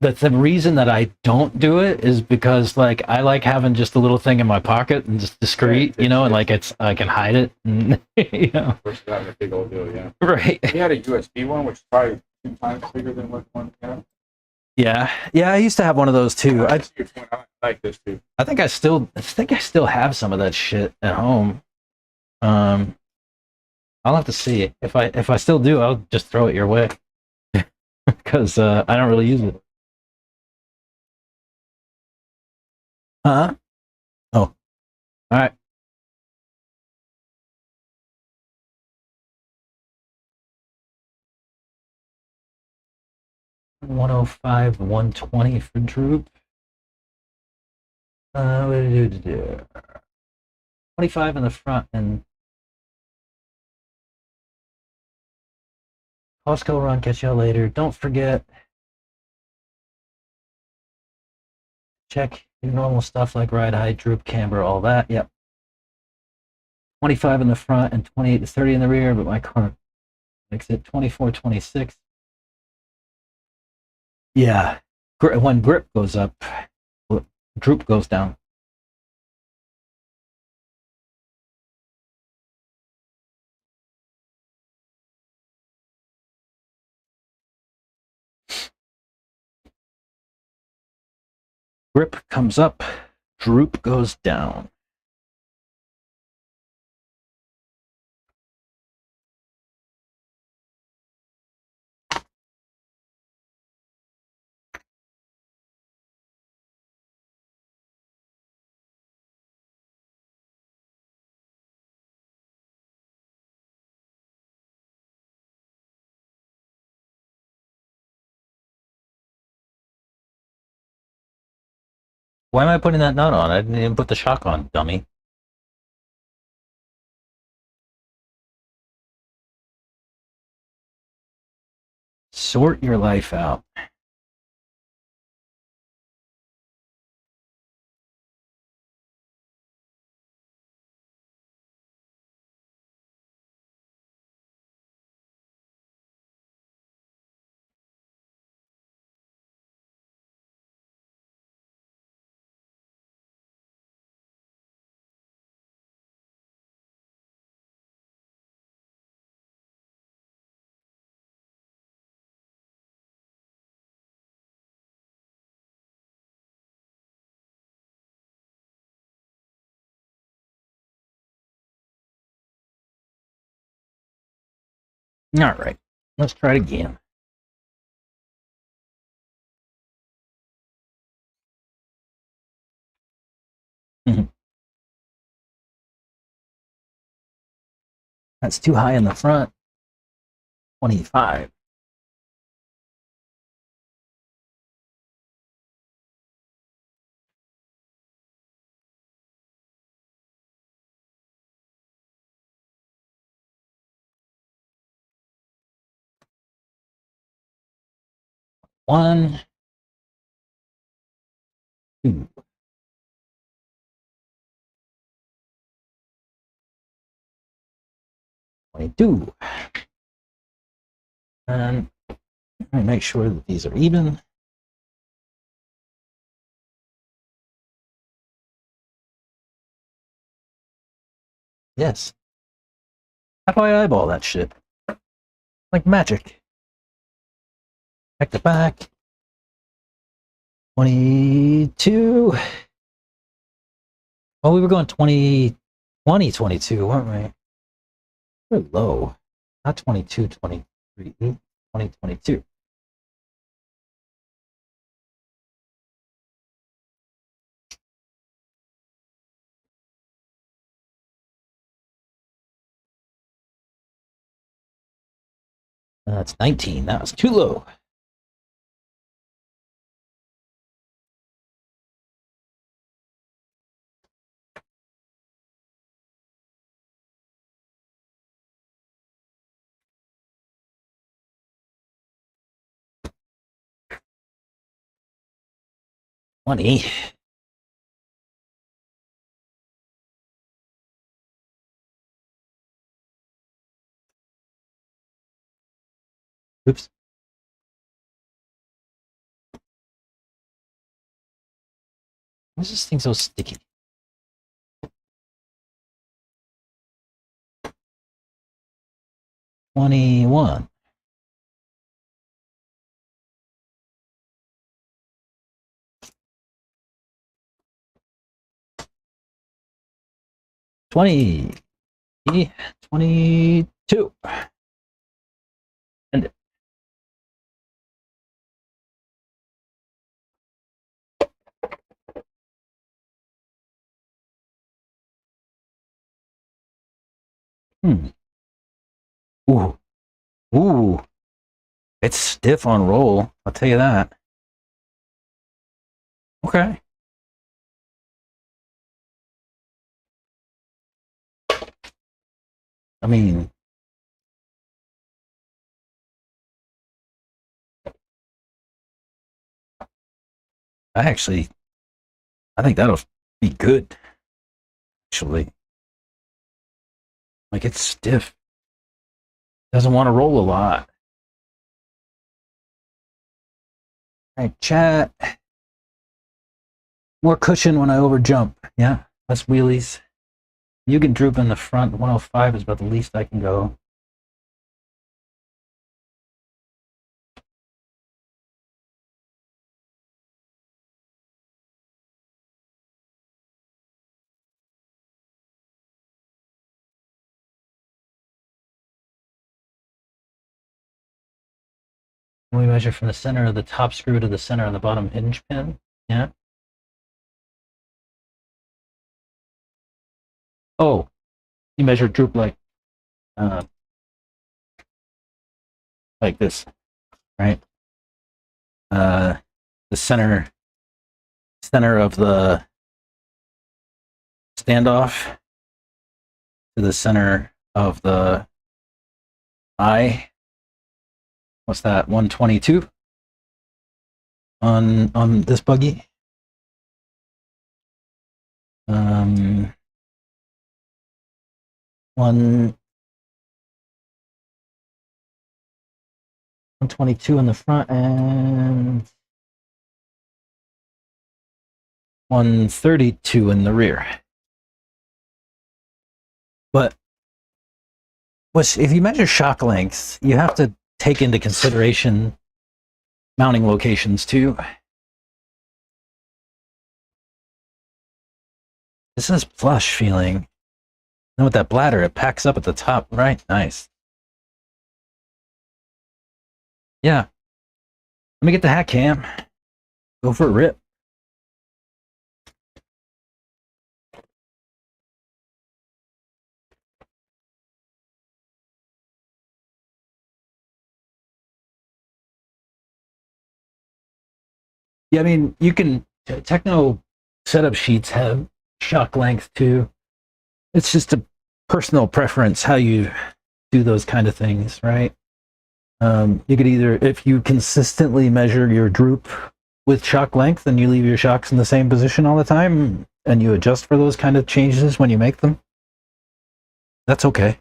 that's the reason that I don't do it is because like I like having just a little thing in my pocket and just discreet, Right, and like I can hide it, and, versus having a big old deal, yeah. Right. He had a USB one, which is probably 2 times bigger than what one we have. Yeah. I used to have one of those too. I see your point. I like this too. I think I still have some of that shit at home. I'll have to see if I still do. I'll just throw it your way because I don't really use it. Huh? Oh, All right. $105, $120 for droop. What did it do? 25 in the front and Costco run. Catch y'all later. Don't forget, check your normal stuff like ride height, droop, camber, all that. Yep. 25 in the front and 28 to 30 in the rear, but my car makes it 24, 26. Yeah. When grip goes up, droop goes down. Grip comes up, droop goes down. Why am I putting that nut on? I didn't even put the shock on, dummy. Sort your life out. All right, let's try it again. That's too high in the front. 25. One, two. 22. And let me make sure that these are even. Yes. How do I eyeball that shit? Like magic. Back to back. 22. Well, we were going 20, 22, weren't we? We're low. Not 22, 23, 20, 22. That's 19. That was too low. Money. Oops. Why is this thing so sticky? $21. $20. 22. And Hmm. Ooh. Ooh. It's stiff on roll. I'll tell you that. Okay. I mean, I think that'll be good. Actually, like it's stiff. Doesn't want to roll a lot. All right, chat. More cushion when I over jump. Yeah, less wheelies. You can droop in the front. 105 is about the least I can go. We measure from the center of the top screw to the center of the bottom hinge pin. Yeah. Oh, you measure droop uh, like this, right? The center of the standoff to the center of the eye. What's that? 122 on this buggy. One 122 in the front and 132 in the rear. But if you measure shock length, you have to take into consideration mounting locations too. This is plush feeling. And with that bladder, it packs up at the top. Right, nice. Yeah. Let me get the hat cam. Go for a rip. Yeah, I mean, you can, techno setup sheets have shock length too. It's just a personal preference how you do those kind of things, right? You could either, if you consistently measure your droop with shock length and you leave your shocks in the same position all the time and you adjust for those kind of changes when you make them, that's okay.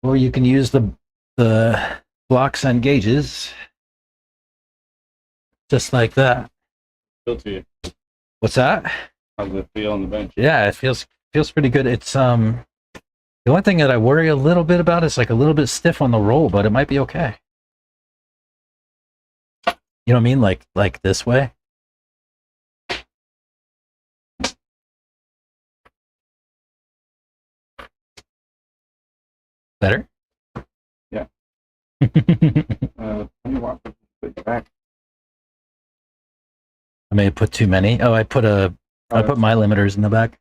Or you can use the blocks and gauges just like that. Feel to you. What's that? How's it feel on the bench? Yeah, it feels pretty good. It's the only thing that I worry a little bit about is like a little bit stiff on the roll, but it might be okay. You know what I mean? Like this way. Better? Yeah. I may have put too many. Oh, I put my limiters in the back.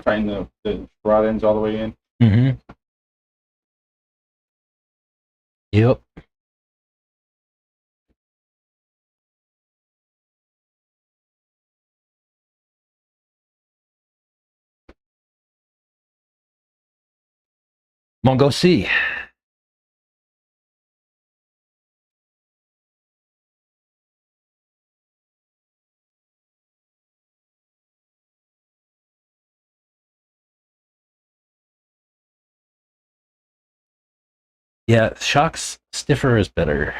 Tighten the rod ends all the way in. Mm-hmm. Yep. I'm gonna go see. Yeah, shocks stiffer is better.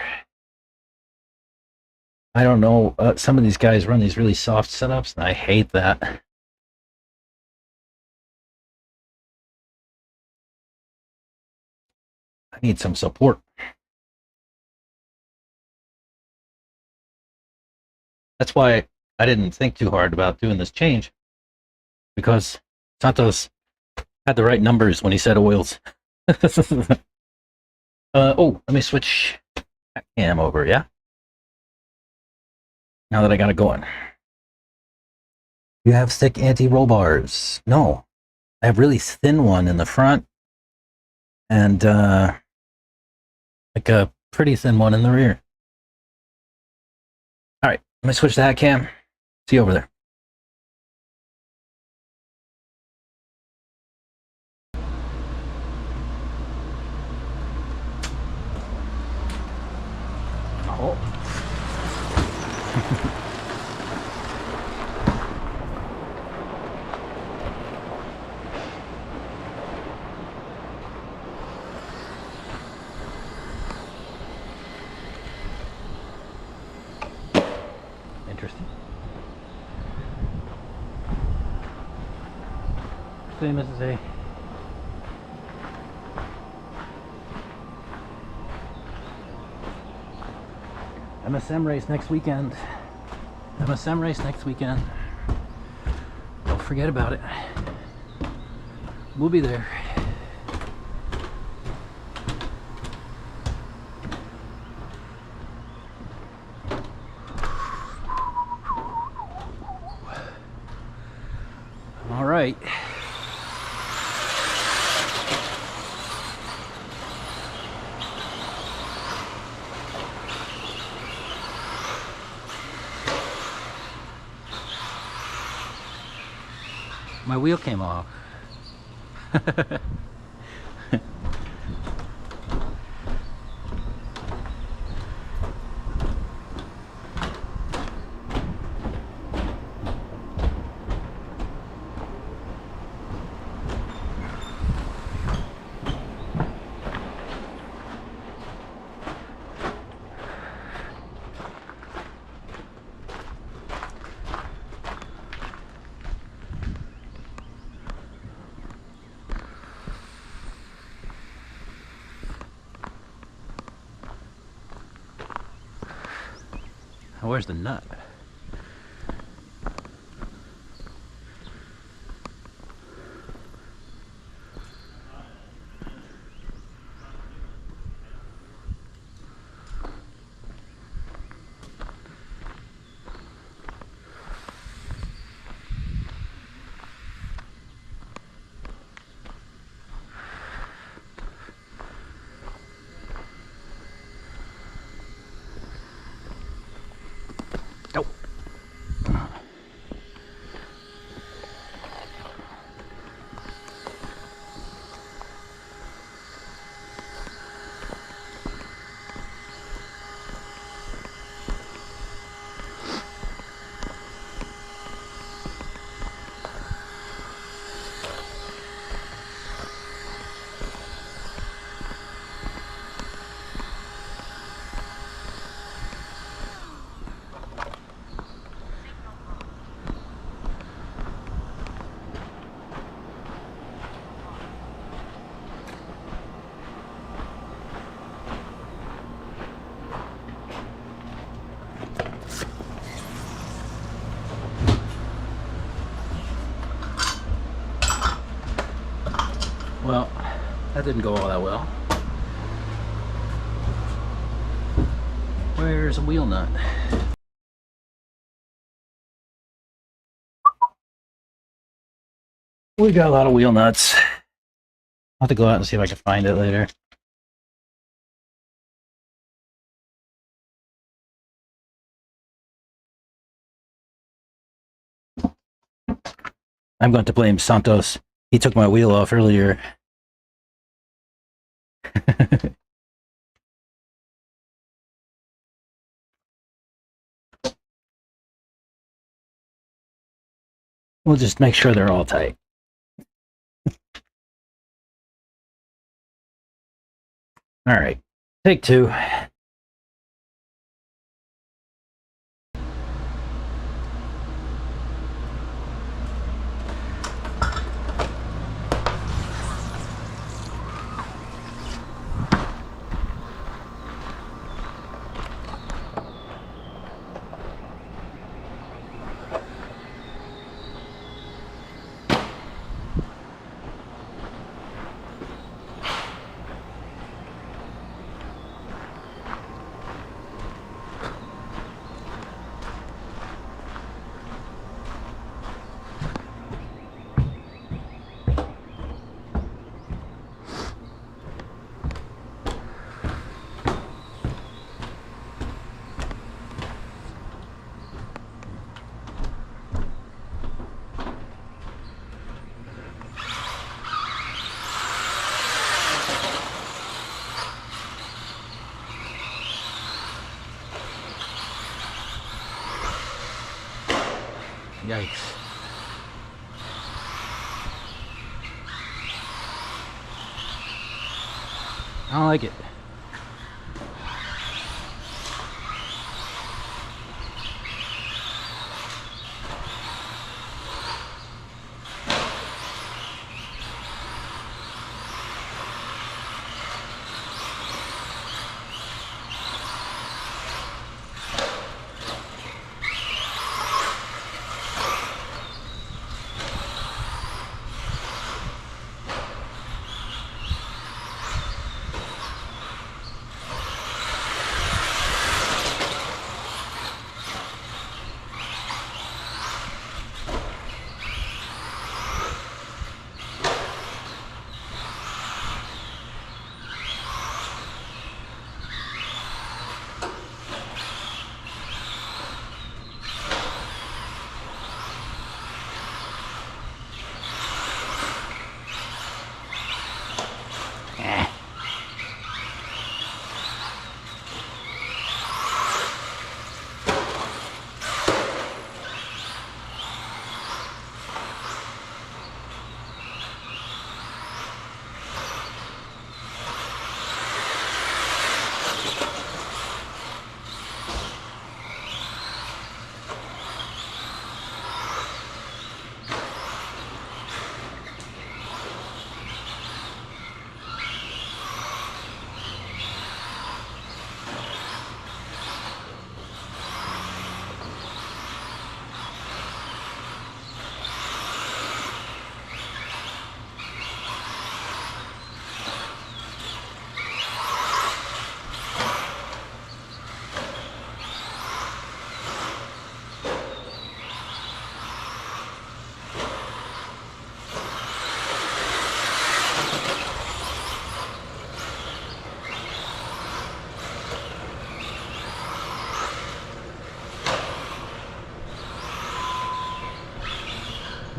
I don't know. Some of these guys run these really soft setups, and I hate that. I need some support. That's why I didn't think too hard about doing this change, because Santos had the right numbers when he said oils. Oh, let me switch cam over, yeah? Now that I got it going. You have thick anti-roll bars. No, I have really thin one in the front and like a pretty thin one in the rear. All right, let me switch to hat cam. See you over there. Oh. Interesting. Same as a MSM race next weekend. MSM race next weekend. Don't forget about it. We'll be there. All right. My wheel came off. Where's the nut? Oh. Well, that didn't go all that well. Where's a wheel nut? We got a lot of wheel nuts. I'll have to go out and see if I can find it later. I'm going to blame Santos. He took my wheel off earlier. We'll just make sure they're all tight. All right, take two. Yikes. I don't like it.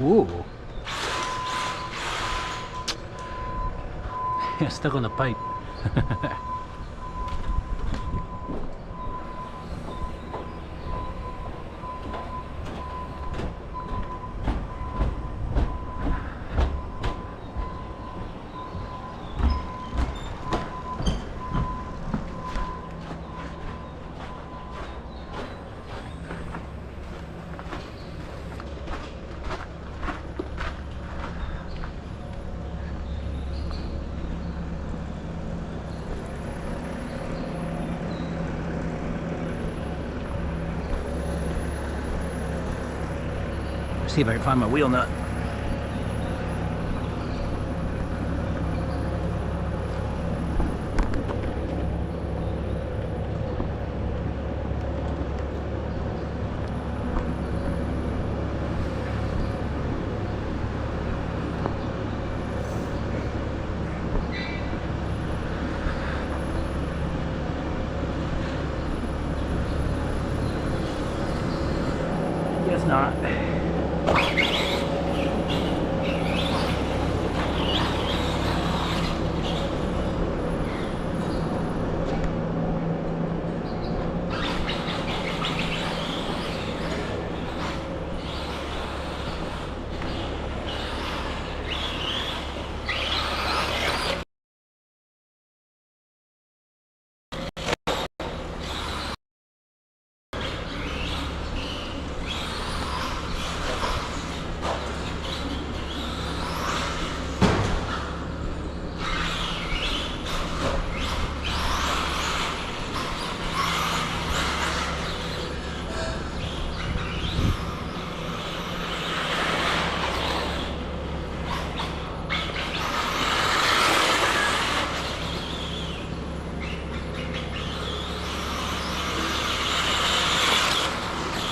Ooh. Stuck on the pipe. See if I can find my wheel nut. Guess not.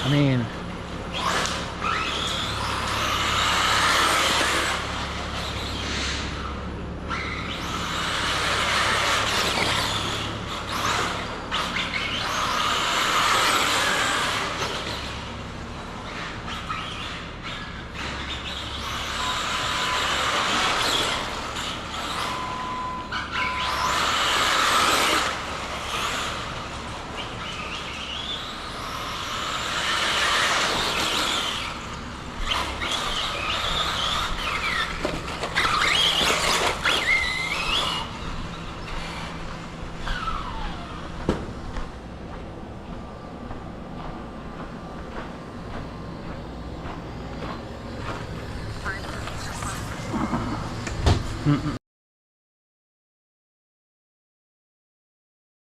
I mean,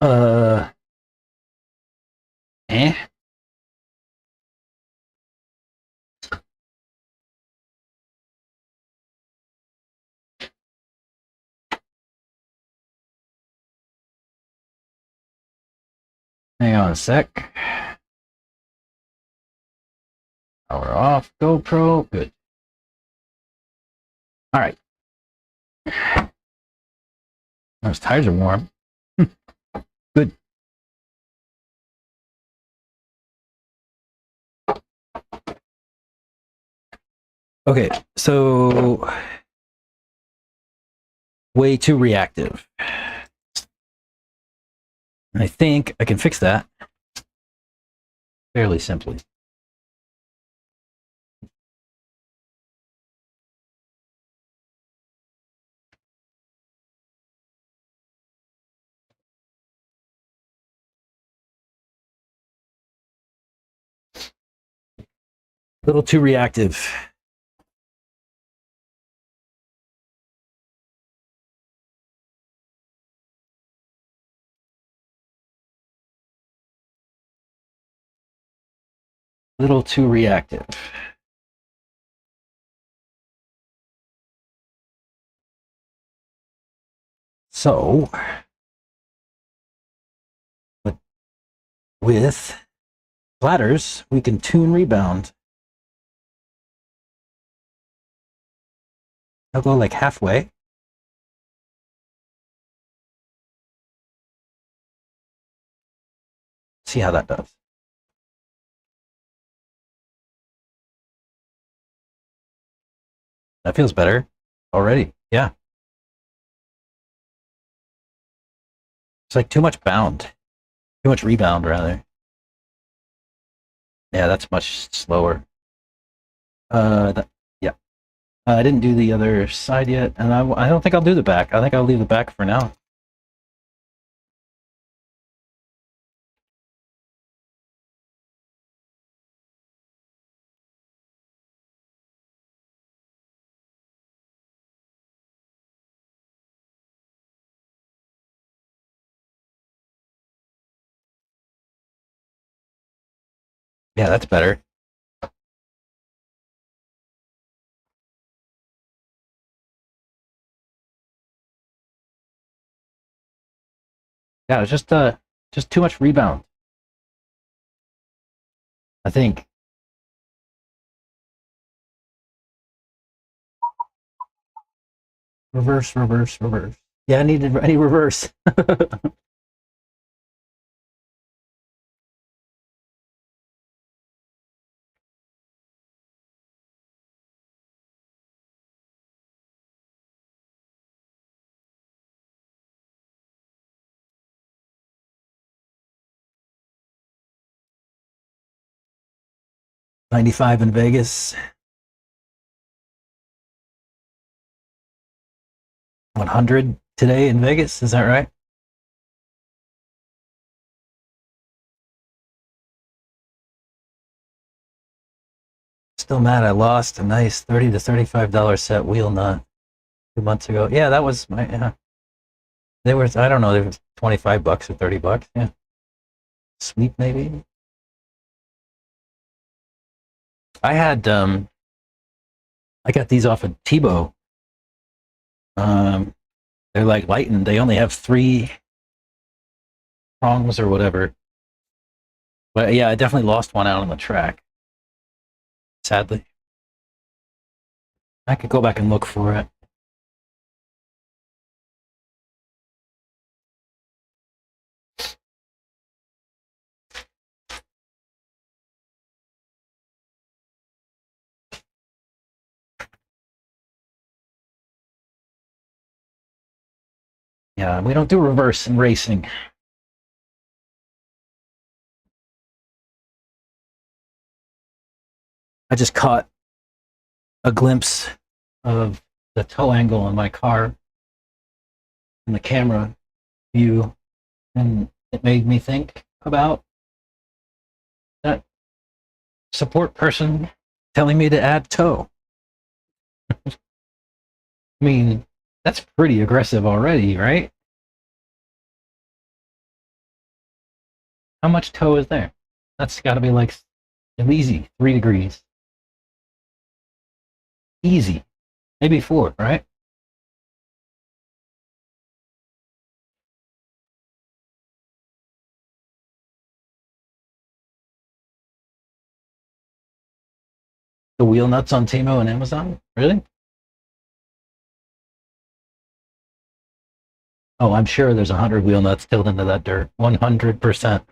Uh, eh. Hang on a sec. Power off. GoPro. Good. All right. Those tires are warm. Good. Okay, so way too reactive. I think I can fix that fairly simply. A little too reactive. Little too reactive. So, with platters, we can tune rebound. I'll go like halfway. See how that does. That feels better already. Yeah. It's like too much bound. Too much rebound, rather. Yeah, that's much slower. Yeah. I didn't do the other side yet, and I don't think I'll do the back. I think I'll leave the back for now. Yeah, that's better. Yeah, it's just too much rebound. I think. Reverse, reverse, reverse. Yeah, I need reverse. 95 in Vegas. 100 today in Vegas. Is that right? Still mad I lost a nice $30 to $35 set wheel nut 2 months ago. Yeah, that was my. Yeah. They were. I don't know. They were $25 or $30. Yeah. Sweep maybe. I had. I got these off of Tebow. Um, they're like lightened. They only have 3 prongs or whatever. But yeah, I definitely lost one out on the track. Sadly, I could go back and look for it. Yeah, we don't do reverse in racing. I just caught a glimpse of the toe angle on my car in the camera view, and it made me think about that support person telling me to add toe. I mean, that's pretty aggressive already, right? How much toe is there? That's got to be like easy 3 degrees. Easy. Maybe 4, right? The wheel nuts on Timo and Amazon? Really? Oh, I'm sure there's 100 wheel nuts tilled into that dirt. 100%.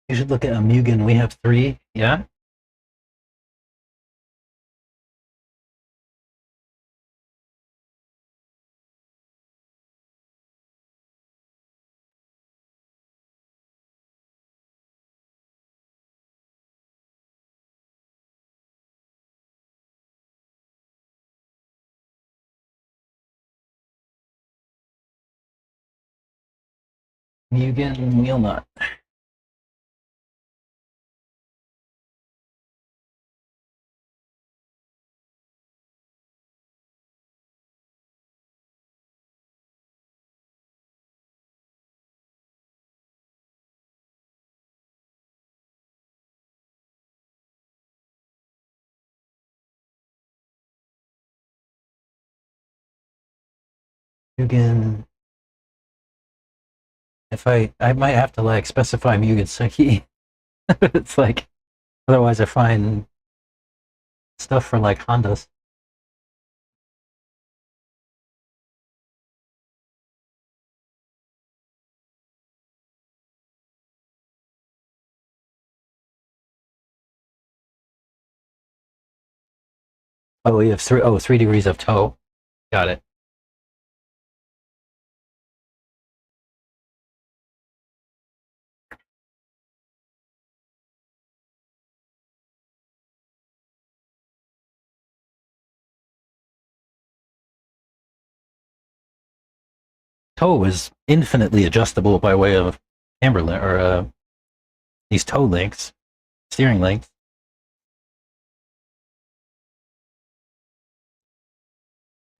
You should look at a Mugen. We have 3. Yeah? Mugen wheel nut. Mugen. If I might have to like specify Mugen Suki. It's like, otherwise I find stuff for like Hondas. Oh, we have 3 degrees of toe. Got it. Toe is infinitely adjustable by way of camber or these toe links, steering links.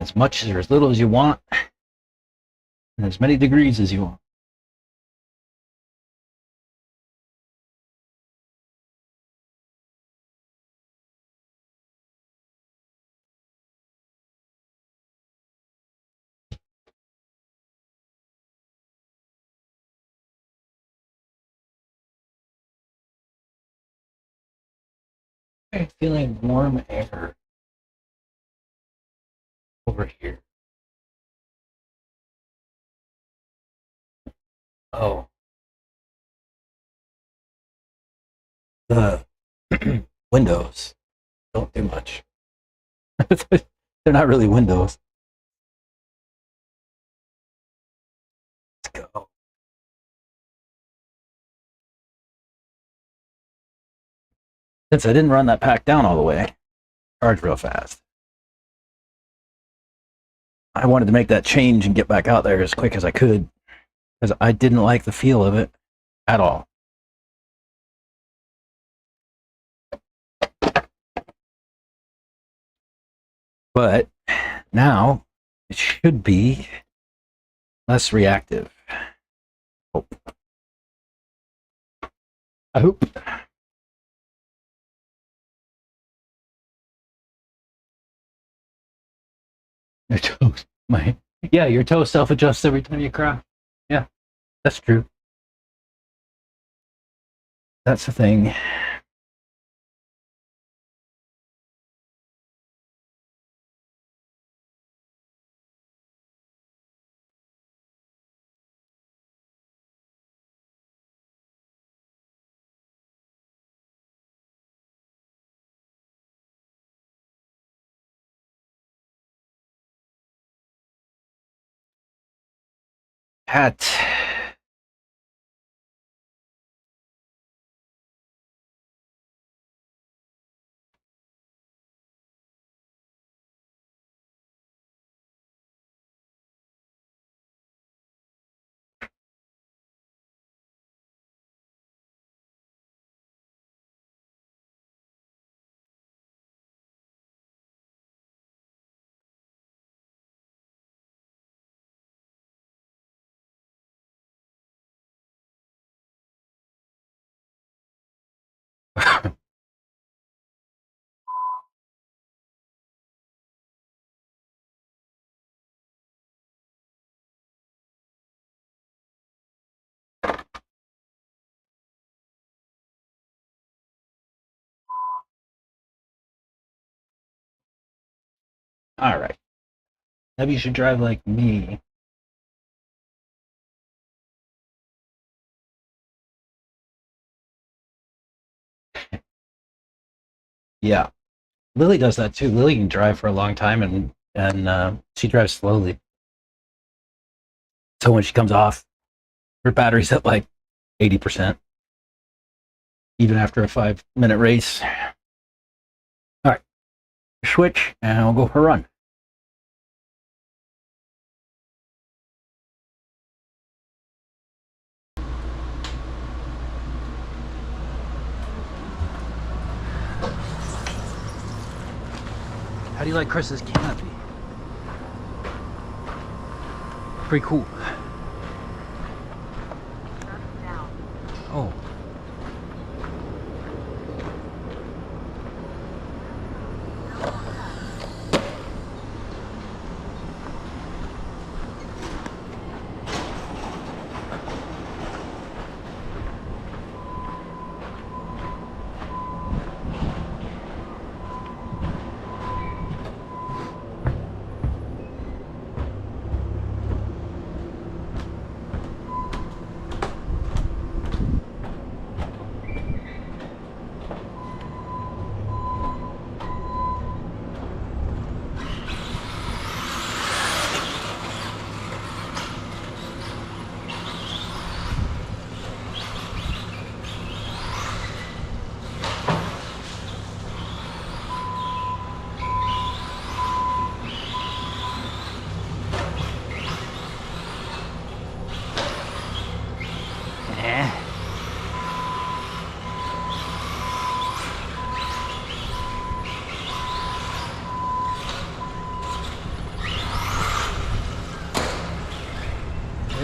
As much or as little as you want, and as many degrees as you want. I'm feeling warm air over here. Oh, the windows don't do much. They're not really windows. Let's go. Since I didn't run that pack down all the way, charge real fast. I wanted to make that change and get back out there as quick as I could because I didn't like the feel of it at all. But now it should be less reactive. Hope. I hope. Your toes, your toe self-adjusts every time you cry. Yeah, that's true. That's the thing. Pat, All right. Maybe you should drive like me. Yeah. Lily does that too. Lily can drive for a long time and she drives slowly. So when she comes off, her battery's at like 80%, even after a 5-minute race. All right. Switch and I'll go for a run. How do you like Chris's canopy? Pretty cool. Oh.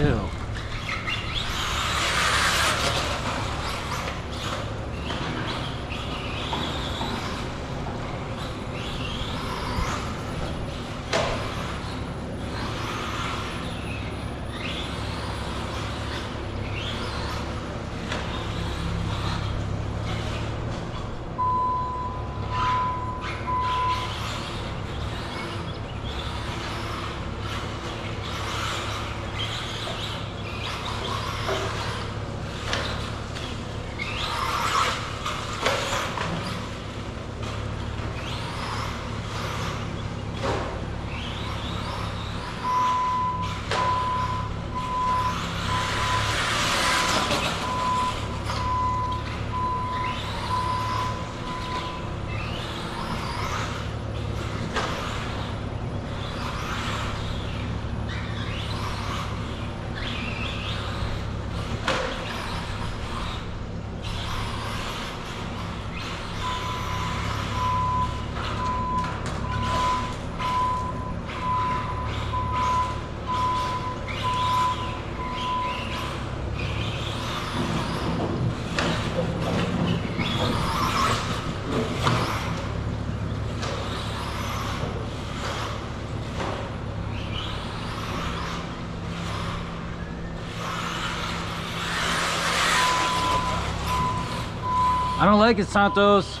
Ew. I don't like it, Santos.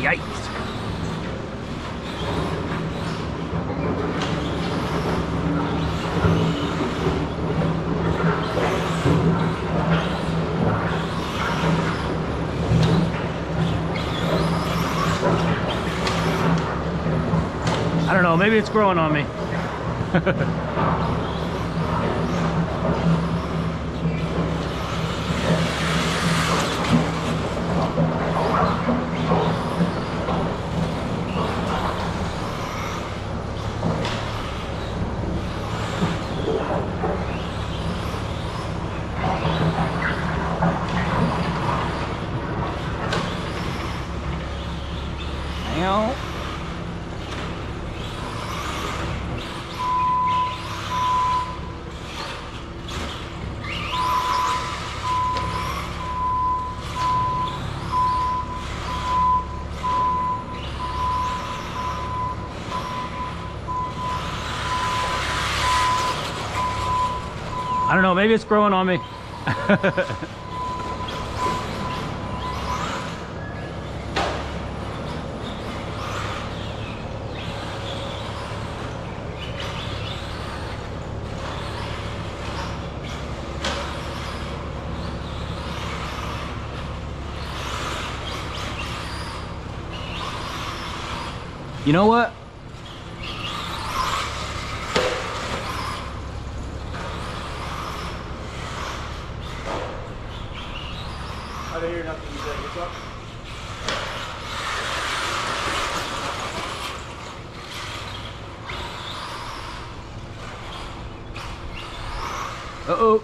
Yikes. I don't know, maybe it's growing on me. Ow. I don't know, maybe it's growing on me. You know what? I didn't hear nothing you said. What's up? Uh-oh.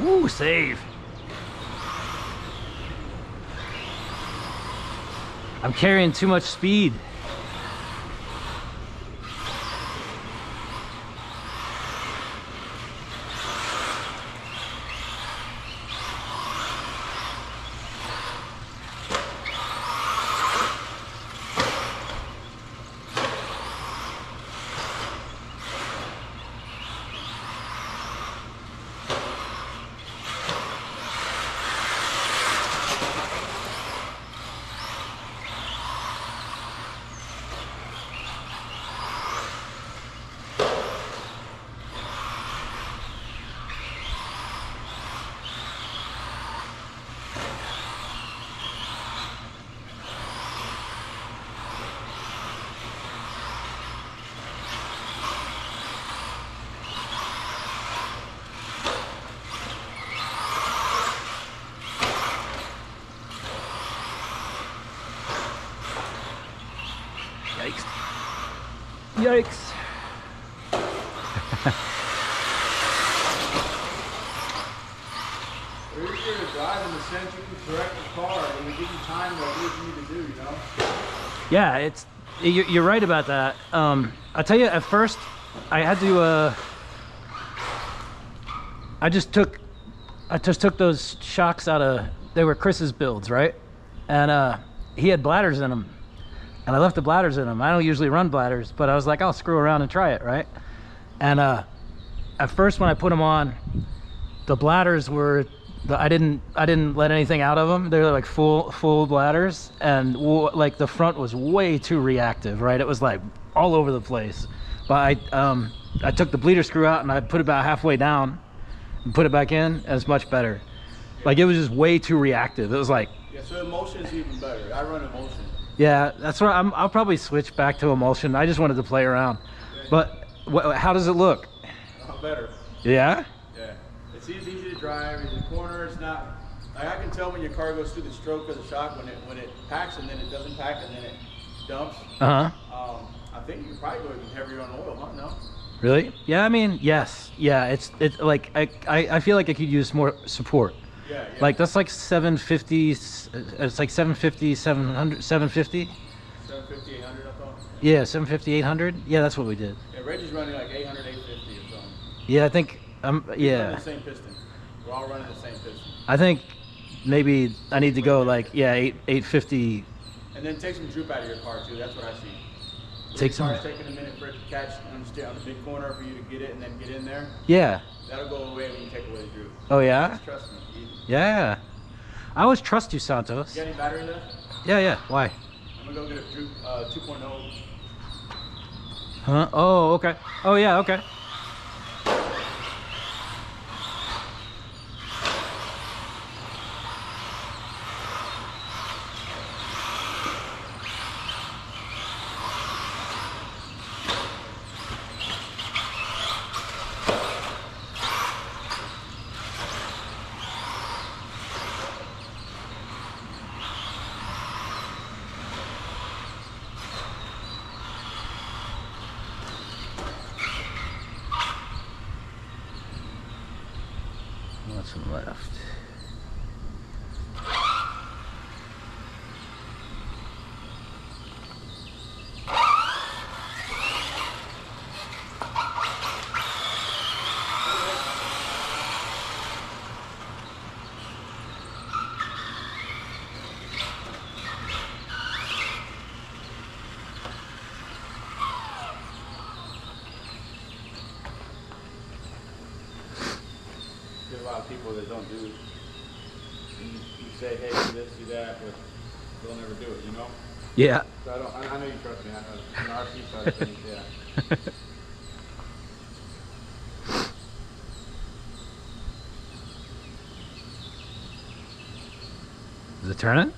Ooh, save. I'm carrying too much speed. Yikes. Yikes. We're easier to drive in the sense you can correct the car and we give you time to do what you need to do, you know? Yeah, you're right about that. I'll tell you, at first, I had to, I just took those shocks out of, they were Chris's builds, right? And he had bladders in them. And I left the bladders in them. I don't usually run bladders, but I was like, I'll screw around and try it, right? And at first when I put them on, the bladders were, I didn't let anything out of them. They were like full bladders, and like the front was way too reactive, right? It was like all over the place. But I took the bleeder screw out and I put it about halfway down and put it back in, and it's much better. Like it was just way too reactive. It was like, Yeah, so emulsion is even better. I run emulsion. yeah, that's right. I'll probably switch back to emulsion. I just wanted to play around. But how does it look? Better. Yeah? Yeah. It's easy to drive. In the corner, it's not. Like I can tell when your car goes through the stroke of the shock when it packs and then it doesn't pack and then it dumps. Uh-huh. I think you can probably go even heavier on oil, huh? No. Really? Yeah, I mean, yes. Yeah, it's like I feel like I could use more support. Yeah, yeah. Like that's like 750, it's like 750, 700, 750. 750, 800, I thought. Yeah, 750, 800. Yeah, that's what we did. Yeah, Reggie's running like 800, 850 or something. Yeah, I think He's running yeah. the same piston. We're all running the same piston. I think maybe I need to go like 850. And then take some droop out of your car too. That's what I see. Take some. Car's taking a minute for it to catch on the big corner for you to get it and then get in there. Yeah. That'll go away when you take away the droop. Oh yeah? Just trust me. Easy. Yeah. I always trust you, Santos. You got any battery left? Yeah, yeah. Why? I'm gonna go get a droop 2.0. Huh? Oh, okay. Oh yeah, okay. What's left? Get a lot of of people that don't do. You say, hey, do this, do that, but they'll never do it. You know. Yeah. So I know you trust me. I know on RC side of things, yeah. Is it turning?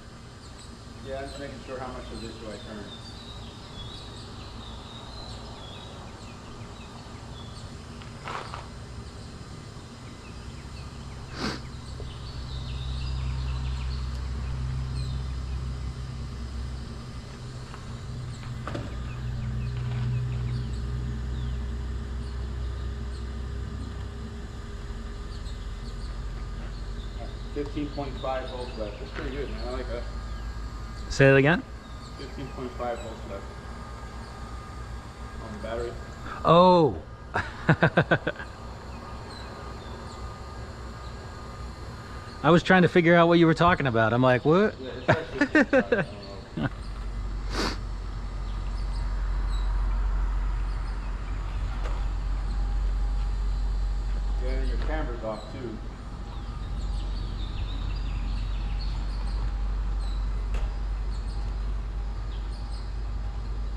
Yeah, I'm just making sure how much of this do I turn. Yeah, 15.5 volts left. That's pretty good, man. I like that. Say it again. 15.5 volts left on the battery. Oh. I was trying to figure out what you were talking about. I'm like, what? Yeah, it's like 15.5. I don't know. Yeah, and your camera's off too.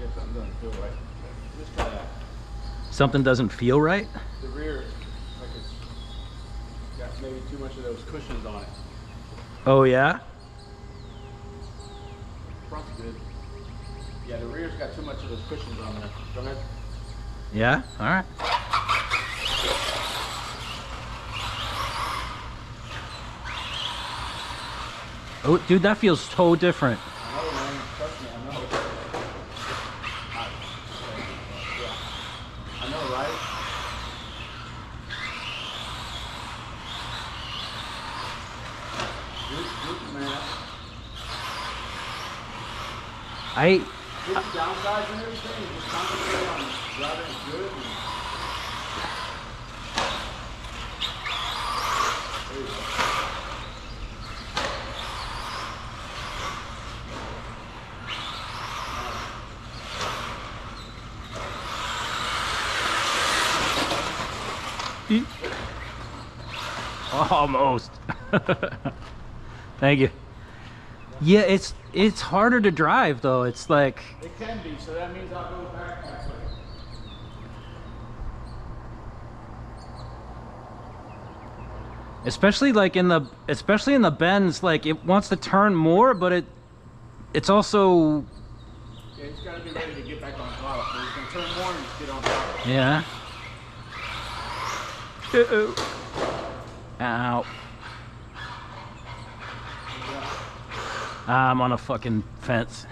Yeah, something doesn't feel right. Just try that. Something doesn't feel right? The rear, like it's got maybe too much of those cushions on it. Oh, yeah? Front's good. Yeah, the rear's got too much of those cushions on there. Go ahead. Yeah? All right. Oh, dude, that feels so different. I know, man. Trust me, I know. Yeah. I know, right? Good, man. Good downsides and everything. Just concentrate on driving it good. There you go. Almost. Thank you. Yeah, it's harder to drive though. It's like It can be, so that means I'll go back that way. especially in the bends, like it wants to turn more, but it's also Yeah, he's got to be ready to get back on throttle. So he's going to turn more and just get on throttle. yeah. Ow. I'm on a fucking fence.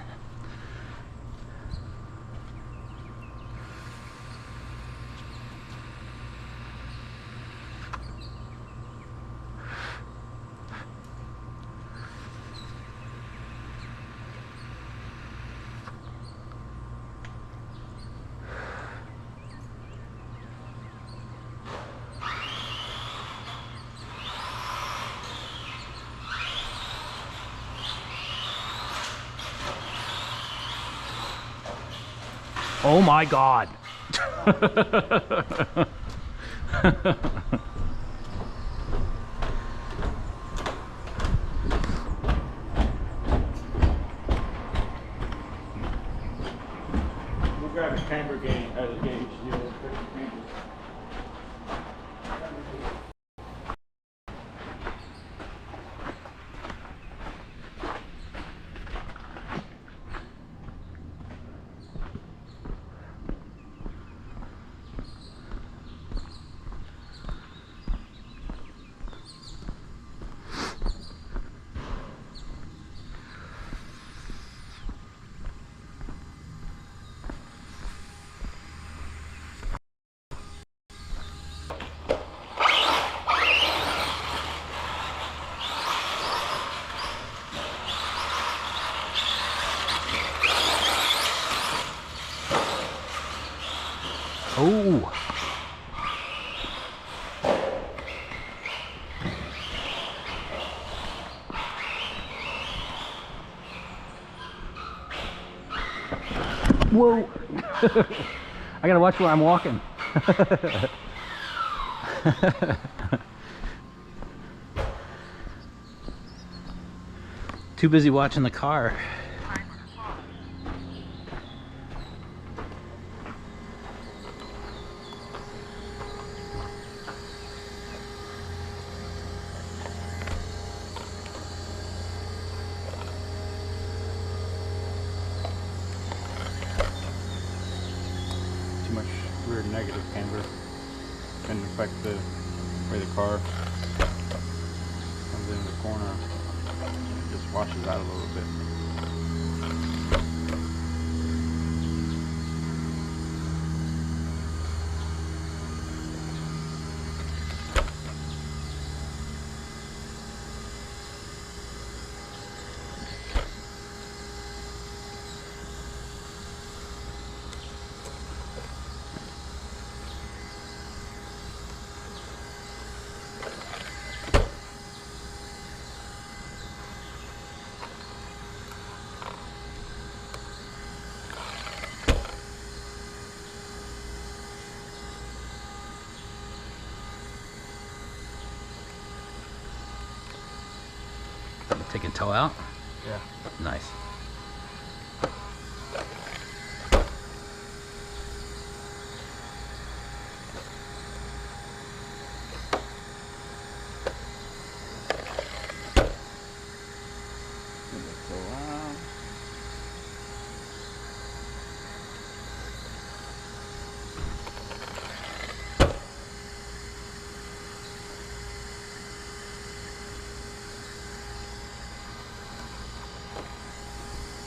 Oh my God. We'll grab a camber gauge, gauge. You know, Oh. Whoa. I gotta watch where I'm walking. Too busy watching the car. Too much rear negative camber can affect the way the car comes into the corner. It just washes out a little bit. Taking toe out? Yeah. Nice.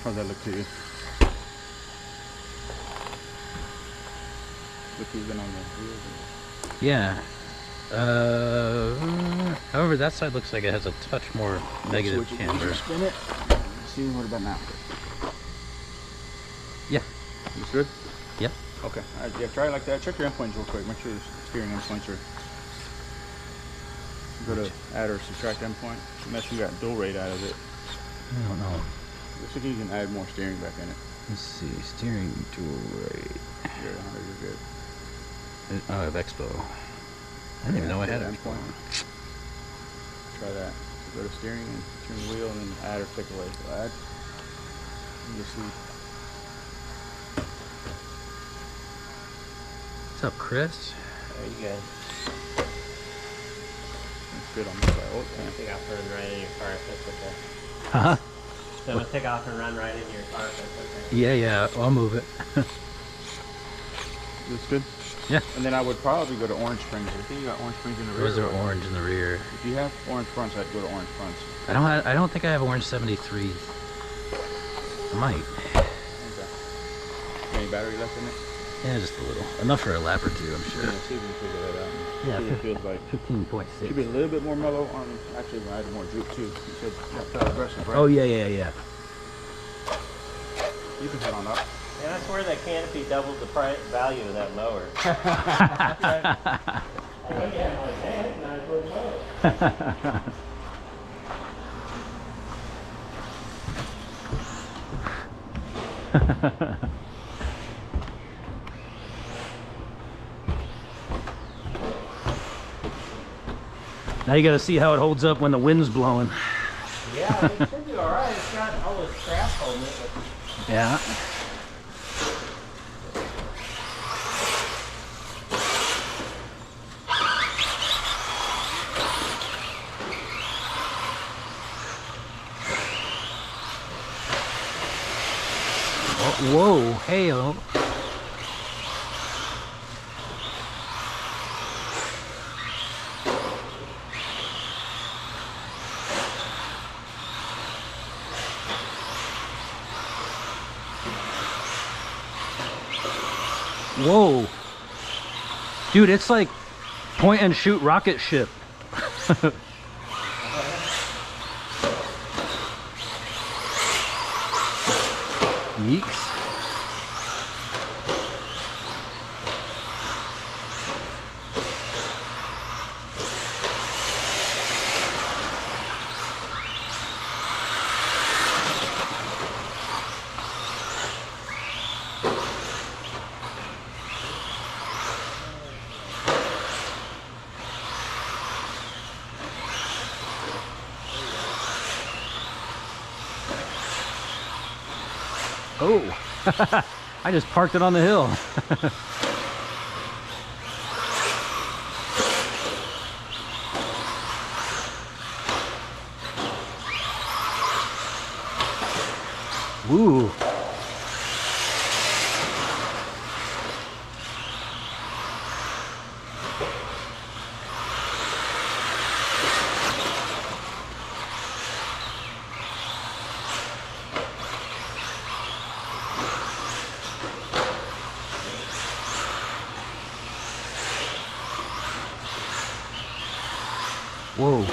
How's that look to you? Look even on the wheels. Yeah. However, that side looks like it has a touch more negative camber. Spin it. See what about now? Yeah. Looks good? Yeah. Okay. All right, yeah, try it like that. Check your endpoints real quick. Make sure the steering endpoints are. Go to add or subtract endpoint. Unless you got dual rate out of it. I don't know. Looks like you can add more steering back in it. Let's see. Steering tool rate. You're at 100, you're good. Oh, I have Expo. I didn't even know I had an Expo. Try that. Go to steering and turn the wheel and then add or take away. So add. And you'll see. What's up, Chris? There you go. It's good on this side. Oh, I'm gonna take off and run right in your car if that's okay. Huh? So I'm gonna take off and run right into your car if that's okay. Yeah, yeah. I'll move it. Looks good? Yeah. And then I would probably go to orange springs. I think you got orange springs in the rear. Those are orange in the rear. If you have orange fronts, I'd go to orange fronts. I don't think I have orange 73. I might. Okay. Any battery left in it? Yeah, just a little. Enough for a lap or two, I'm sure. Yeah, see if you can figure that out. Yeah, See what it feels like. 15.6. Should be a little bit more mellow on. Actually, I had more droop too. You said that aggressive, right? Oh, yeah, yeah, yeah. You can head on up. And I swear that canopy doubled the price value of that mower. I look at it like, hey, it's not a good mower. Now you gotta see how it holds up when the wind's blowing. Yeah, it should be alright. It's got all this crap holding it. But Yeah. Oh, whoa, hey-o. Whoa. Dude, it's like point and shoot rocket ship. Yeeks. Oh, I just parked it on the hill. Woo. Whoa.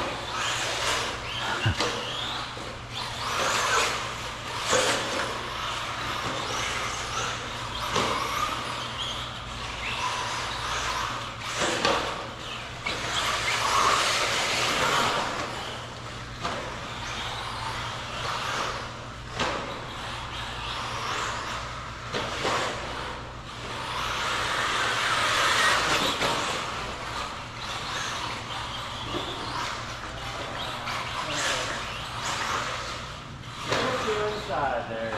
Inside there.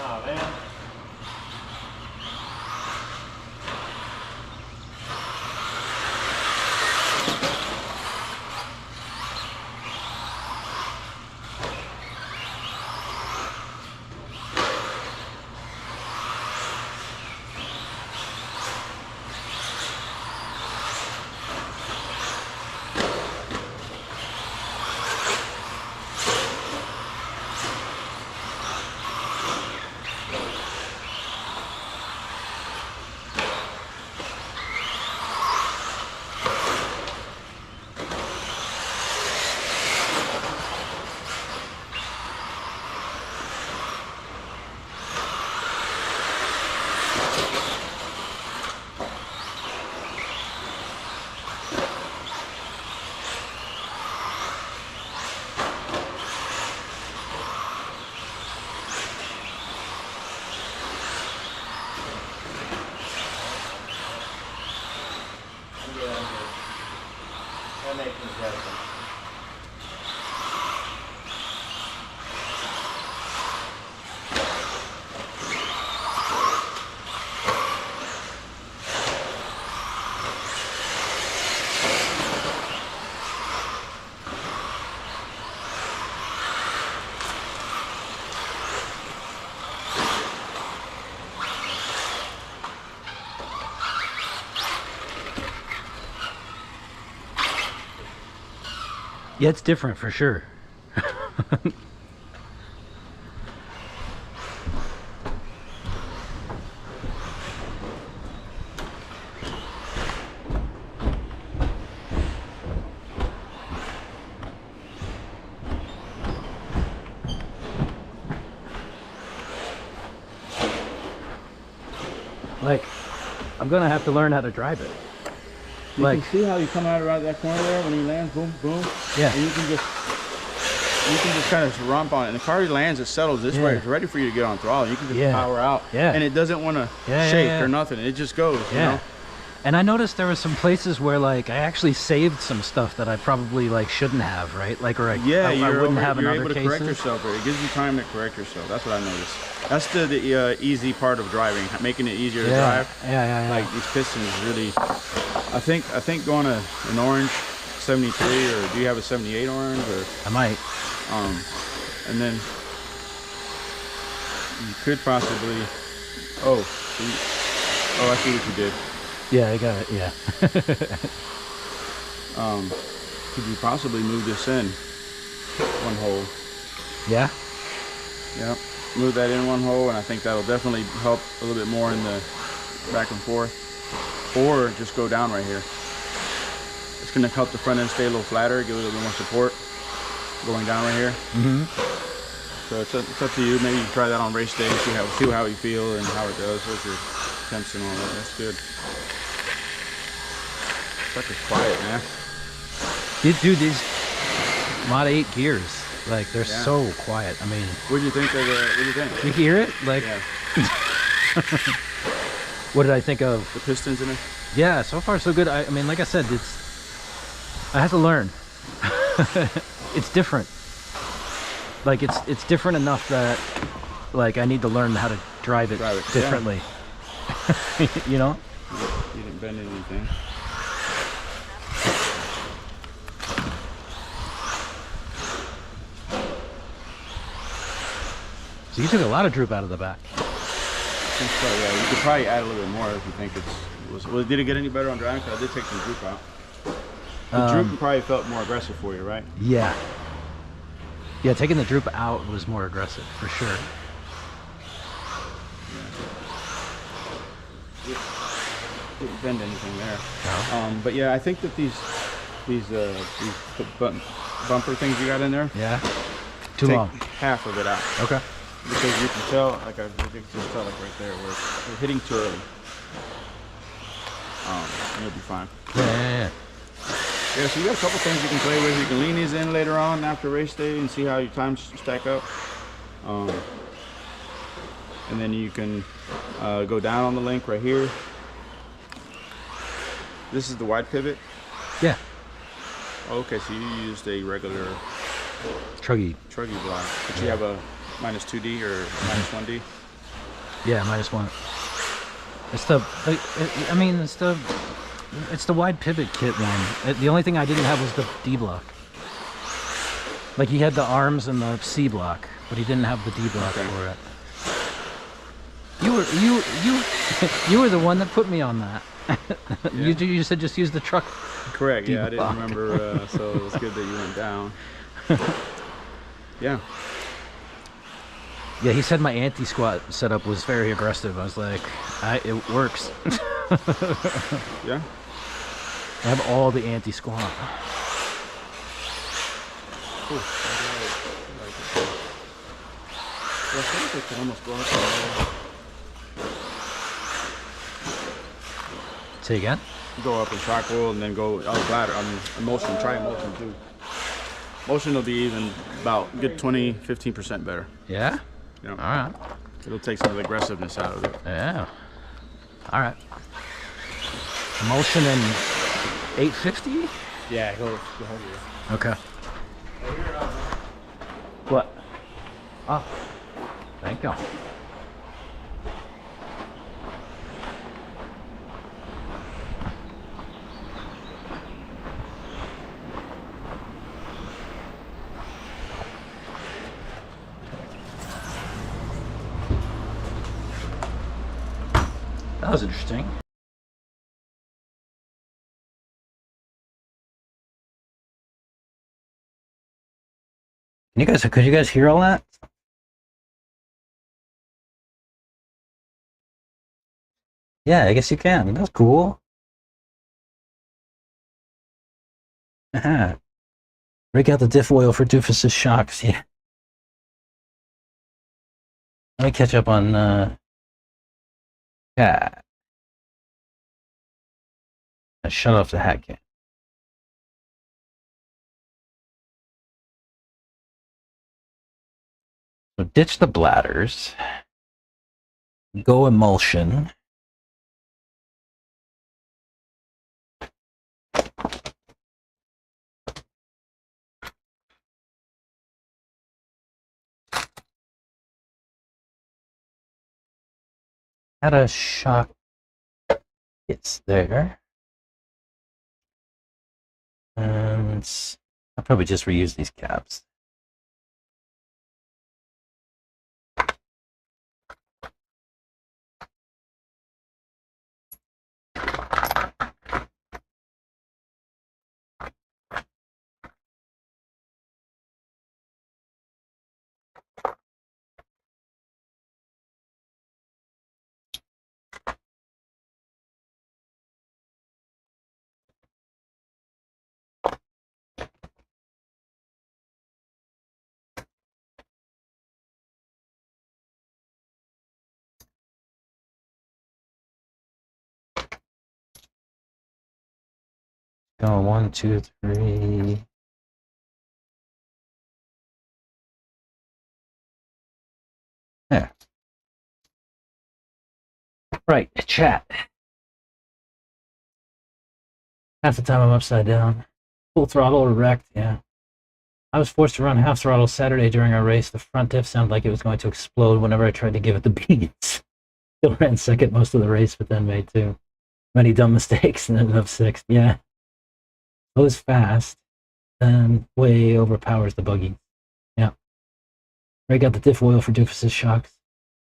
Oh man. That makes me adjustment. Yeah, it's different for sure. Like, I'm gonna have to learn how to drive it. You Like, can see how you come out around that corner there when he lands, boom, boom. yeah. And you can just kind of rump on it. And the car lands, it settles this way. Yeah. It's ready for you to get on throttle. You can just Yeah. power out. Yeah. And it doesn't want to Yeah, yeah, shake yeah. or nothing. It just goes, you know? And I noticed there were some places where like I actually saved some stuff that I probably like shouldn't have, right? Like, or I wouldn't have in you're other able to cases. correct yourself. It gives you time to correct yourself. That's what I noticed. That's the easy part of driving, making it easier to drive. Yeah. Like these pistons really, I think going to an orange 73, or do you have a 78 orange? Or I might. And then you could possibly. Oh, I see what you did. Yeah, I got it. Yeah. Could you possibly move this in one hole? Yeah. Yep. Move that in one hole, and I think that'll definitely help a little bit more in the back and forth. Or just go down right here. It's gonna help the front end stay a little flatter, give it a little bit more support. Going down right here. Mm-hmm. So it's up to you. Maybe you try that on race day and see how you feel and how it does with your temps and all that. That's good. Such a quiet, man. Dude, these Mod 8 gears, like, they're so quiet. I mean, What do you think? What do you think? you hear it? Like, Yeah. what did I think of? The pistons in it. Yeah, so far so good. I mean, like I said, I have to learn. It's different. Like, it's different enough that, like, I need to learn how to drive it differently. Yeah. You know? You didn't bend anything. So you took a lot of droop out of the back. I think so, yeah. You could probably add a little bit more if you think well, did it get any better on driving? Because I did take some droop out. The droop probably felt more aggressive for you, right? Yeah. Yeah, taking the droop out was more aggressive, for sure. Didn't bend anything there. No. But yeah, I think that these bumper things you got in there, Yeah? Too take long. half of it out. Okay. Because you can tell, like I think you can tell, like right there, where we're hitting too early. And you'll be fine. Yeah. Yeah, so you got a couple things you can play with. You can lean these in later on after race day and see how your times stack up. And then you can go down on the link right here. This is the wide pivot. Yeah. Okay, so you used a regular Truggy. truggy block, but you have a minus 2D or minus 1D. Yeah, -1. It's the, I mean, it's the wide pivot kit one. The only thing I didn't have was the D block. Like, he had the arms and the C block, but he didn't have the D block for it. You were the one that put me on that. Yeah. You said just use the truck. Correct. Yeah, I D-block. didn't remember. So it was good that you went down. Yeah. Yeah, he said my anti-squat setup was very aggressive. I was like, it works. Yeah. I have all the anti-squat. Cool. I like it. Yeah, I think it can almost go up there. Say again? Go up in track wheel and then go out ladder. I mean, motion. Try motion too. Motion will be even about good 20-15% better. Yeah? Yeah. All right. It'll take some of the aggressiveness out of it. Yeah. All right. Motion in 850? Yeah, go heavier. Okay. What? Oh, thank you. That was interesting. Could you guys hear all that? Yeah, I guess you can. That's cool. Break out the diff oil for doofus's shocks. Yeah. Let me catch up on yeah. I shut off the hat cam. So ditch the bladders. Go emulsion. Had a shock. It's there. And I'll probably just reuse these caps. Going 1, 2, 3. Yeah. Right, chat. Half the time I'm upside down. Full throttle or wrecked, yeah. I was forced to run half throttle Saturday during our race. The front diff sounded like it was going to explode whenever I tried to give it the beats. Still ran second most of the race, but then made too many dumb mistakes and ended up sixth. Yeah. It was fast, then way overpowers the buggy. Yeah. I got the diff oil for doofus's shocks.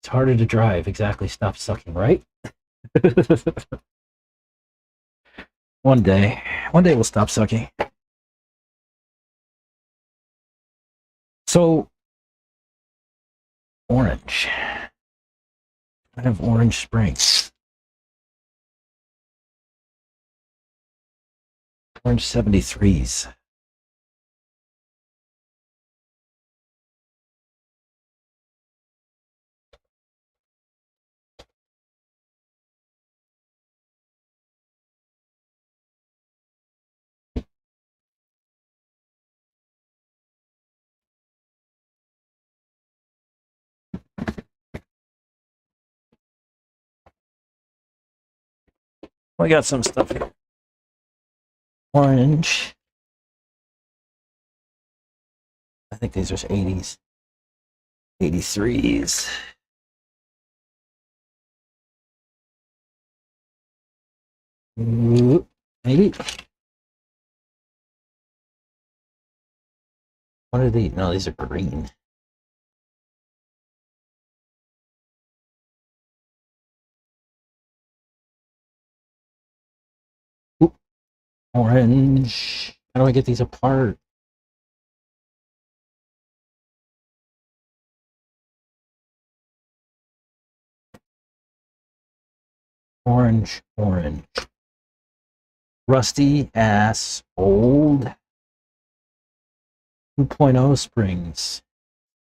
It's harder to drive. Exactly. Stop sucking, right? One day we'll stop sucking. So, orange. I have Orange Springs. Orange 73s. We got some stuff here. Orange. I think these are 80s. 83s. Ooh, maybe. What are these? No, these are green. Ooh, orange. How do I get these apart? Orange, orange. Rusty ass old 2.0 springs.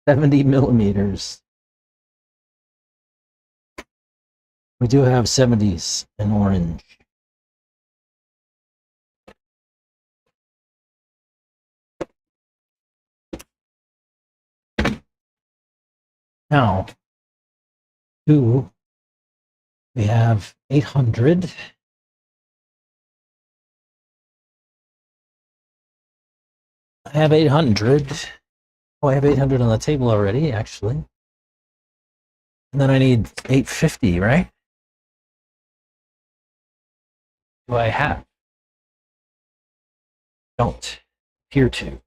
70 millimeters. We do have 70s in orange. Now, two, we have 800. I have 800. Oh, I have 800 on the table already, actually. And then I need 850, right? Do I have? Don't appear to.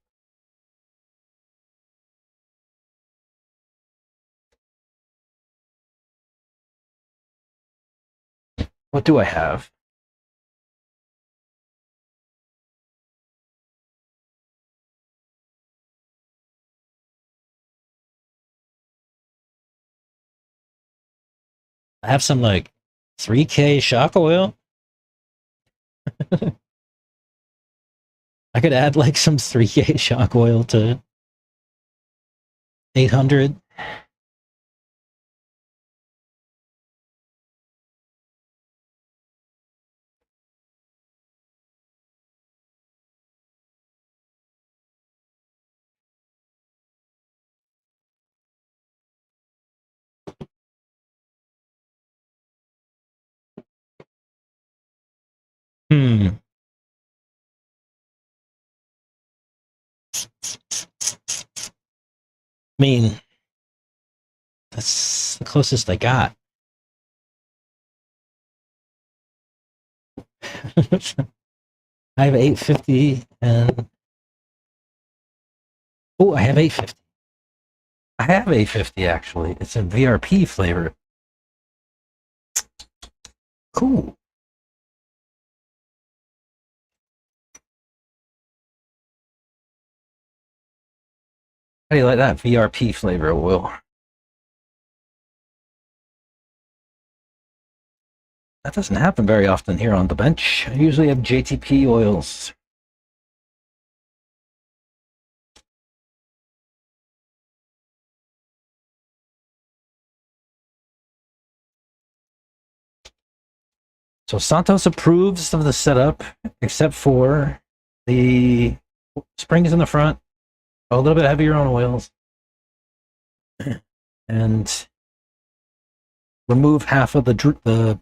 What do I have? I have some like 3K shock oil. I could add like some 3K shock oil to 800. I mean, that's the closest I got. I have 850 and oh, I have 850. I have 850 actually. It's a VRP flavor. Cool. How do you like that VRP flavor, Will? That doesn't happen very often here on the bench. I usually have JTP oils. So Santos approves of the setup, except for the springs in the front, a little bit heavier on oils, and remove half of the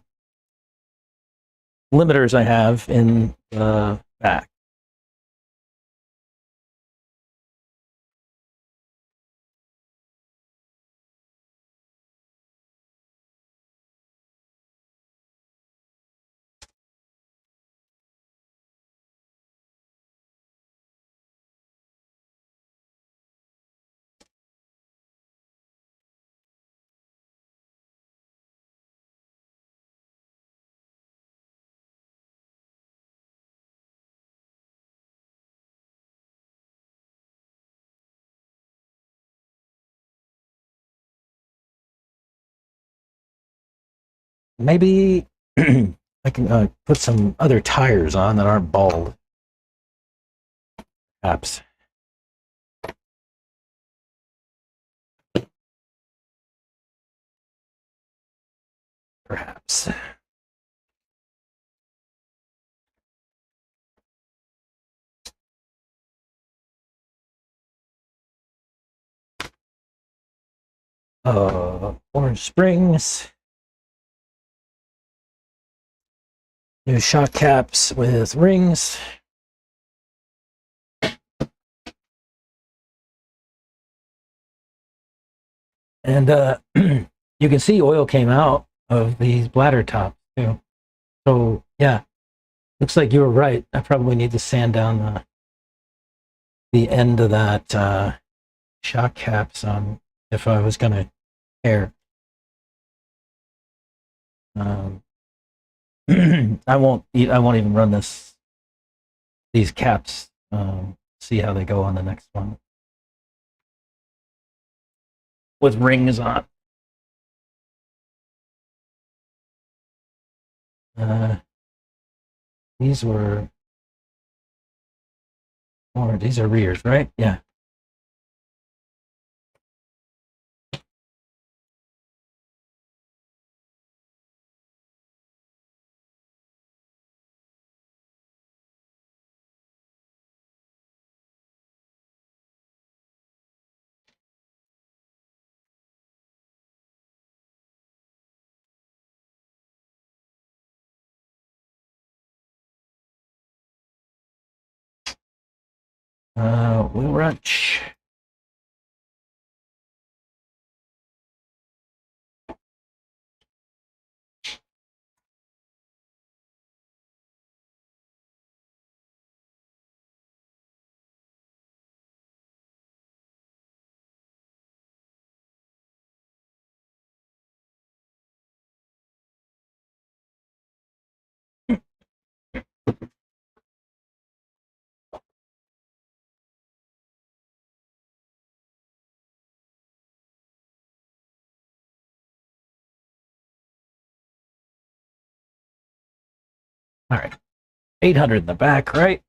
limiters I have in the back. Maybe I can put some other tires on that aren't bald. Perhaps. Perhaps. Orange springs. New shock caps with rings. And you can see oil came out of these bladder tops too. So yeah, looks like you were right. I probably need to sand down the end of that shock caps on if I was gonna air. I won't even run these caps. See how they go on the next one with rings on. These were, or these are rears, right? Yeah. Wheel wrench. All right. 800 in the back, right?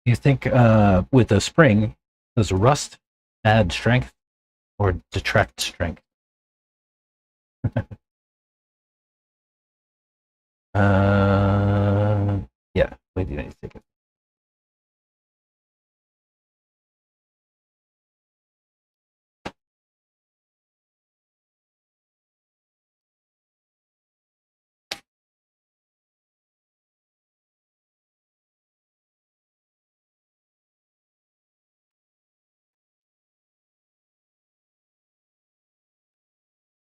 You think with a spring, does rust add strength or detract strength? Yeah, we do need to take it.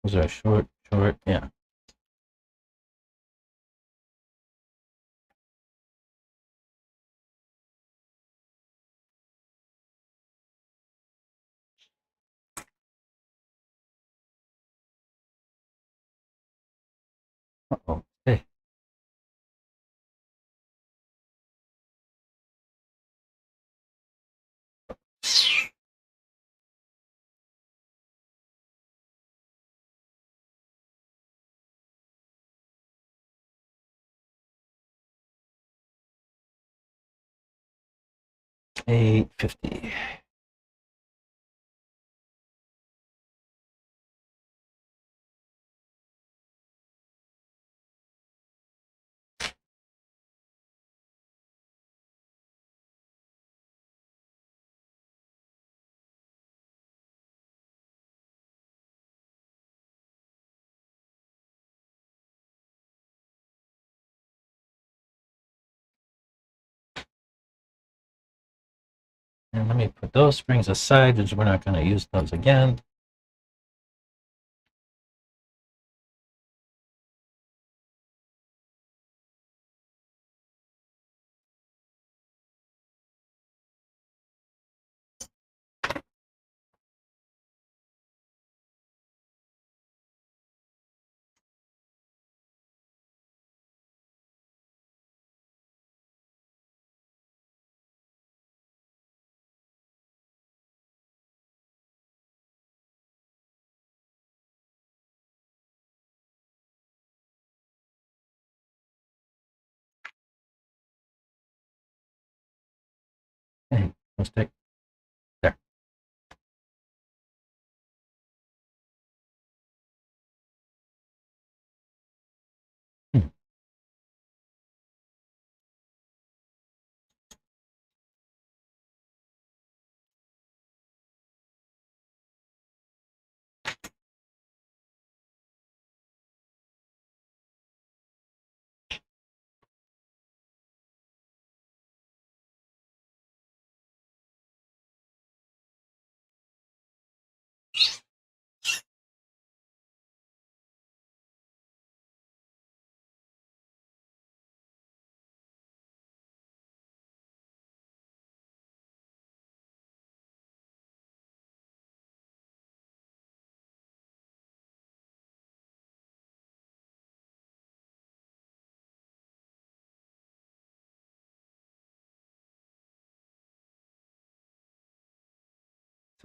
Was that short? Short, yeah. Uh-oh. Hey. $8.50. And let me put those springs aside because we're not going to use those again. Hey, mistake. There. Hmm.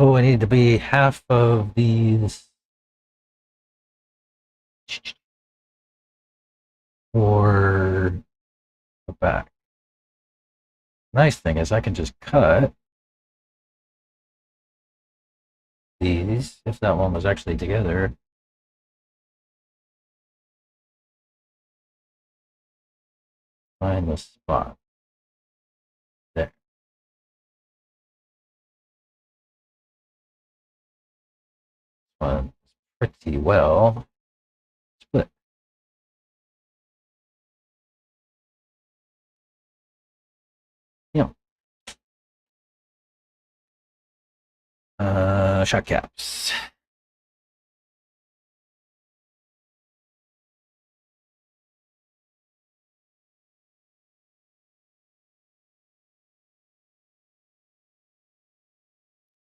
So I need to be half of these for the back. Nice thing is I can just cut these if that one was actually together. Find the spot. There. One pretty well split. Yeah. Shot caps.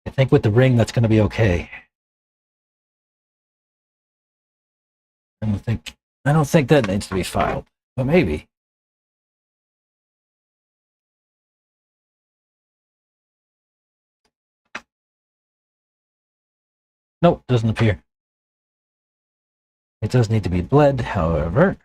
I think with the ring that's going to be okay. I don't think that needs to be filed, but maybe. Nope, doesn't appear. It does need to be bled, however.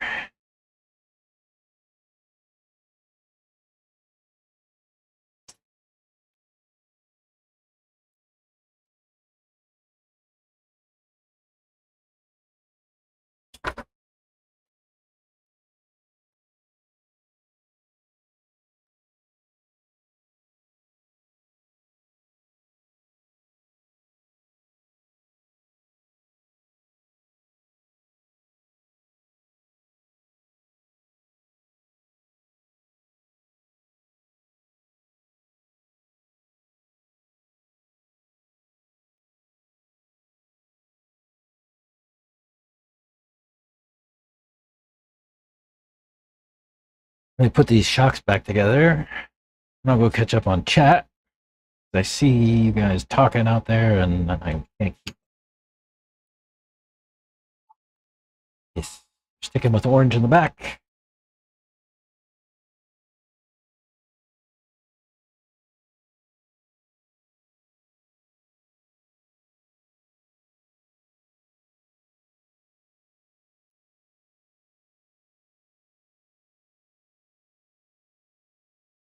Let me put these shocks back together. And I'll go catch up on chat. I see you guys talking out there, and I can't keep. Yes, sticking with orange in the back.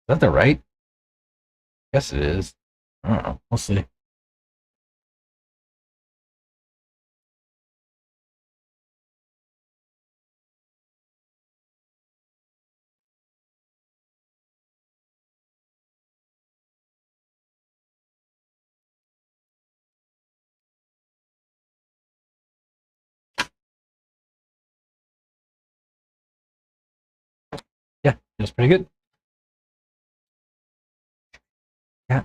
Is that the right? Yes, it is. I don't know. We'll see. Yeah, that's pretty good. Yeah.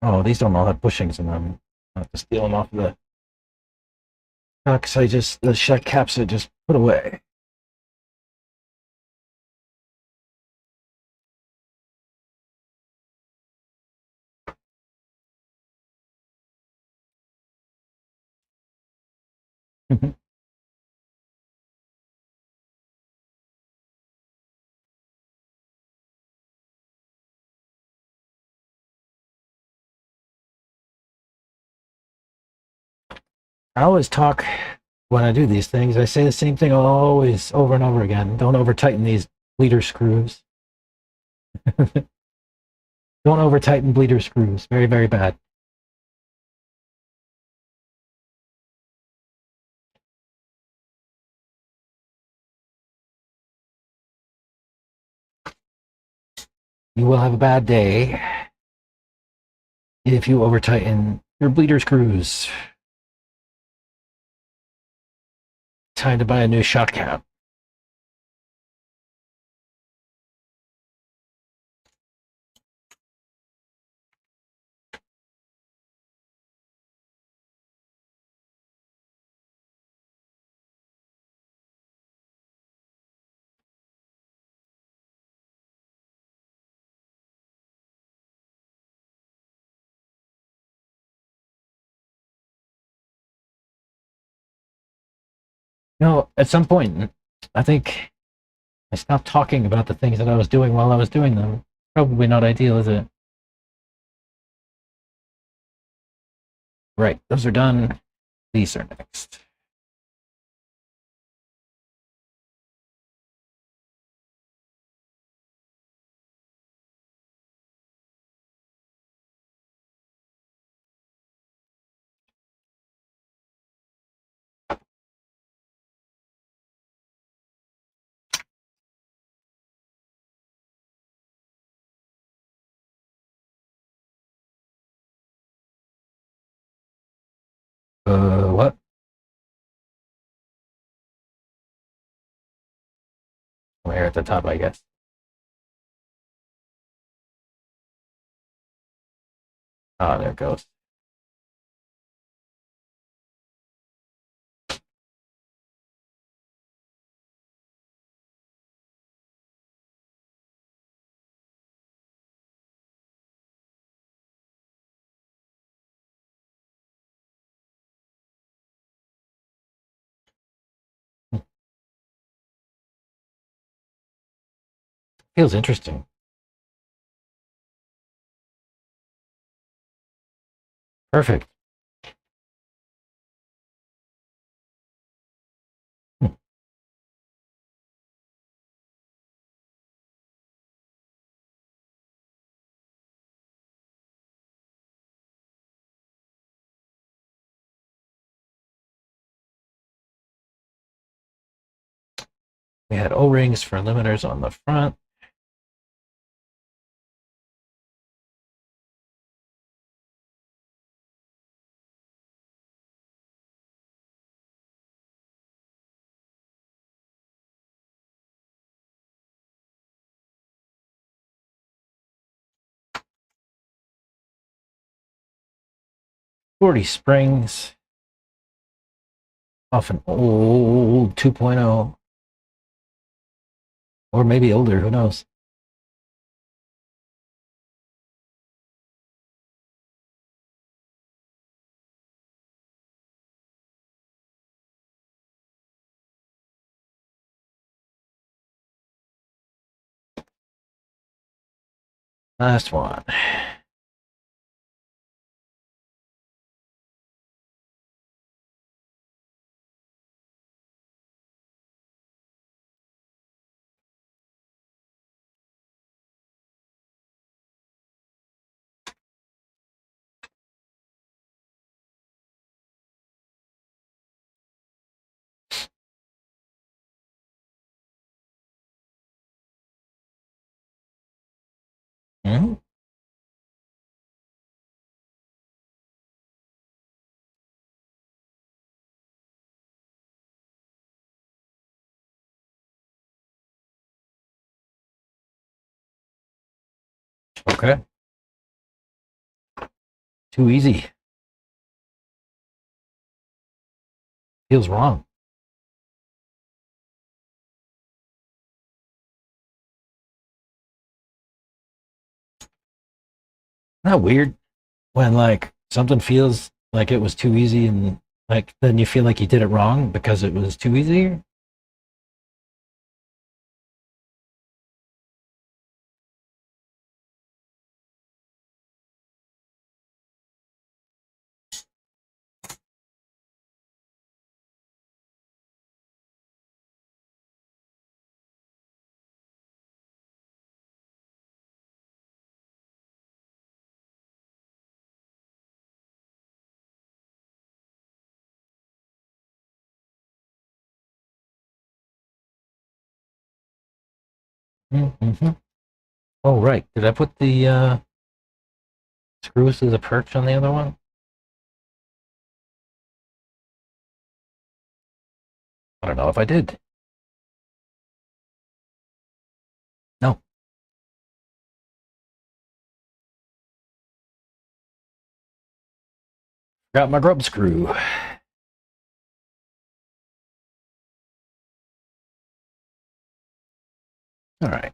Oh, these don't all have bushings in them. I have to steal them off of the shocks. The shock caps I just put away. I always talk when I do these things. I say the same thing always over and over again. Don't over tighten these bleeder screws. Don't over tighten bleeder screws. Very, very bad. You will have a bad day if you over tighten your bleeder screws. Time to buy a new shock cap. No, at some point, I think I stopped talking about the things that I was doing while I was doing them. Probably not ideal, is it? Right, those are done. These are next. What? Over here at the top, I guess. Ah, there it goes. Feels interesting. Perfect. We had O-rings for limiters on the front. 40 springs off an old 2.0. Or maybe older, who knows? Last one. Hmm? Okay. Too easy. Feels wrong. Isn't that weird? When like something feels like it was too easy and like then you feel like you did it wrong because it was too easy. Mm-hmm. Oh right. Did I put the screws to the perch on the other one? I don't know if I did. No. Got my grub screw. All right.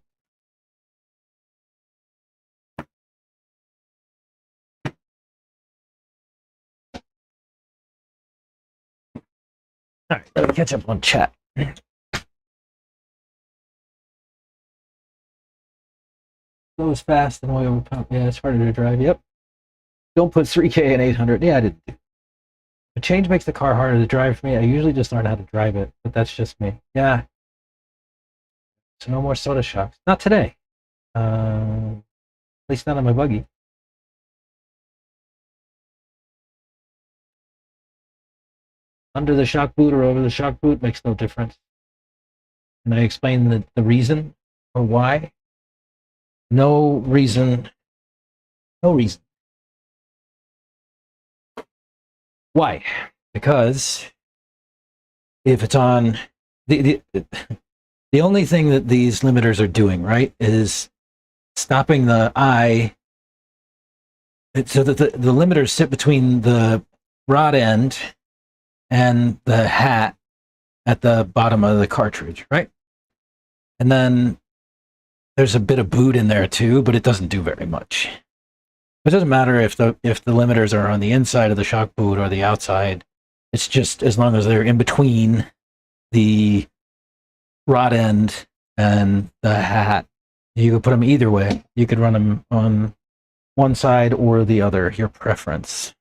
All right. Let me catch up on chat. Goes fast and oil pump. Yeah, it's harder to drive. Yep. Don't put 3K and 800. Yeah, I didn't. The change makes the car harder to drive for me. I usually just learn how to drive it, but that's just me. Yeah. So no more soda shocks. Not today. At least not on my buggy. Under the shock boot or over the shock boot makes no difference. And I explain the reason or why. No reason. No reason. Why? Because if it's on the only thing that these limiters are doing, right, is stopping the eye so that the limiters sit between the rod end and the hat at the bottom of the cartridge, right? And then there's a bit of boot in there too, but it doesn't do very much. It doesn't matter if the limiters are on the inside of the shock boot or the outside. It's just as long as they're in between the rod end and the hat. You could put them either way. You could run them on one side or the other, your preference.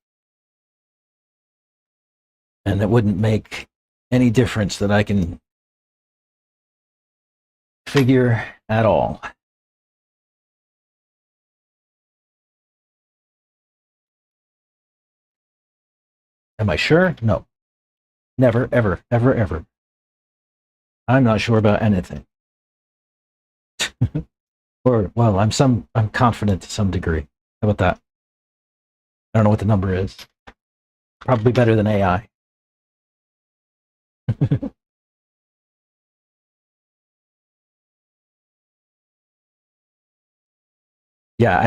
And it wouldn't make any difference that I can figure at all. Am I sure? No. Never, ever, ever, ever. I'm not sure about anything. Or, well, I'm confident to some degree. How about that? I don't know what the number is. Probably better than AI. Yeah,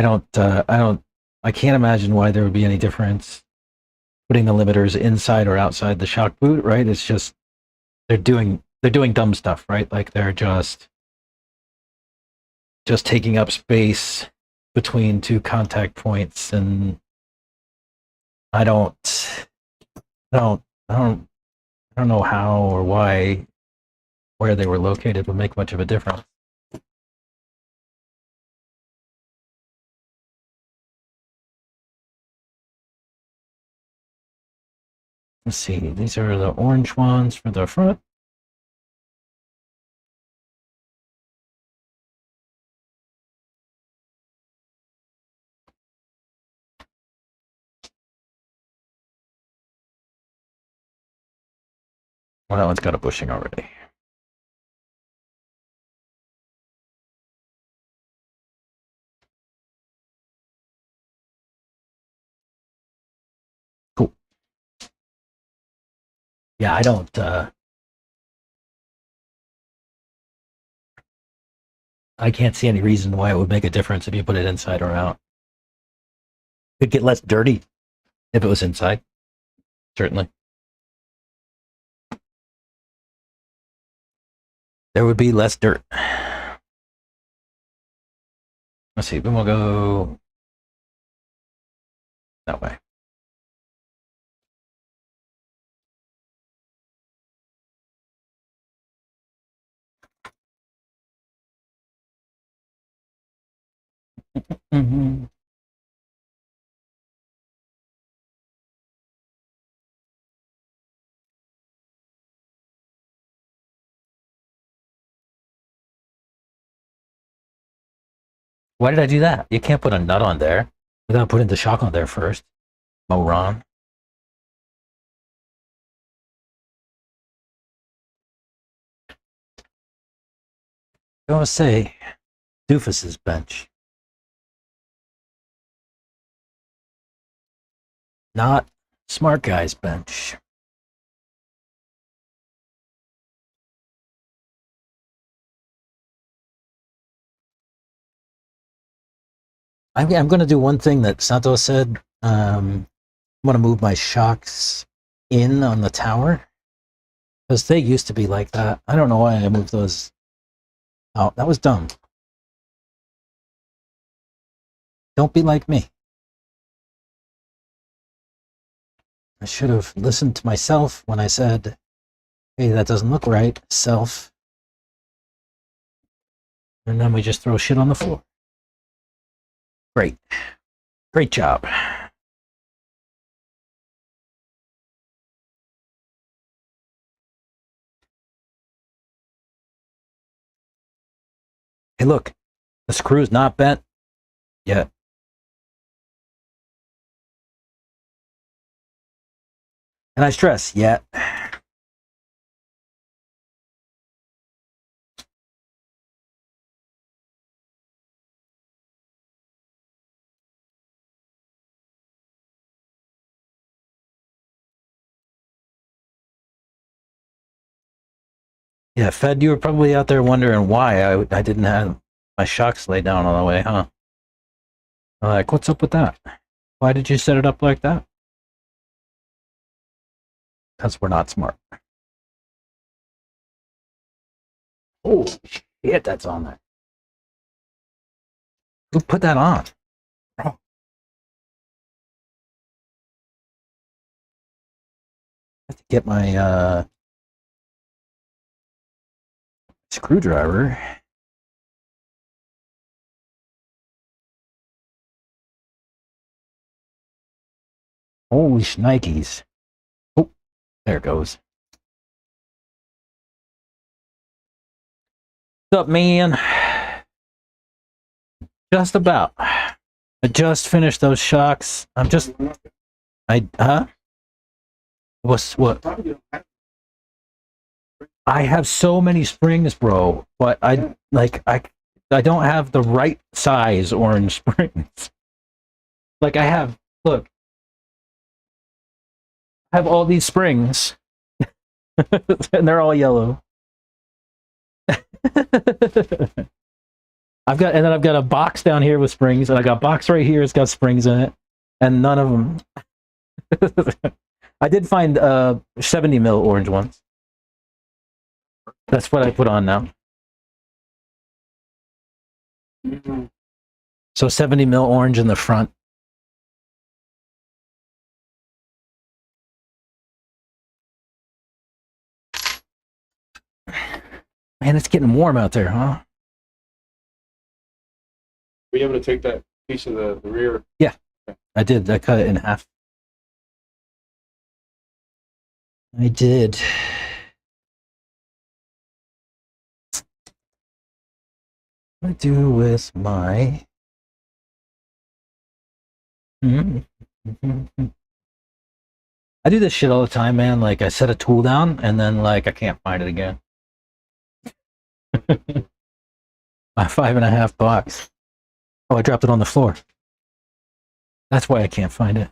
I can't imagine why there would be any difference. putting the limiters inside or outside the shock boot, right? It's just they're doing dumb stuff, right? Like they're just taking up space between two contact points, and I don't know how or why where they were located would make much of a difference. Let's see, these are the orange ones for the front. Well, that one's got a bushing already. Cool. Yeah, I don't I can't see any reason why it would make a difference if you put it inside or out. It'd get less dirty if it was inside, certainly. There would be less dirt. Let's see, then we'll go that way. Mm-hmm. Why did I do that? You can't put a nut on there without putting the shock on there first. Moron. I want to say Doofus's bench. Not smart guy's bench. I'm going to do one thing that Santos said. I'm going to move my shocks in on the tower, because they used to be like that. I don't know why I moved those out. That was dumb. Don't be like me. I should have listened to myself when I said, hey, that doesn't look right, self. And then we just throw shit on the floor. Great. Great job. Hey, look. The screw's not bent yet. And I stress, yet. Yeah, Fed, you were probably out there wondering why I didn't have my shocks laid down all the way, huh? Like, what's up with that? Why did you set it up like that? Because we're not smart. Oh, shit, that's on there. Who put that on? Oh. I have to get my screwdriver. Holy shnikes. Oh, there it goes. What's up, man? Just about. I just finished those shocks. What? I have so many springs, bro, but I don't have the right size orange springs. Like look, I have all these springs, and they're all yellow. I've got a box down here with springs, and I got a box right here. It's got springs in it, and none of them. I did find 70 mil orange ones. That's what I put on now. So 70 mil orange in the front. Man, it's getting warm out there, huh? Were you able to take that piece of the rear? I did. I cut it in half. I did. What do I do with my... I do this shit all the time, man. Like, I set a tool down, and then, like, I can't find it again. My $5.50. Oh, I dropped it on the floor. That's why I can't find it.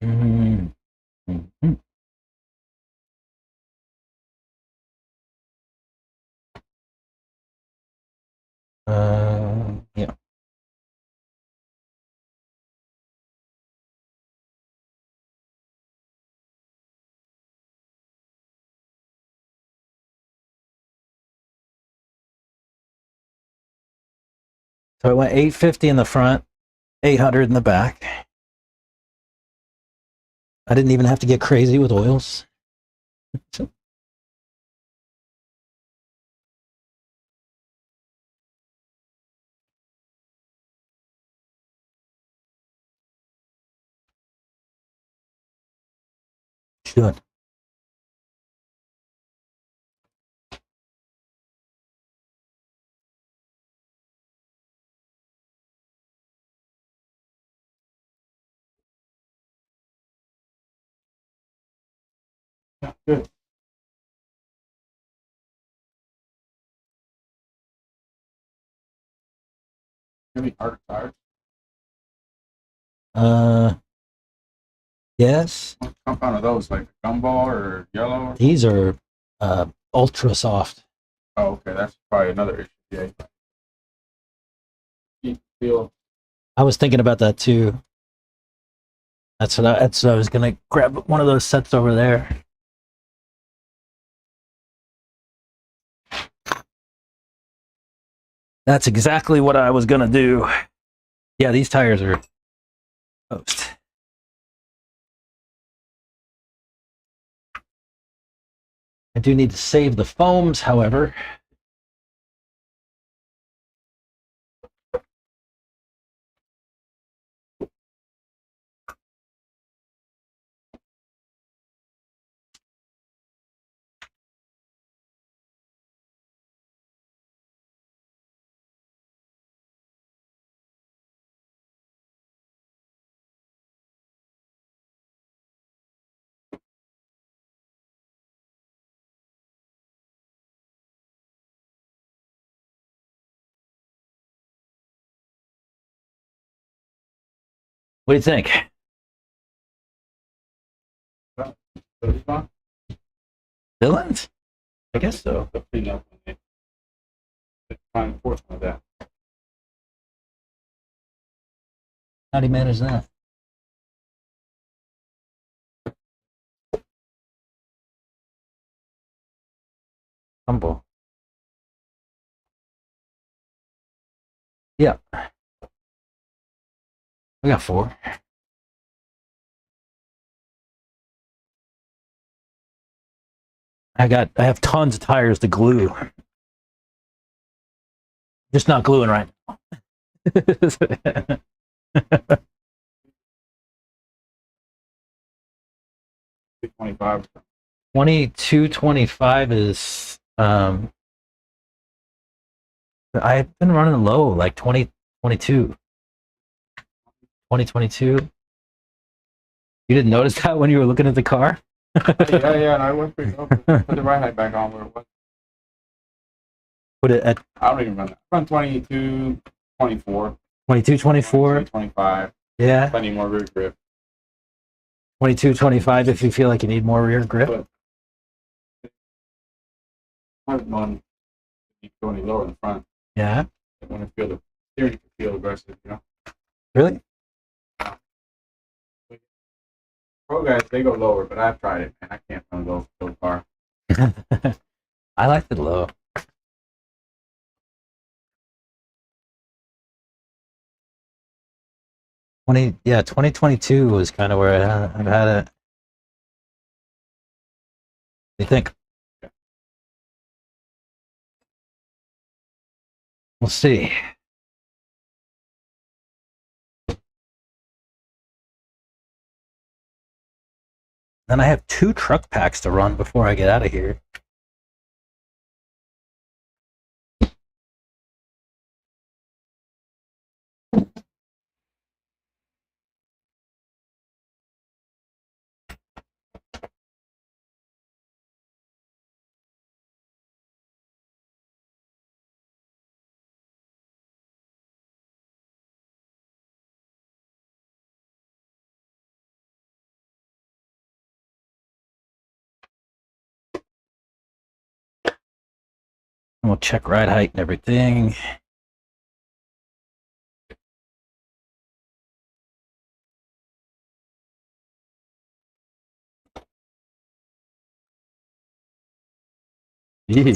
Mm-hmm. Yeah. So I went 850 in the front, 800 in the back. I didn't even have to get crazy with oils. Should. Yeah, good. Any hard tires? Yes. What compound are those? Like gumball or yellow? These are ultra soft. Oh, okay. That's probably another issue. Yeah. You feel I was thinking about that too. That's what I was gonna grab one of those sets over there. That's exactly what I was gonna do. Yeah, these tires are toast. I do need to save the foams, however. What do you think? those fun? Villains? I guess so. The cleanup when they find enforcement of that. How do you manage that? Humble. Yeah. We got 4. I have tons of tires to glue. Just not gluing right now. 225. 2225 is I've been running low like 2022. 2022. You didn't notice that when you were looking at the car? Yeah. And I went pretty low. Put the right hand back on where it was. Put it at I don't even run that. I run 22, 24. 22, 24. 22, 25. Yeah. If I need more rear grip. 22, 25 if you feel like you need more rear grip. But I haven't gone any lower in the front. Yeah. I want to feel the steering can feel aggressive, you know. Really? Pro guys, they go lower, but I've tried it, and I can't run low so far. I like the low. Yeah, 2022 was kind of where I've had it. What do you think? We'll see. Then I have 2 truck packs to run before I get out of here. And we'll check ride height and everything. Yeah.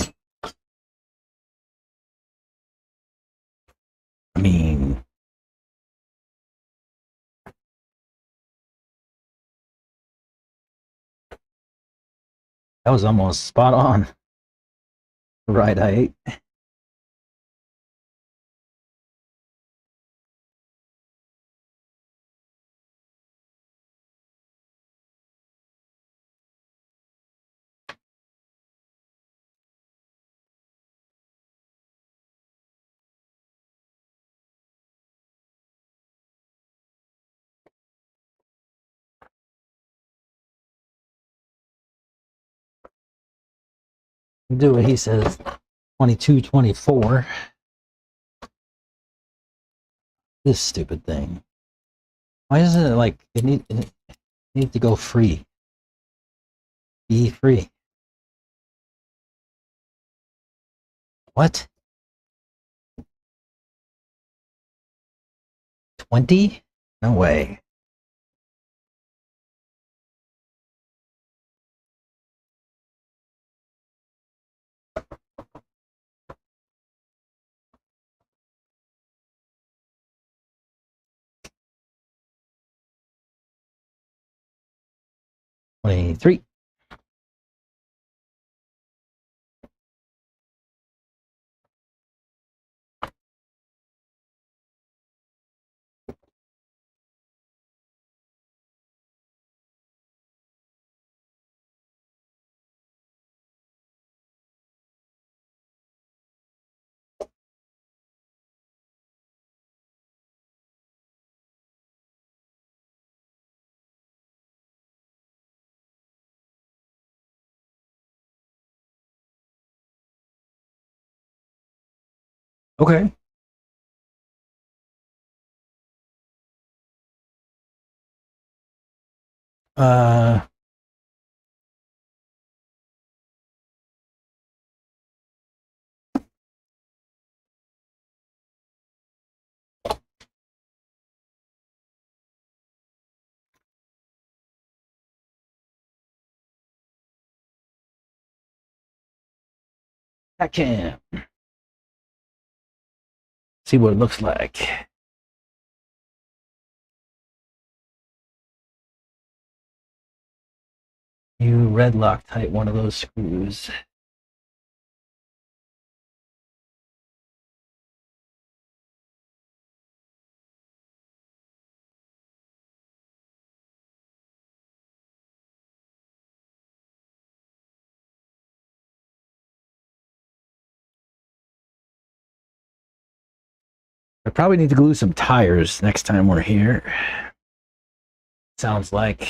I mean, that was almost spot on. Ride height. Do what he says. 22, 24. This stupid thing. Why isn't it like it need to go free? Be free. What? 20? No way. $23. Okay. Uh, I can see what it looks like. You red Loctite one of those screws. I probably need to glue some tires next time we're here. Sounds like.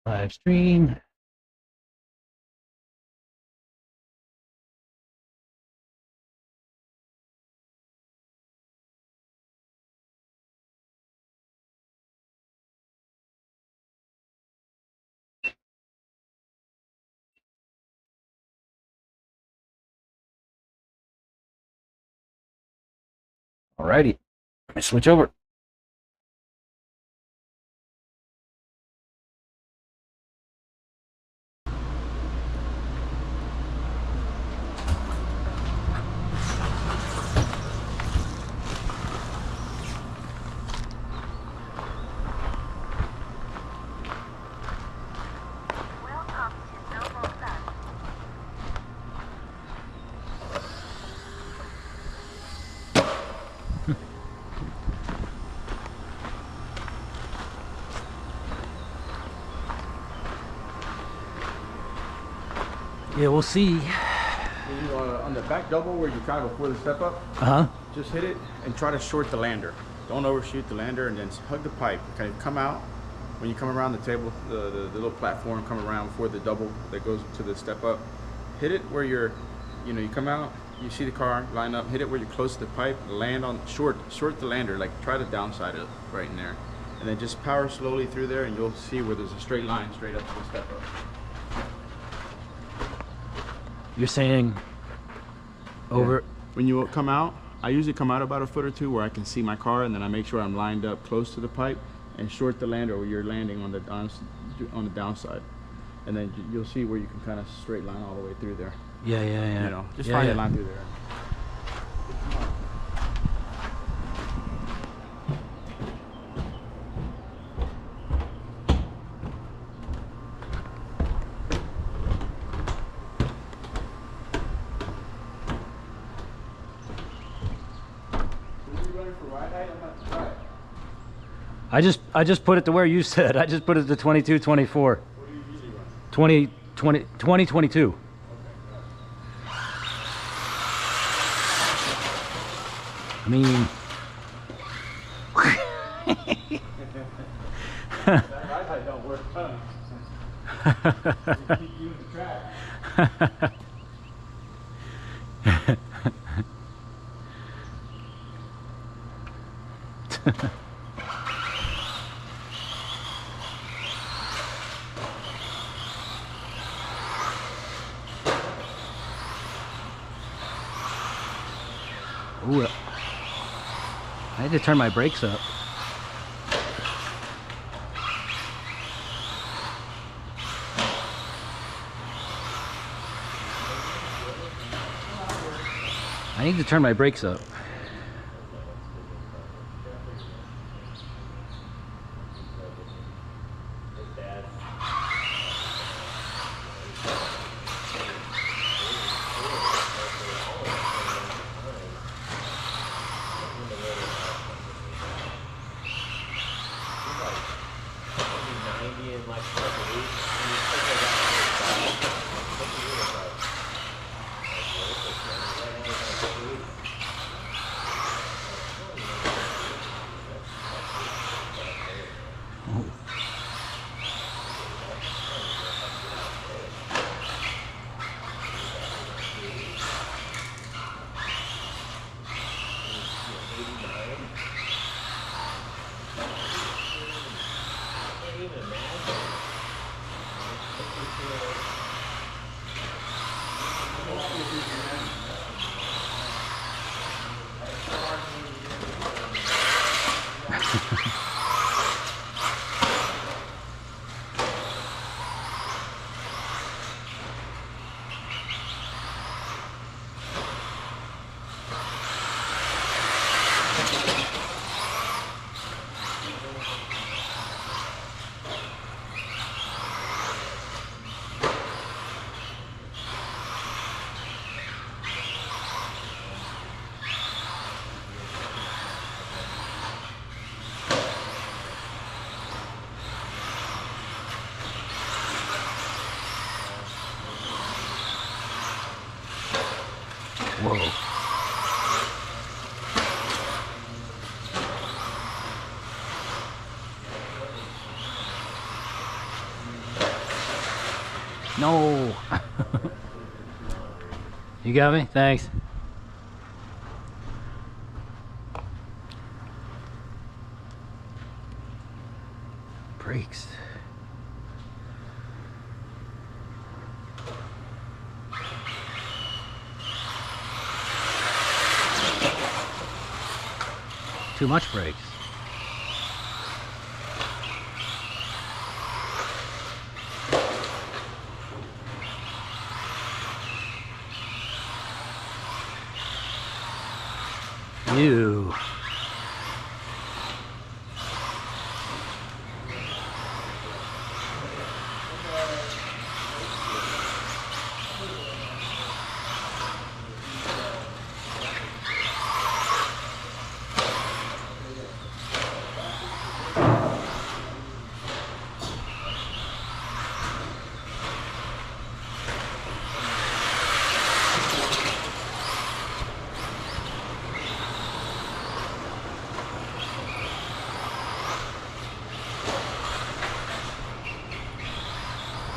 Live stream. Alrighty, let me switch over. Yeah, we'll see. On the back double where you kind of before the step up, just hit it and try to short the lander. Don't overshoot the lander, and then hug the pipe. Okay, come out when you come around the table, the little platform, come around before the double that goes to the step up. Hit it where you're, you come out, you see the car line up. Hit it where you're close to the pipe. Land on short the lander. Like try to downside it right in there, and then just power slowly through there, and you'll see where there's a straight line straight up to the step up. You're saying over. Yeah. When you come out, I usually come out about a foot or two where I can see my car, and then I make sure I'm lined up close to the pipe and short the lander where you're landing on the downside, and then you'll see where you can kind of straight line all the way through there. Yeah. Just find a line through there. I just put it to where you said. I just put it to 22, 24. What do you usually run? 20, 22. I mean, That ride height don't work tons. Keep you in the track. Ooh, I had to turn my brakes up. I need to turn my brakes up. No. You got me? Thanks. Brakes. Too much brakes. Ew.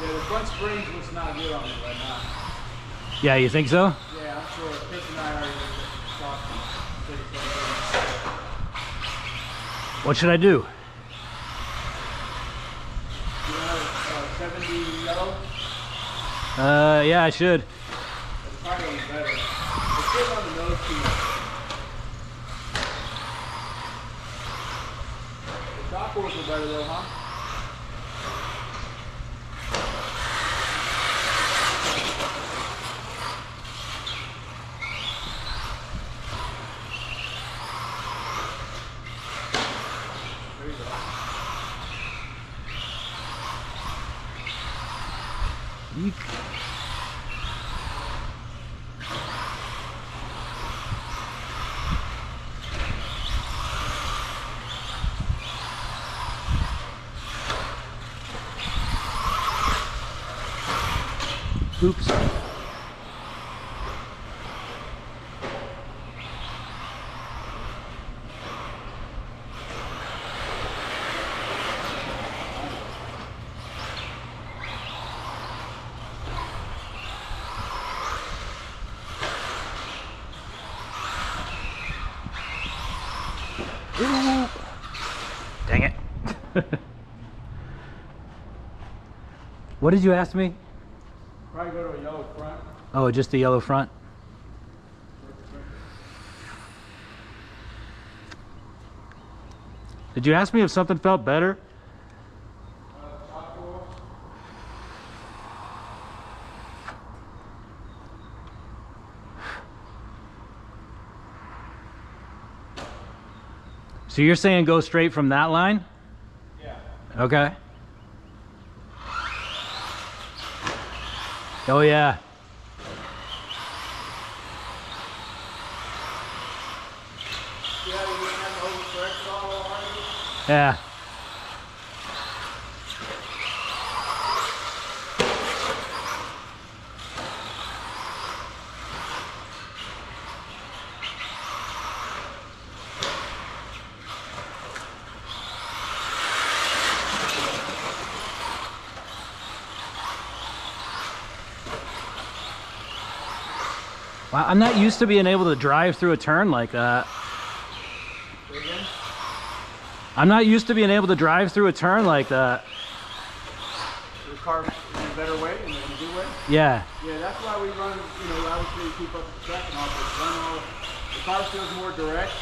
Yeah, the front springs was not good on it right now. Yeah, you think so? Yeah, I'm sure Chris and I already talked. What should I do? You have 70 yellow? Yeah, I should. It's probably gonna be better. It's good on the nose too much. The top wheels are better though, huh? There you go. Eek. Oops. Ooh. Dang it. What did you ask me? Probably go to a yellow front. Oh, just the yellow front? Did you ask me if something felt better? Top wheel. So you're saying go straight from that line? Yeah. Okay. Oh yeah. Yeah, you didn't have to overcorrect all along. Yeah. Wow, I'm not used to being able to drive through a turn like that. Say again? I'm not used to being able to drive through a turn like that. The car in a better way, in a good way. Yeah. Yeah, that's why we run, obviously to keep up the track and all, but run all, the car feels more direct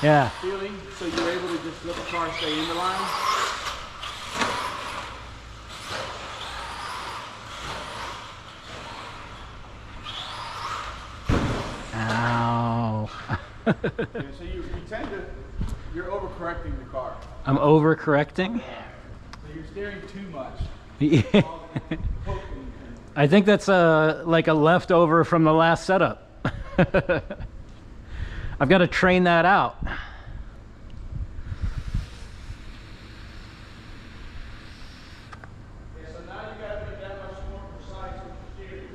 Yeah. feeling, so you're able to just let the car stay in the line. Ow. Yeah, so you tend to, you're overcorrecting the car. I'm overcorrecting. So you're steering too much. Yeah. Poking I think that's like a leftover from the last setup. I've got to train that out. Yeah, so now you gotta be that much more precise with the steering.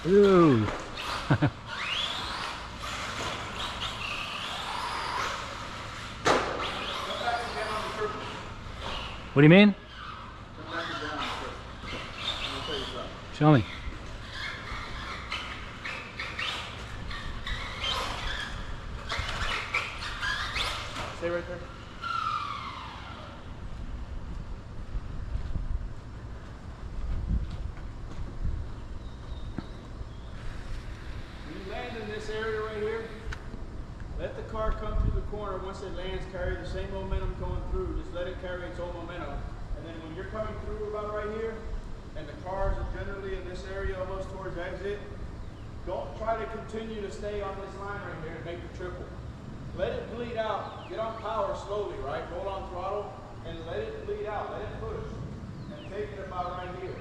Ooh. What do you mean? Show me. Stay right there. When you land in this area right here, let the car come through the corner. Once it lands, carry the same momentum going through. Just let it carry its own momentum. And then when you're coming through about right here, and the cars are generally in this area almost towards exit, don't try to continue to stay on this line right here and make the triple. Let it bleed out. Get on power slowly, right? Hold on throttle and let it bleed out. Let it push. And take it about right here.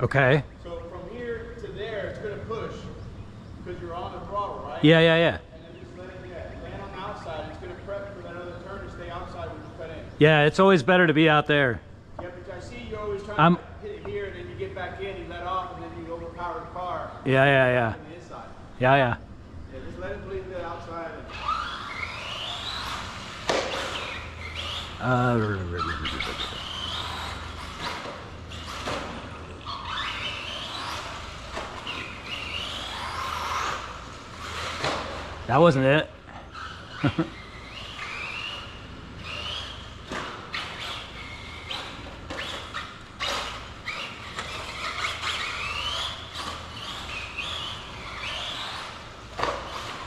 Okay. So from here to there, it's going to push because you're on the throttle, right? Yeah, yeah, yeah. And then just let it land on the outside. It's going to prep for that other turn to stay outside when you cut in. Yeah, it's always better to be out there. Yeah, because I see you always trying to hit it here, and then you get back in, you let off, and then you overpower the car. Yeah, yeah, yeah. On the inside. Yeah, yeah. Yeah, just let it bleed to the outside. That wasn't it.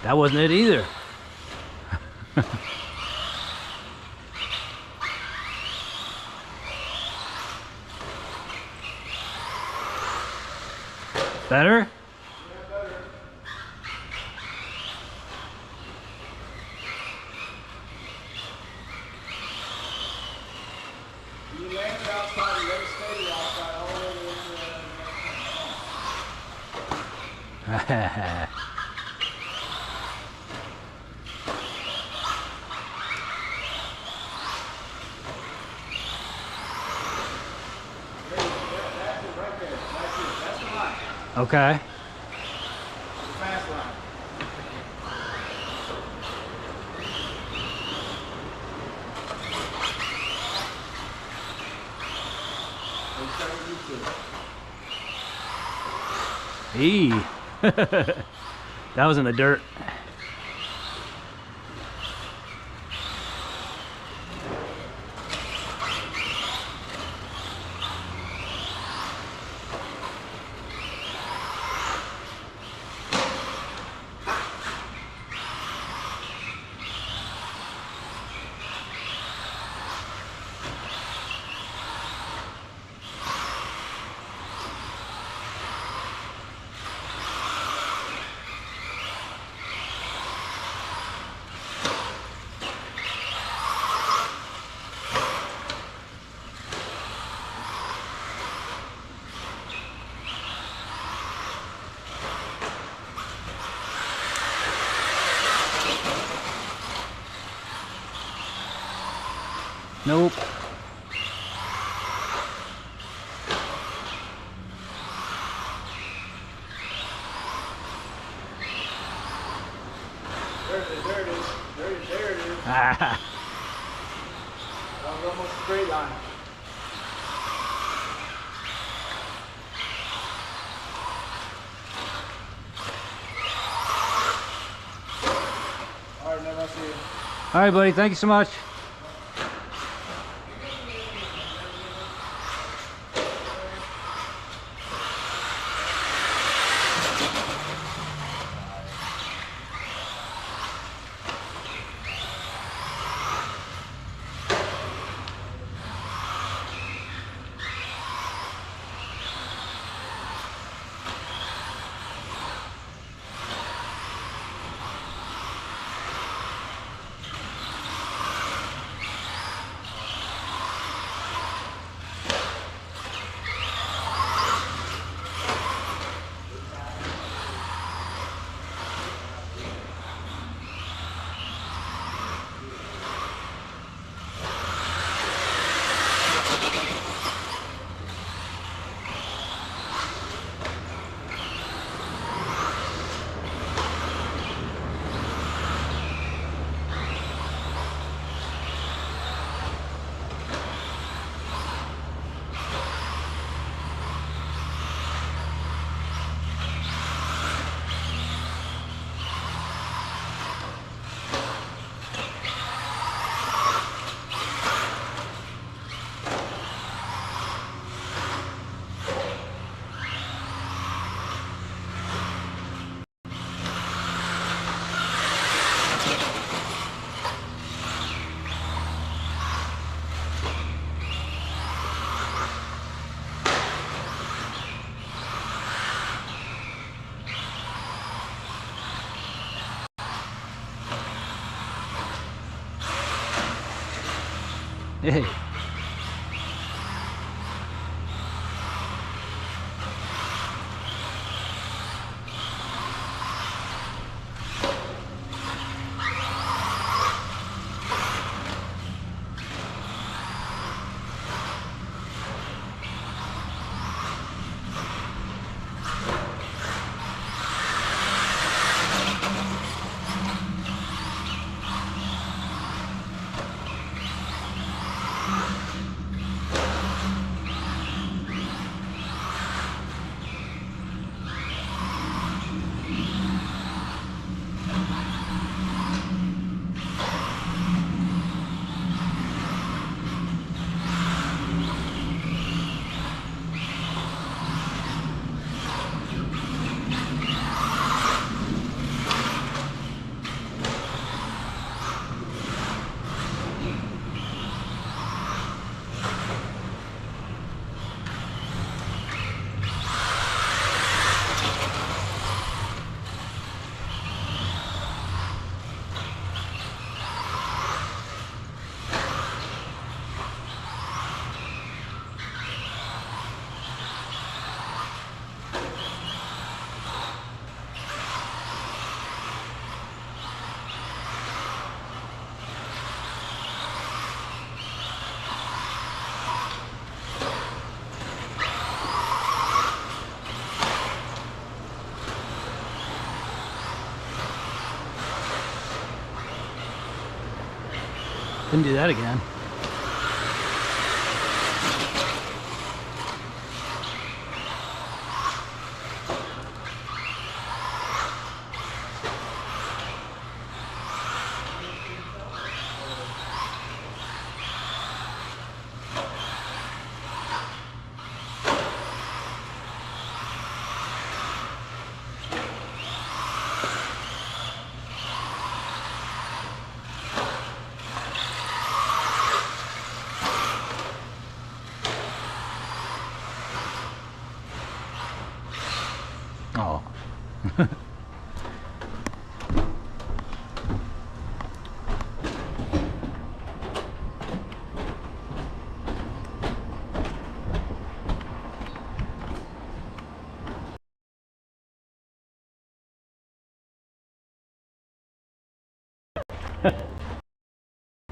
That wasn't it either. Better? You land it outside, you let it stay the outside all the way to the next one. That's it right there. That's it. That's the line. Okay. The fast line. Eee. That was in the dirt. Nope. There it is, there it is. There it is. Ah. That was almost a straight line. All right, never see you. All right, buddy. Thank you so much. Hey. Didn't do that again. Oh.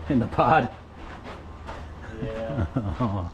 In the pod. Yeah. Oh.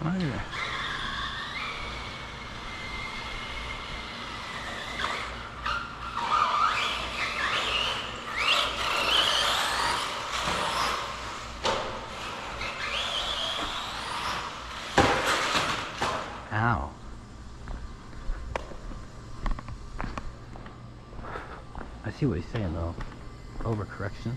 Right. Ow. I see what he's saying though. Overcorrection.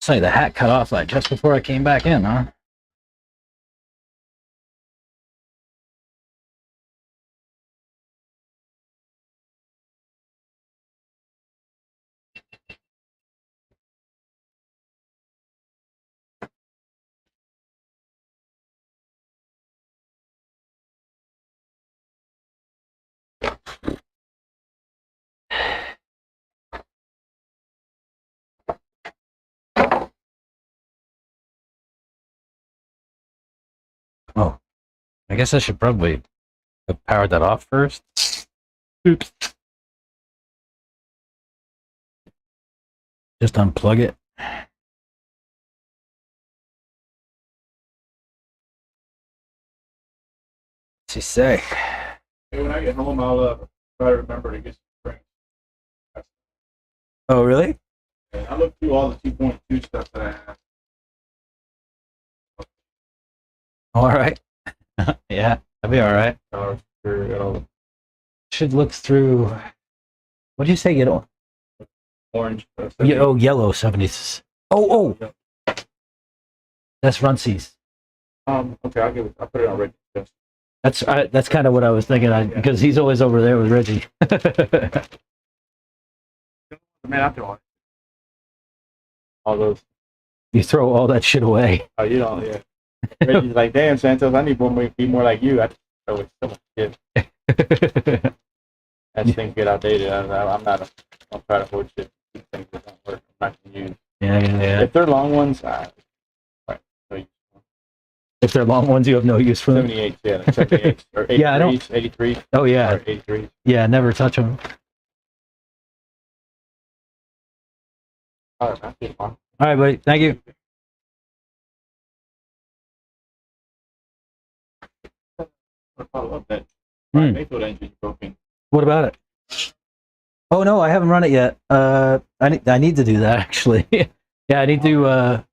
Say the hat cut off like just before I came back in, huh? Oh, I guess I should probably have powered that off first. Oops. Just unplug it. What's he say? Hey, when I get home, I'll try to remember to get some springs. Oh, really? And I looked through all the 2.2 stuff that I have. All right. Yeah, that'd be all right. Should look through. What did you say? You know? Orange. Oh, yellow 70s. Oh. That's Runcie's. Okay, I'll put it on red. That's kind of what I was thinking, because he's always over there with Reggie. Man, after All those. You throw all that shit away. Oh, you don't, yeah. Reggie's like, damn, Santos, I need one to be more like you. I throw it so much shit. That things get outdated. I'm not I'll try to hold shit. These things that don't work. I'm not going to use. Yeah. If they're long ones, right. So If they're long ones, you have no use for them. 78, yeah, like 78 or 83s, Yeah, I don't. 83. Oh yeah. Or 83. Yeah, never touch them. All right, that's fine. All right, buddy. Thank you. Follow up that Mayfield engine broken. What about it? Oh no, I haven't run it yet. I need to do that actually. Yeah, I need to.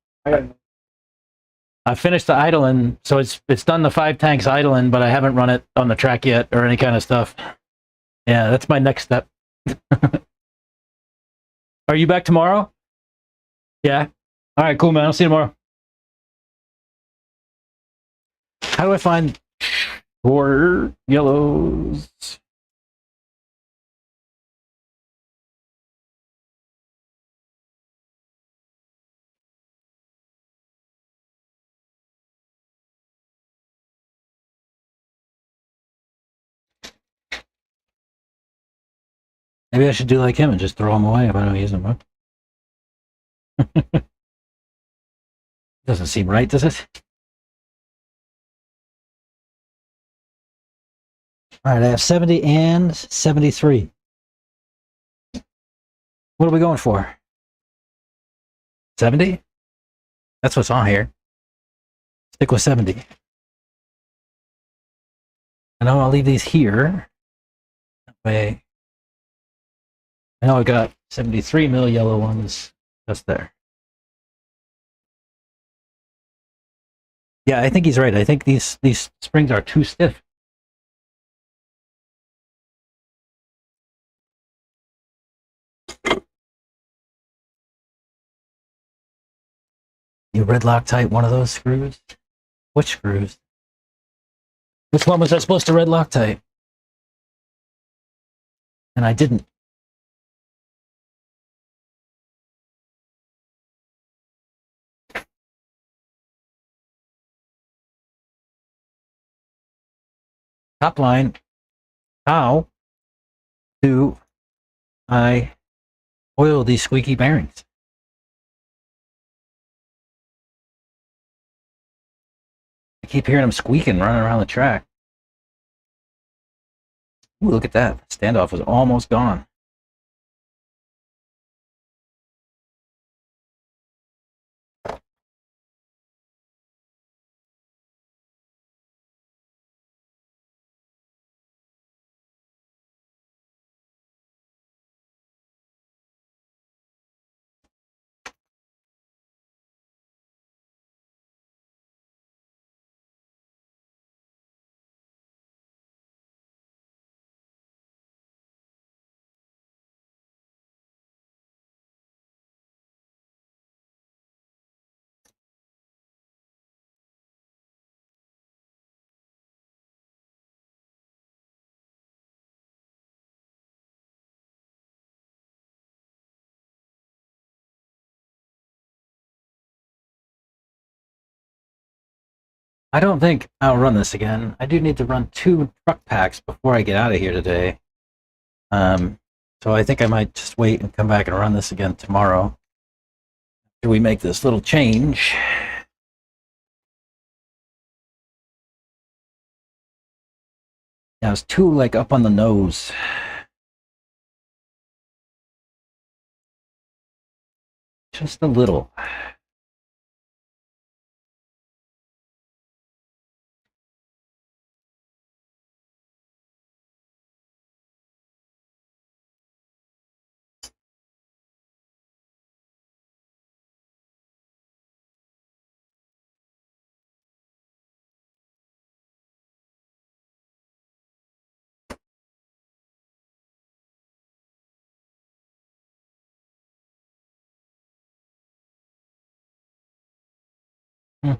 I finished the idling, so it's done the 5 tanks idling, but I haven't run it on the track yet or any kind of stuff. Yeah, that's my next step. Are you back tomorrow? Yeah. All right, cool, man. I'll see you tomorrow. How do I find 4 yellows? Maybe I should do like him and just throw them away if I don't use them. Huh? Doesn't seem right, does it? All right, I have 70 and 73. What are we going for? 70? That's what's on here. Stick with 70. I know I'll leave these here. That way. I know I got 73 mil yellow ones just there. Yeah, I think he's right. I think these springs are too stiff. You red Loctite one of those screws? Which screws? Which one was I supposed to red Loctite? And I didn't. Top line. How do I oil these squeaky bearings? I keep hearing them squeaking running around the track. Ooh, look at that. The standoff was almost gone. I don't think I'll run this again. I do need to run 2 truck packs before I get out of here today. So I think I might just wait and come back and run this again tomorrow. After we make this little change. Yeah, it's too like up on the nose. Just a little. Hmm.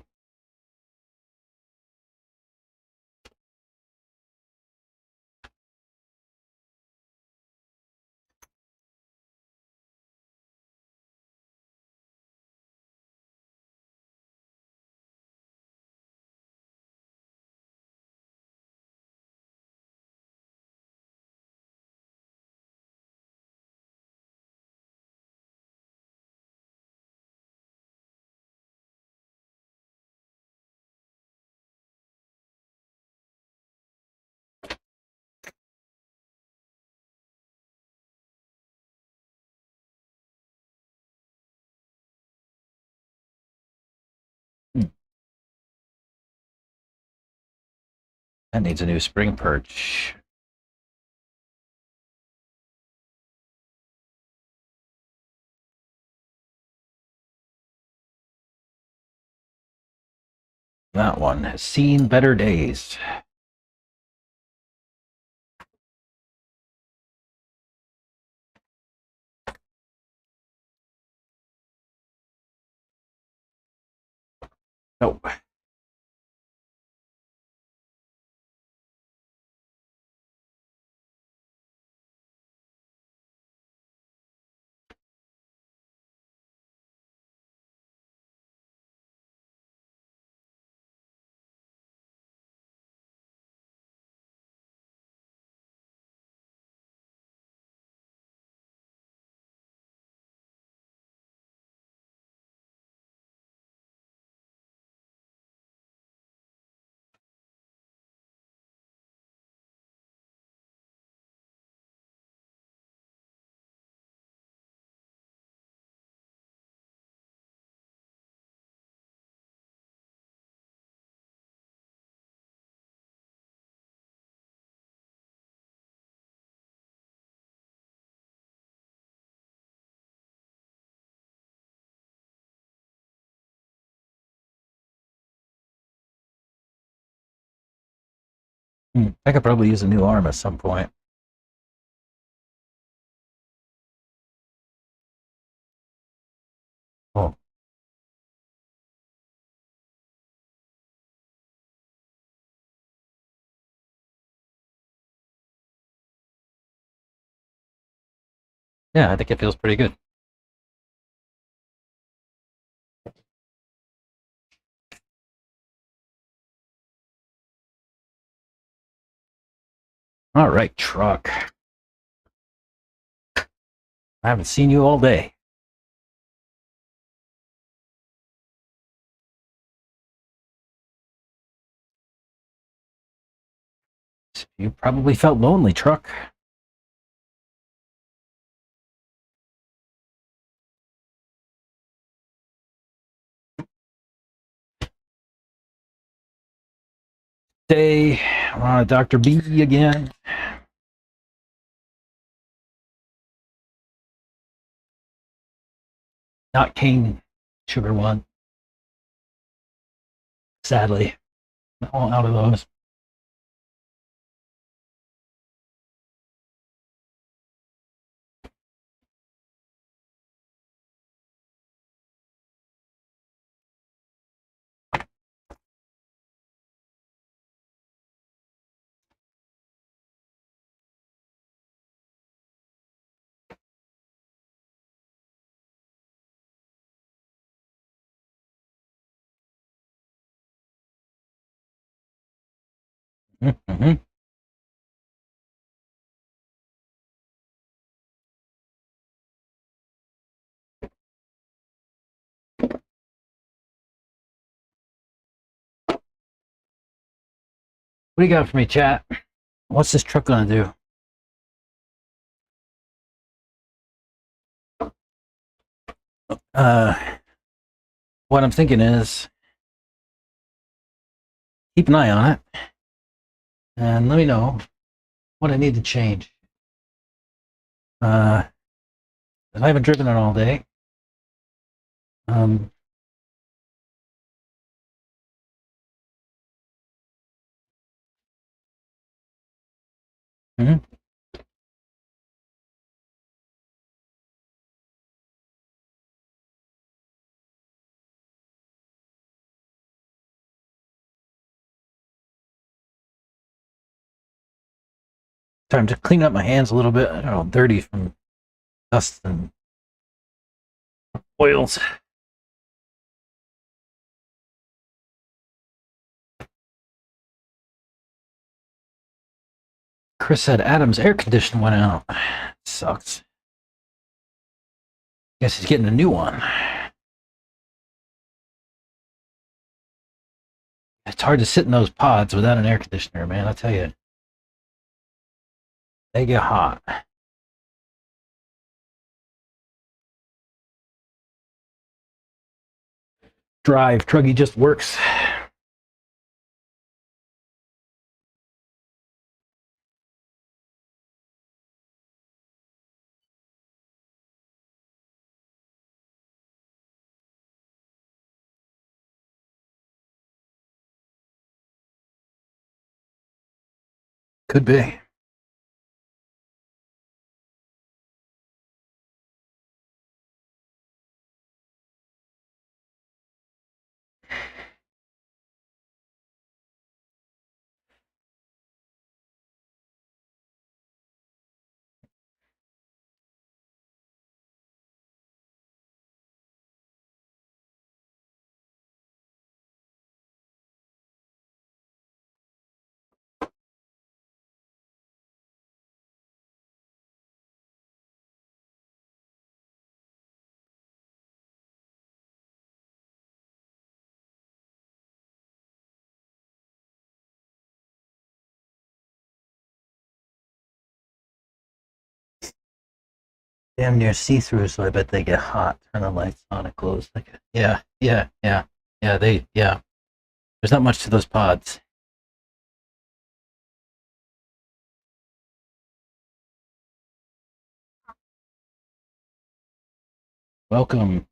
That needs a new spring perch. That one has seen better days. Nope. I could probably use a new arm at some point. Oh, yeah, I think it feels pretty good. All right, truck. I haven't seen you all day. You probably felt lonely, truck. Day, we're on a Dr. B again. Not cane sugar one. Sadly, all out of those. Mm-hmm. What do you got for me, chat? What's this truck gonna do? What I'm thinking is keep an eye on it and let me know what I need to change. I haven't driven it all day. Mhm. Time to clean up my hands a little bit. They're all dirty from dust and oils. Chris said Adam's air conditioner went out. Sucks. Guess he's getting a new one. It's hard to sit in those pods without an air conditioner, man. I tell you. They get hot. Drive. Truggy just works. Could be. Damn near see-through, so I bet they get hot. Turn the lights on and close. Yeah. There's not much to those pods. Welcome.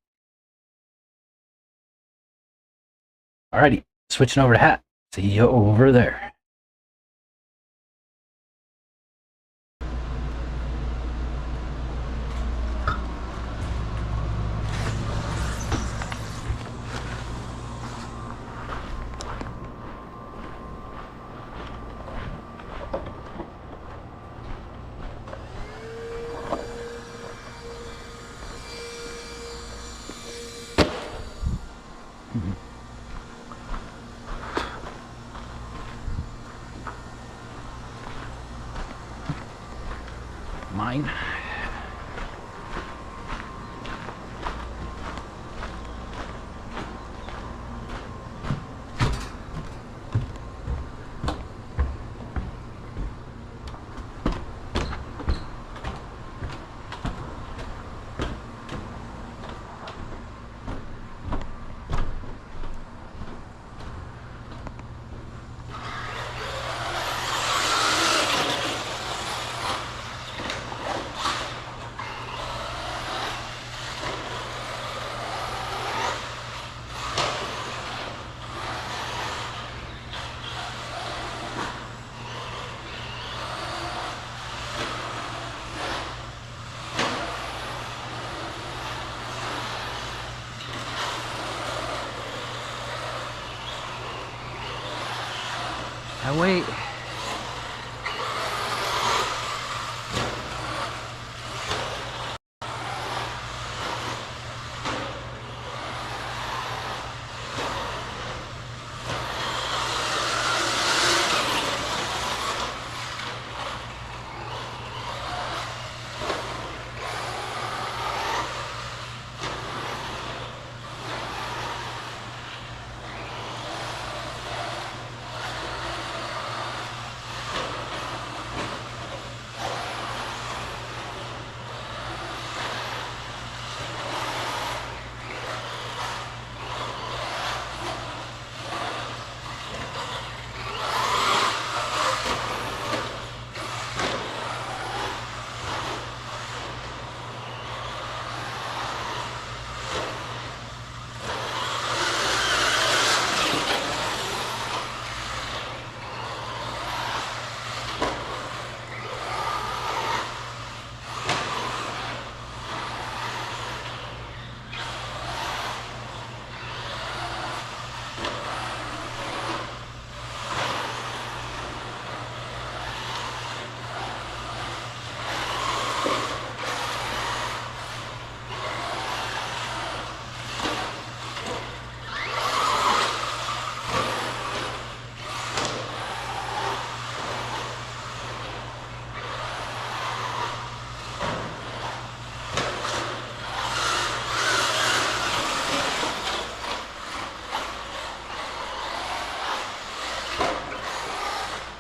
Alrighty, switching over to hat. See you over there. Mine. I wait.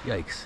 Yikes.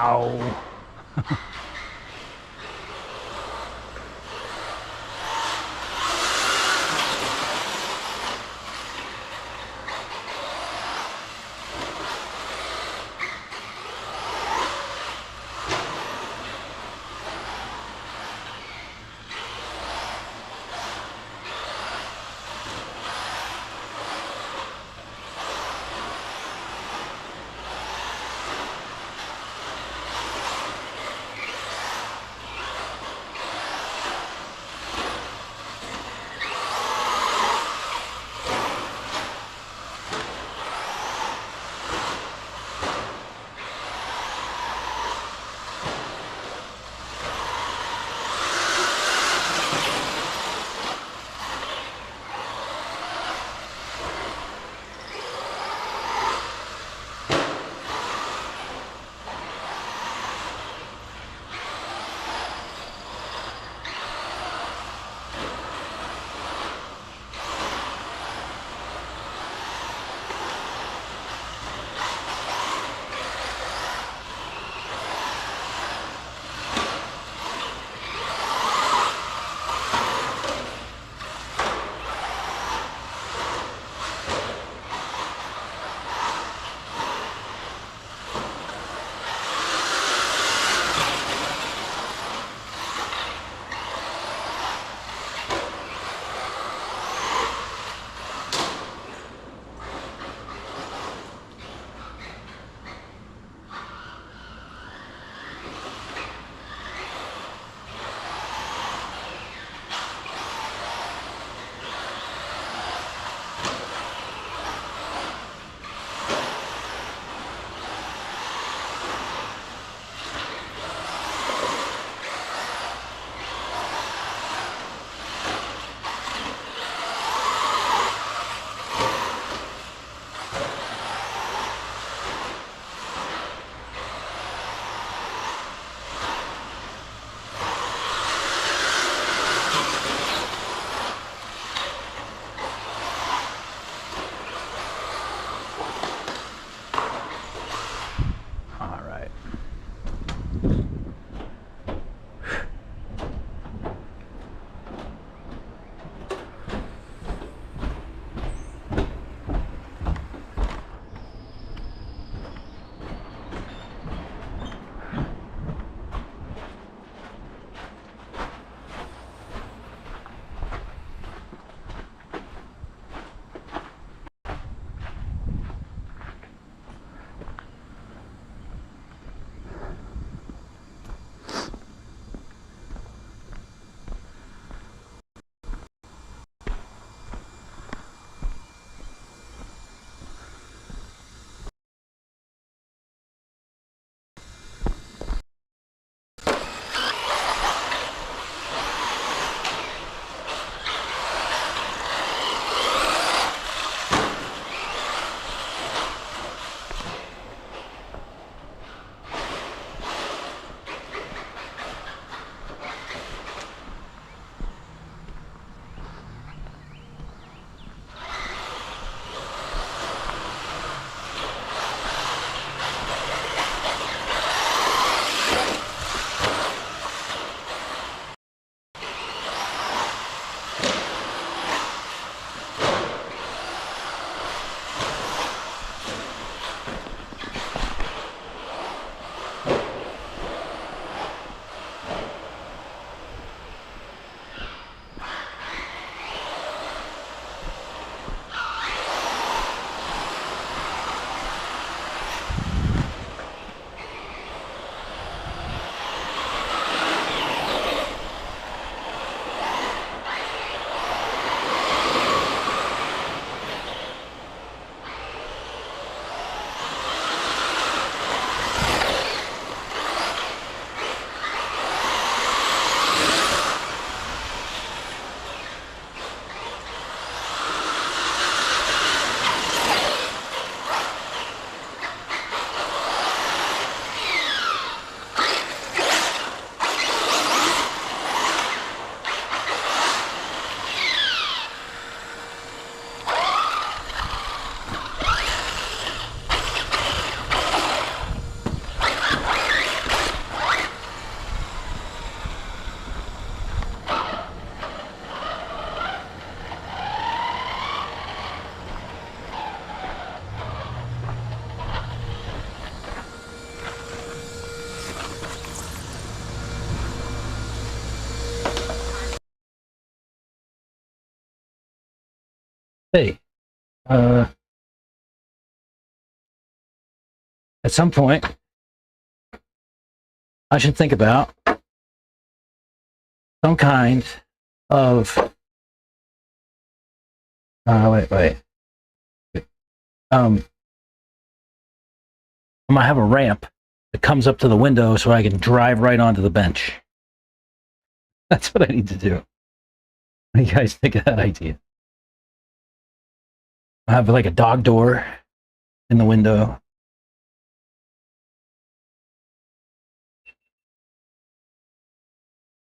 Ow. Hey, at some point, I should think about some kind of. Wait. I might have a ramp that comes up to the window so I can drive right onto the bench. That's what I need to do. What do you guys think of that idea? I have like a dog door in the window.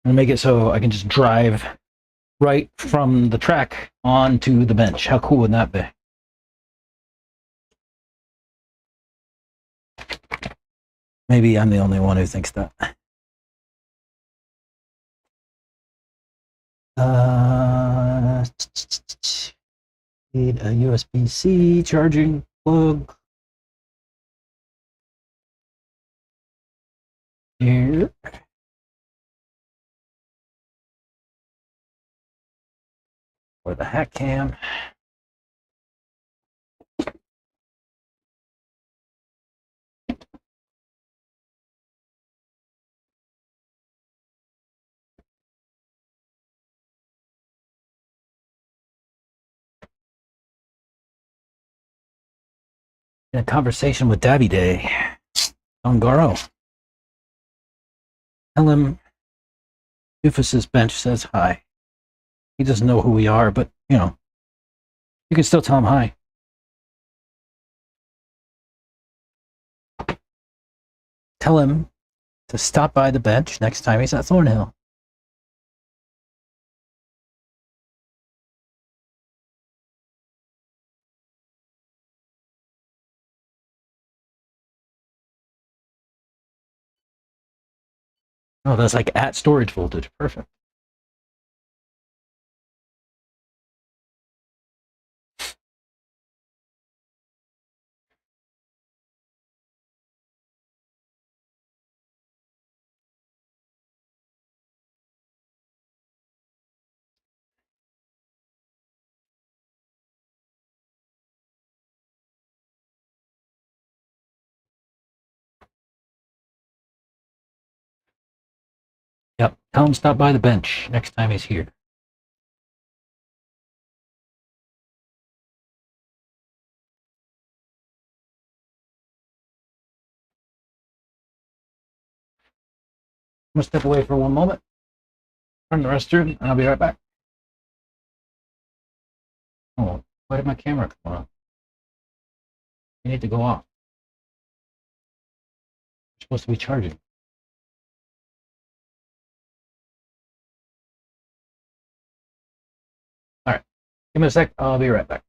And make it so I can just drive right from the track onto the bench. How cool would that be? Maybe I'm the only one who thinks that. Need a USB-C charging plug. Here. Or the hat cam. In a conversation with Dabby Day on Garo. Tell him Doofus's bench says hi. He doesn't know who we are, but you know, you can still tell him hi. Tell him to stop by the bench next time he's at Thornhill. Oh, that's like at storage voltage. Perfect. Yep. Tell him to stop by the bench next time he's here. I'm gonna step away for one moment. Run the restroom, and I'll be right back. Oh, why did my camera come on? You need to go off. You're supposed to be charging. All right. Give me a sec. I'll be right back.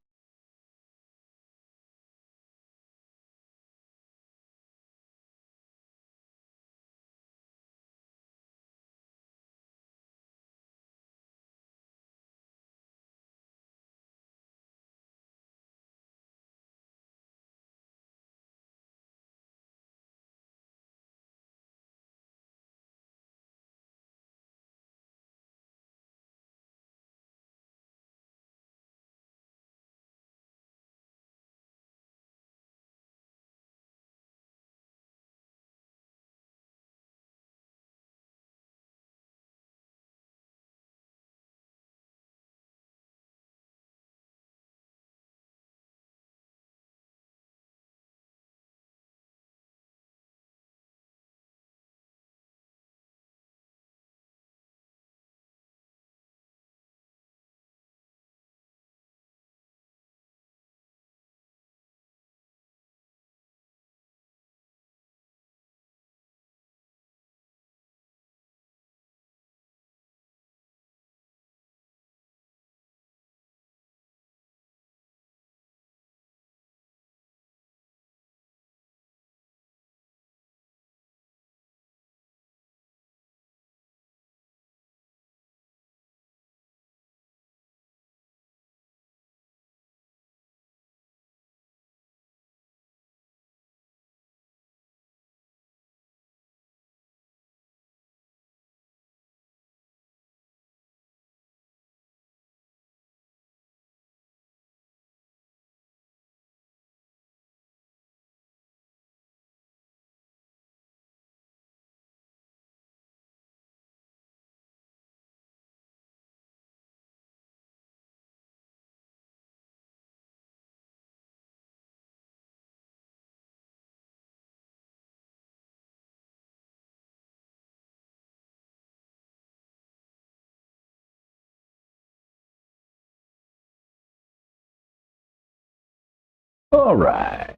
All right.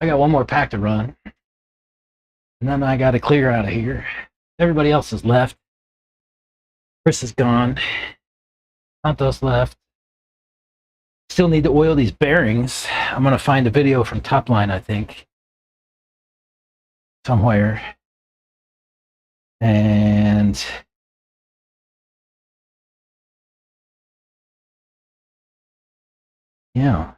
I got one more pack to run. And then I got to clear out of here. Everybody else is left. Chris is gone. Santos left. Still need to oil these bearings. I'm going to find a video from Topline, I think, somewhere. And yeah.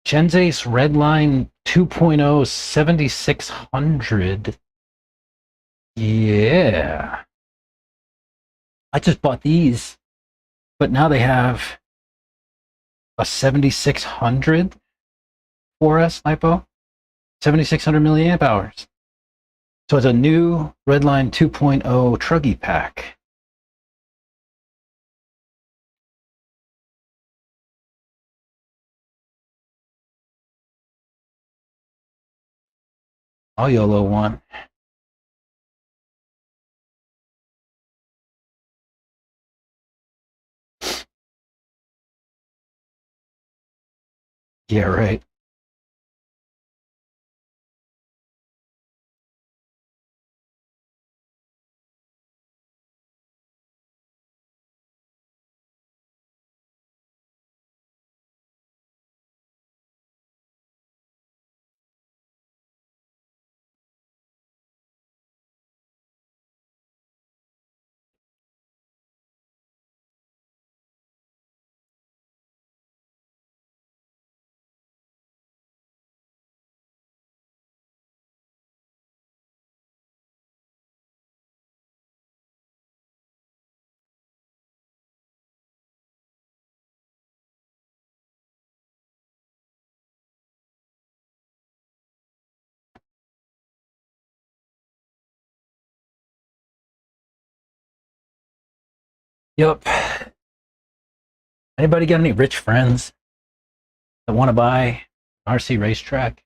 Genzace Redline 2.0 7600. Yeah. I just bought these, but now they have a 7600 4S LiPo, 7600 milliamp hours. So it's a new Redline 2.0 Truggy pack. I'll YOLO one. Yeah, right. Yep. Anybody got any rich friends that want to buy an RC racetrack?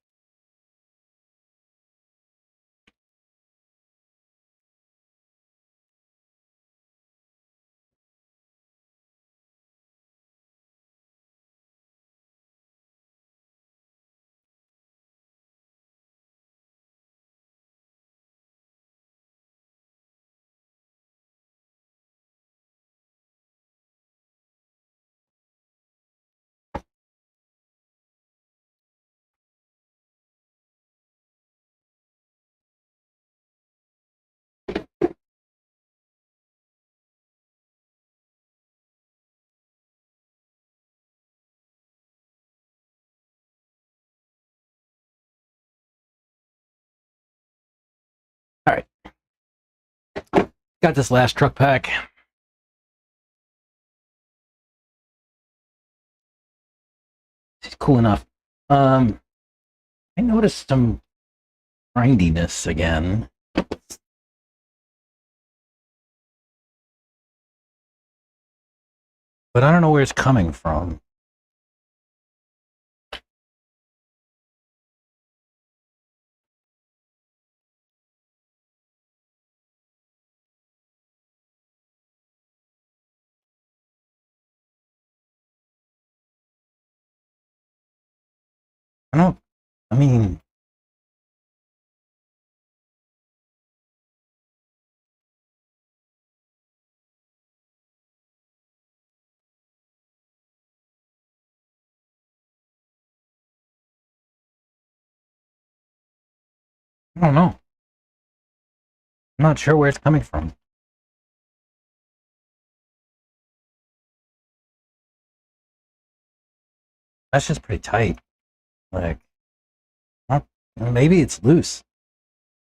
All right. Got this last truck pack. It's cool enough. I noticed some grindiness again. But I don't know where it's coming from. I mean, I don't know. I'm not sure where it's coming from. That's just pretty tight. Like, maybe it's loose.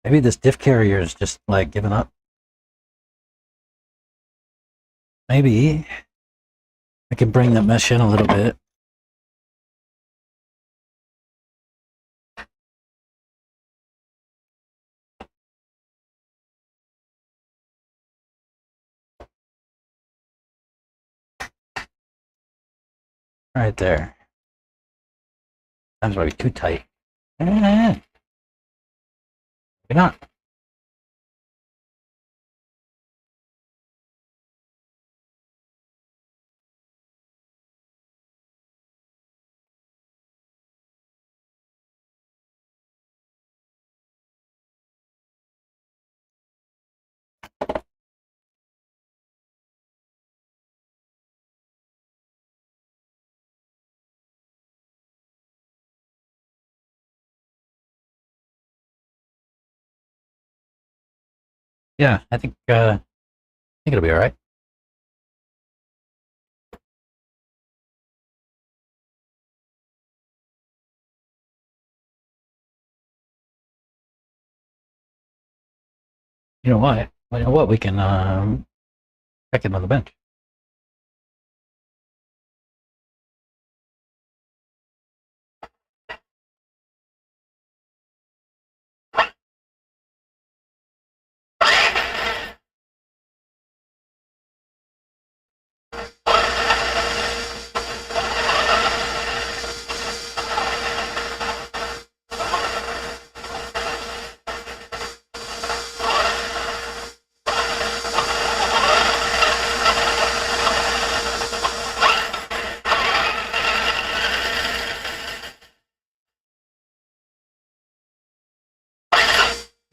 Maybe this diff carrier is just like giving up. Maybe I can bring that mesh in a little bit. Right there. That's probably too tight. Maybe not. Yeah, I think it'll be all right. You know what? You know what? We can check it on the bench.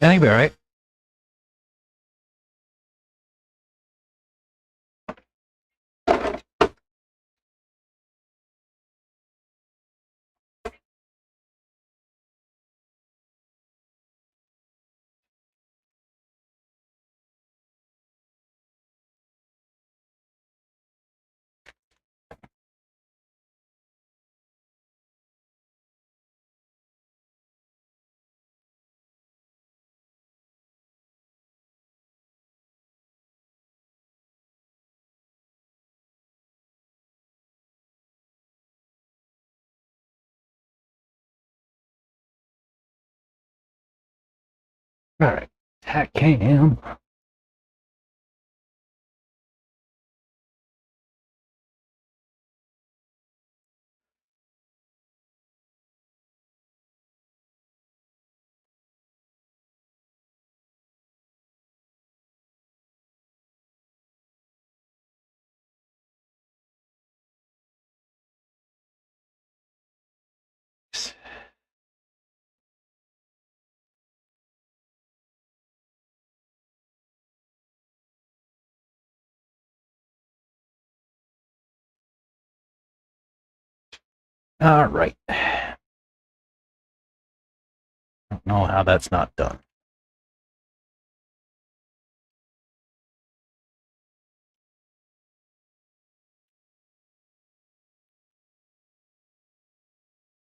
I think it'll be all right. All right. Tack cam. All right. I don't know how that's not done.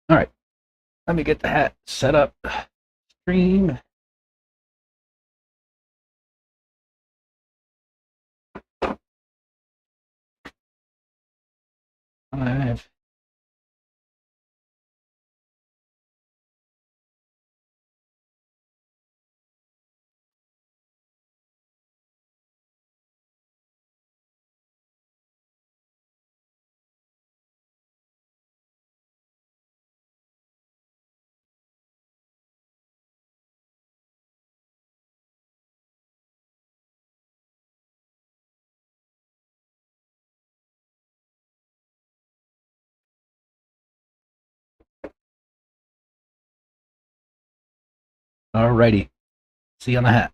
All right. Let me get the hat set up. Stream. Five. All righty. See you on the hat.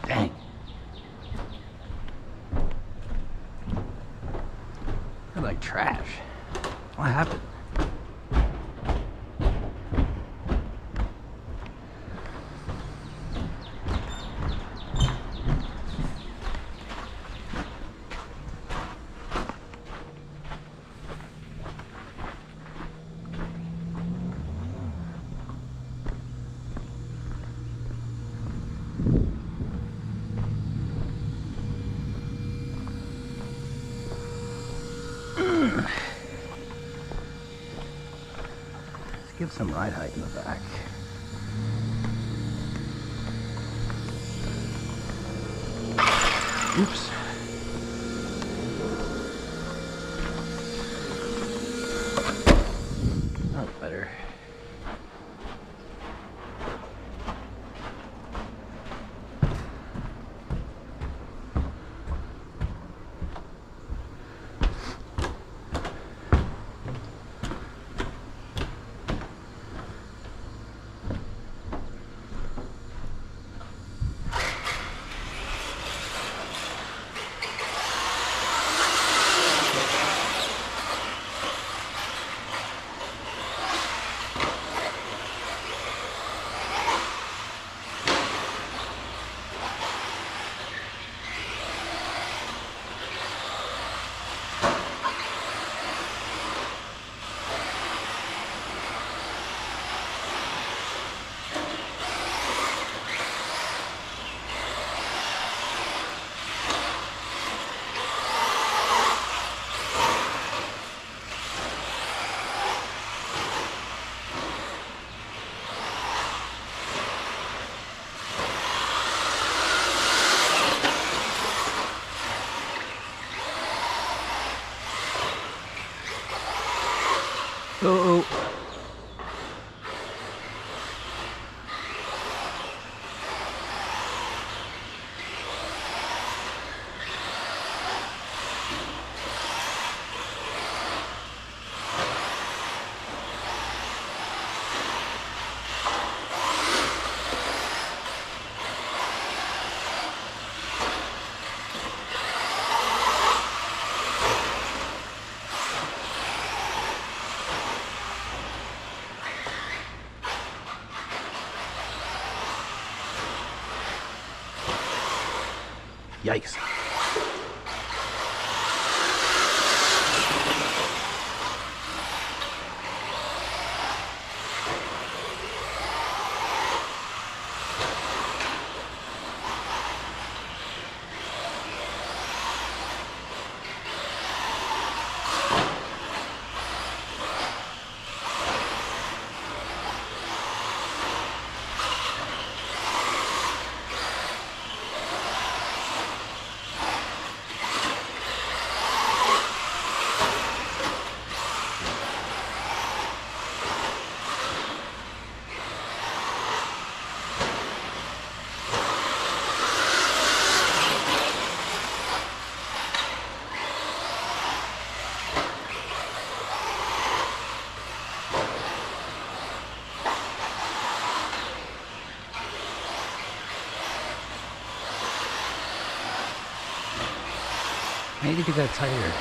Dang. They're like trash. What happened? Let's give some ride height in the back. Oops. Not better. Oh. Yikes. I need to get that tighter.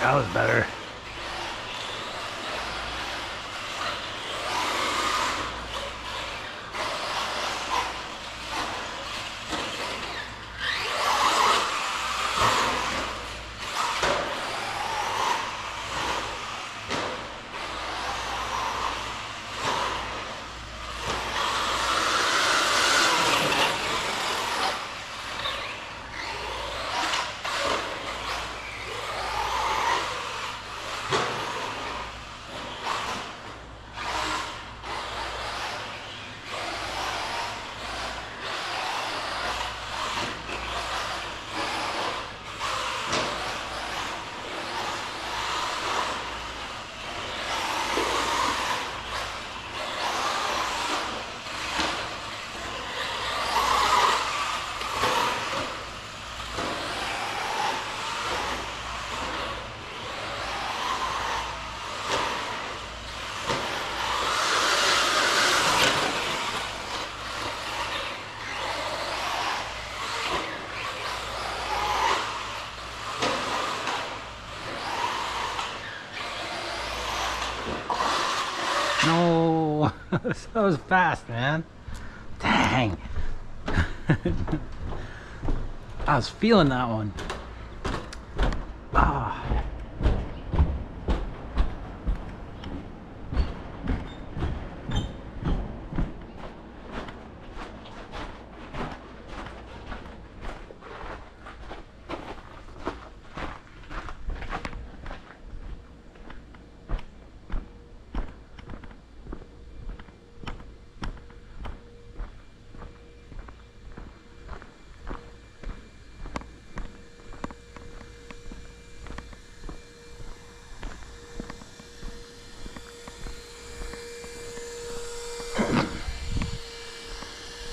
That was better. No, that was fast, man. Dang. I was feeling that one. Ah.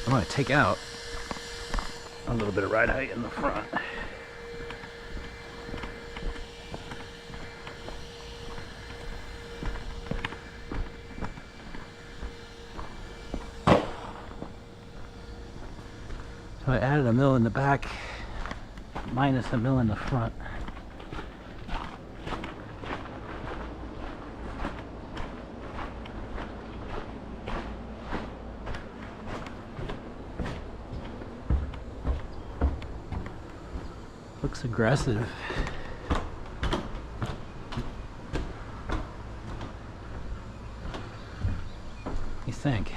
I'm going to take out a little bit of ride height in the front. So I added a mill in the back, minus a mill in the front. Looks aggressive. You think?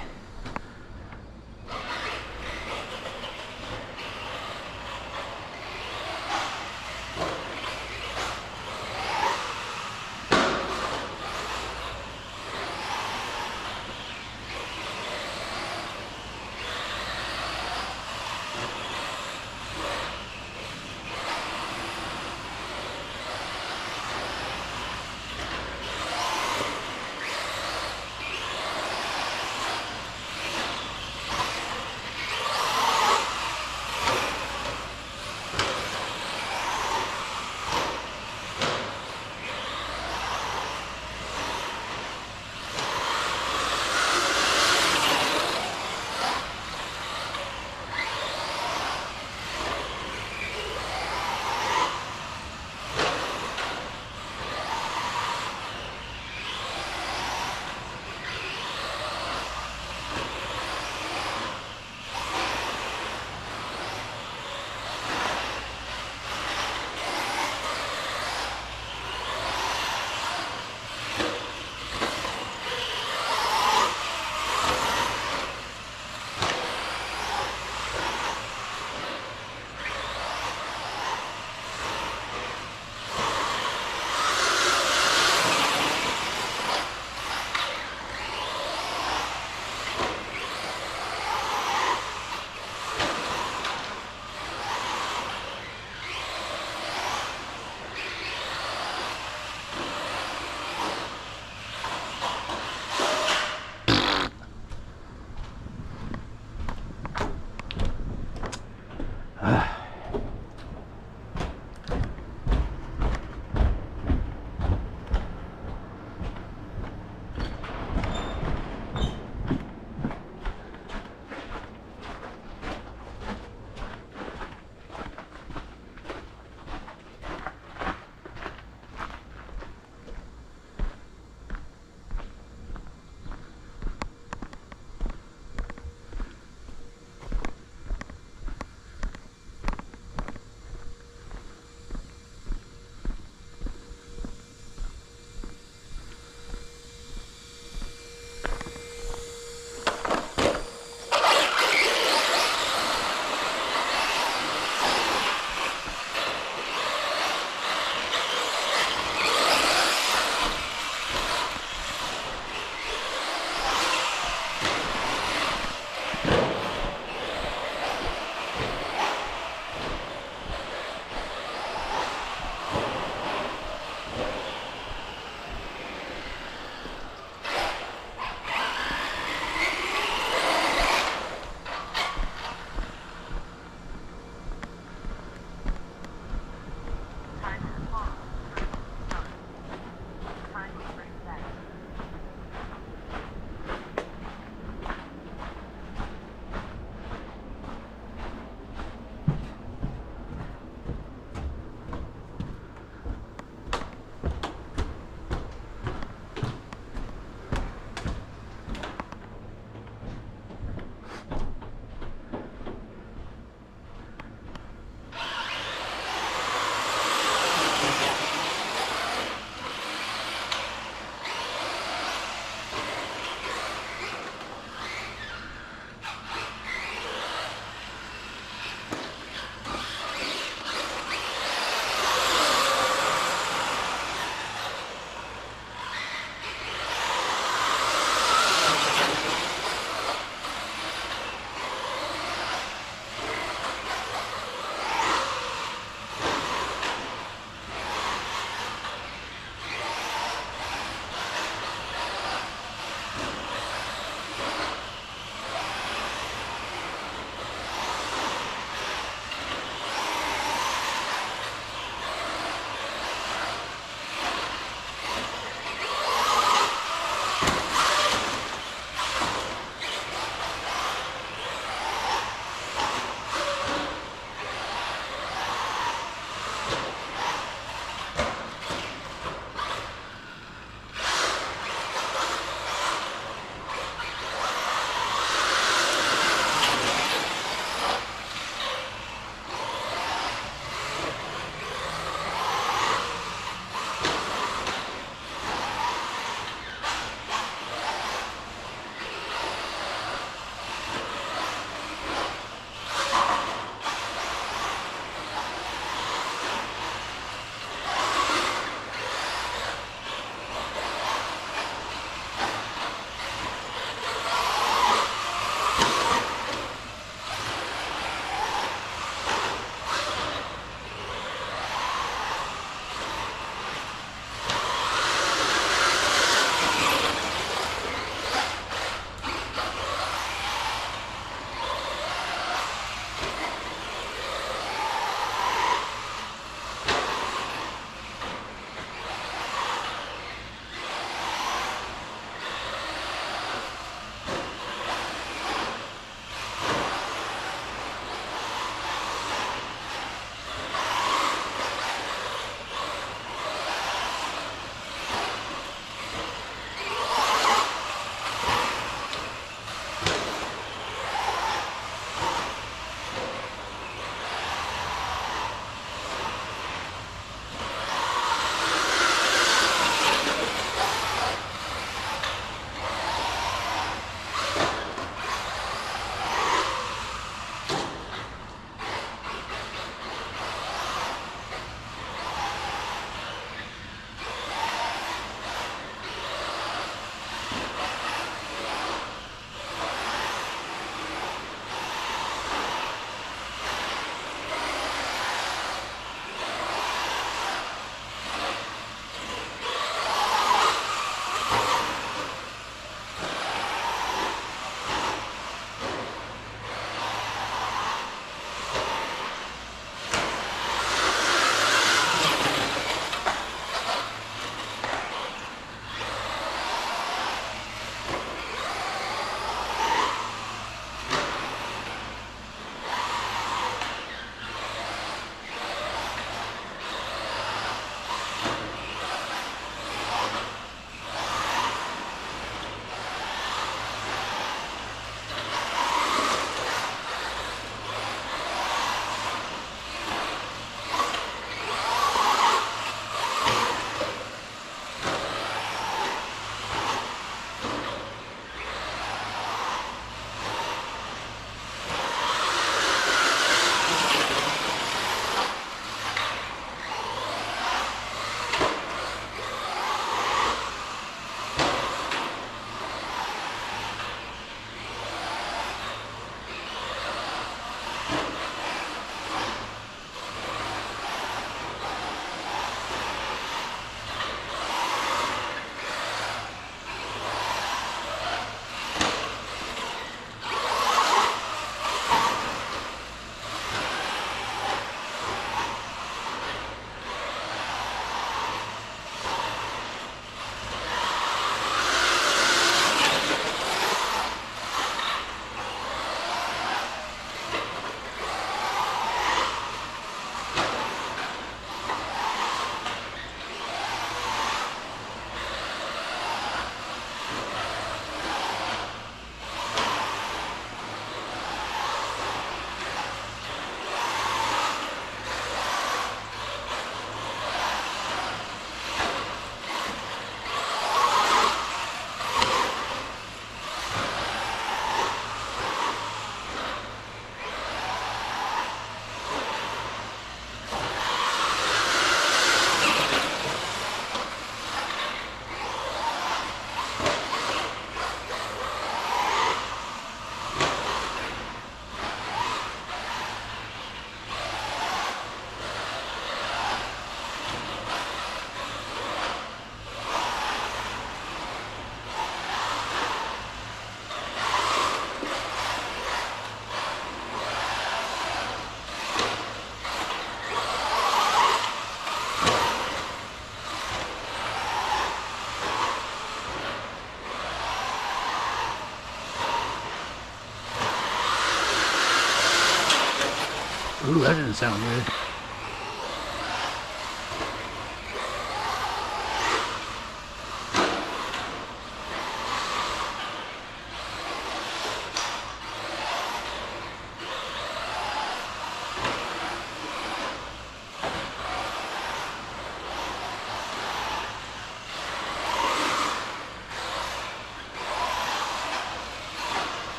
Ooh, that didn't sound good.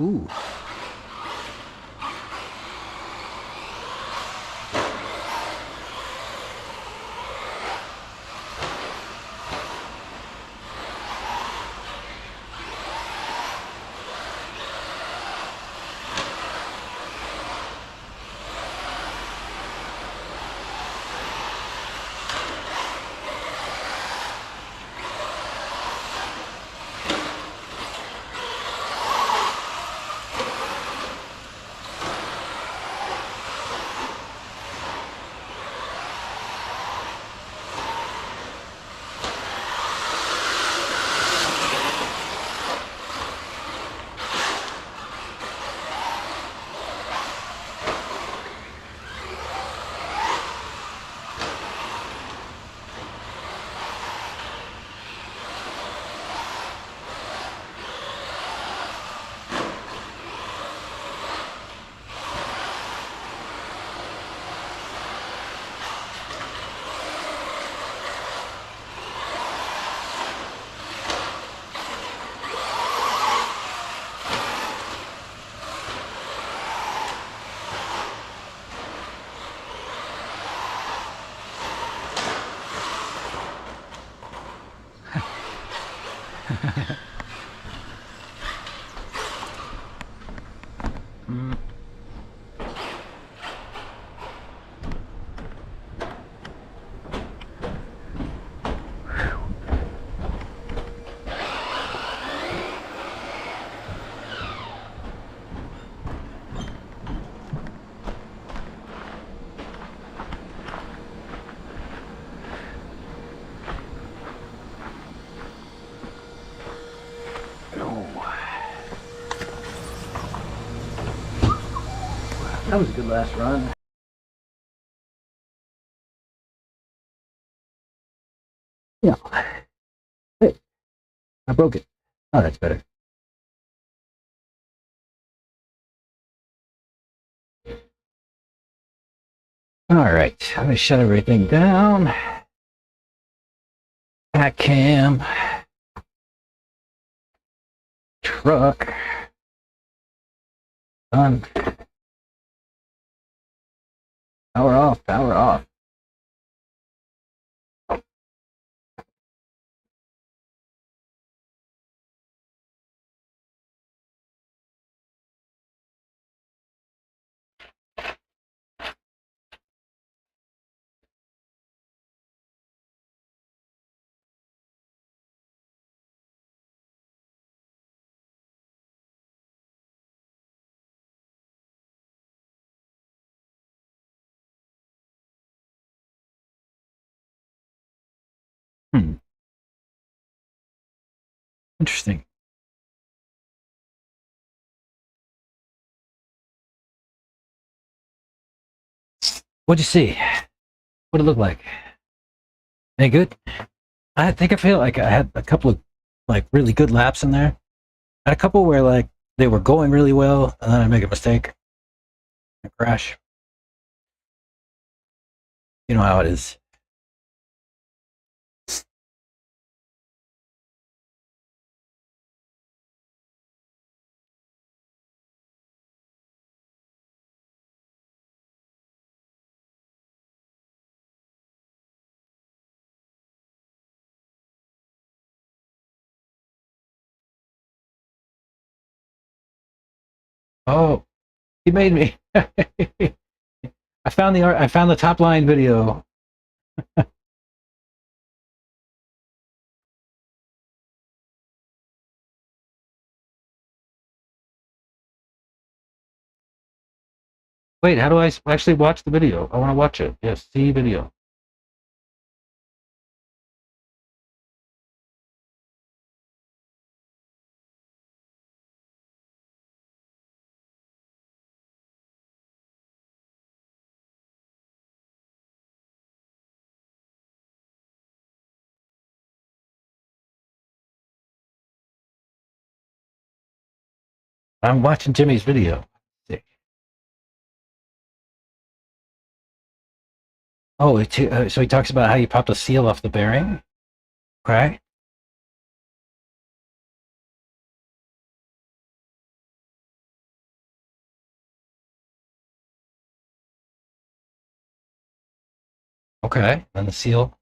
Ooh. That was a good last run. Yeah. Hey, I broke it. Oh, that's better. All right, I'm gonna shut everything down. Back cam. Truck. Done. Power off, power off. Interesting. What'd you see? What'd it look like? Any good? I think I feel like I had a couple of like really good laps in there. I had a couple where like they were going really well, and then I make a mistake, I crash. You know how it is. Oh, he made me. I found the top line video. Wait, how do I actually watch the video? I want to watch it. Yes, see video. I'm watching Jimmy's video. Sick. Oh, so he talks about how you popped a seal off the bearing. Okay. Okay. And the seal.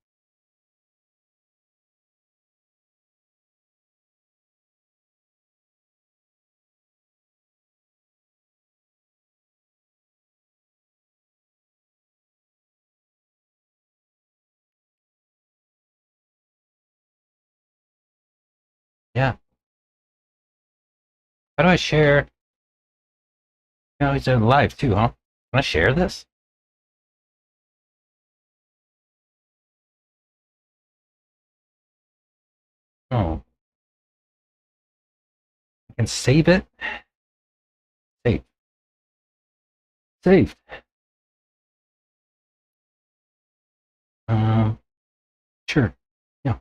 Yeah. How do I share? You know, he's doing live too, huh? Can I share this? Oh. I can save it. Save. Saved. Sure. Yeah.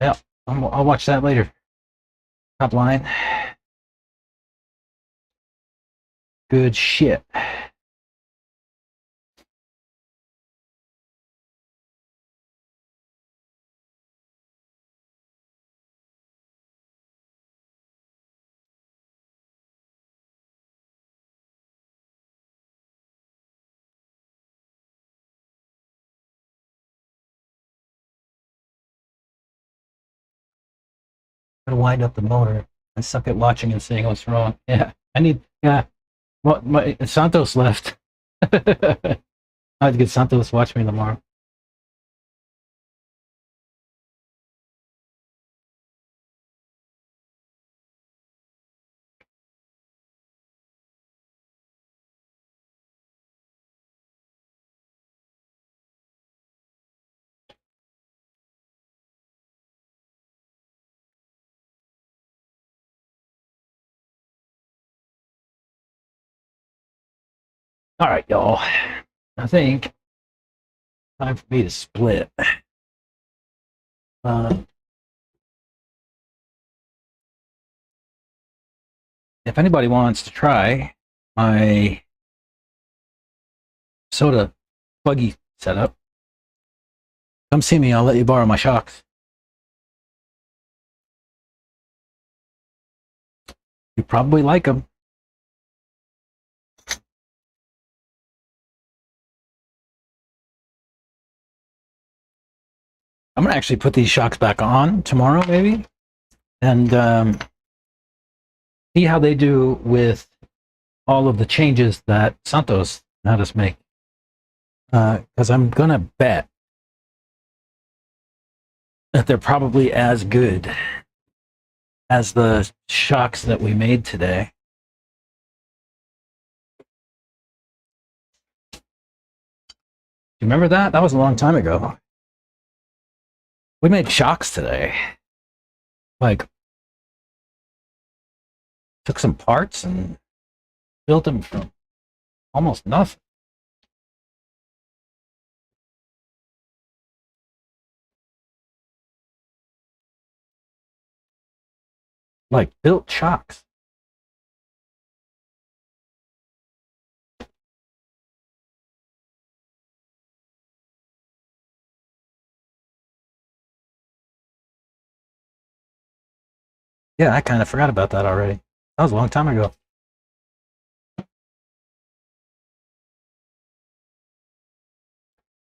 Yeah. I'll watch that later. Top line. Good shit. Gonna wind up the motor. I suck at watching and seeing what's wrong. Yeah. Yeah. Well, Santos left. I have to get Santos to watch me tomorrow. All right, y'all. I think time for me to split. If anybody wants to try my soda buggy setup, come see me. I'll let you borrow my shocks. You probably like them. I'm gonna actually put these shocks back on tomorrow, maybe, and see how they do with all of the changes that Santos had us make. Because I'm gonna bet that they're probably as good as the shocks that we made today. Do you remember that? That was a long time ago. We made shocks today. Like, took some parts and built them from almost nothing. Like, built shocks. Yeah, I kind of forgot about that already. That was a long time ago.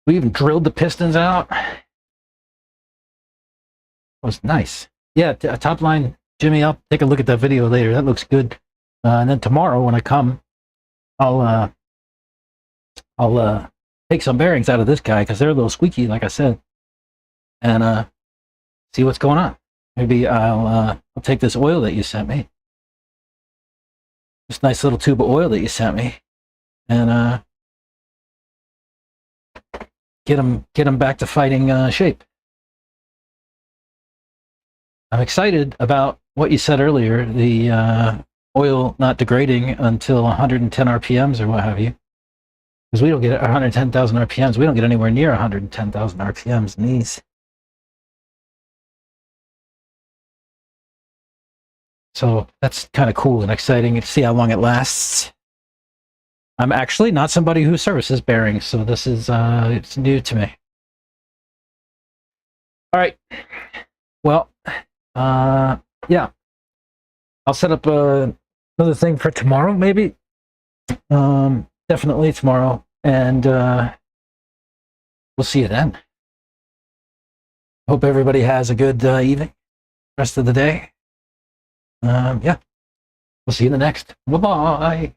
We even drilled the pistons out. It was nice. Yeah, top line, Jimmy, I'll take a look at that video later. That looks good. And then tomorrow when I come, I'll take some bearings out of this guy because they're a little squeaky, like I said, and see what's going on. Maybe I'll take this oil that you sent me this nice little tube of oil that you sent me, and get them back to fighting shape. I'm excited about what you said earlier, the oil not degrading until 110 RPMs or what have you. Because we don't get 110,000 RPMs. We don't get anywhere near 110,000 RPMs in these. So that's kind of cool and exciting to see how long it lasts. I'm actually not somebody who services bearings, so this is it's new to me. All right. Well, yeah. I'll set up another thing for tomorrow, maybe. Definitely tomorrow, and we'll see you then. Hope everybody has a good evening, rest of the day. Yeah, we'll see you in the next. Bye-bye.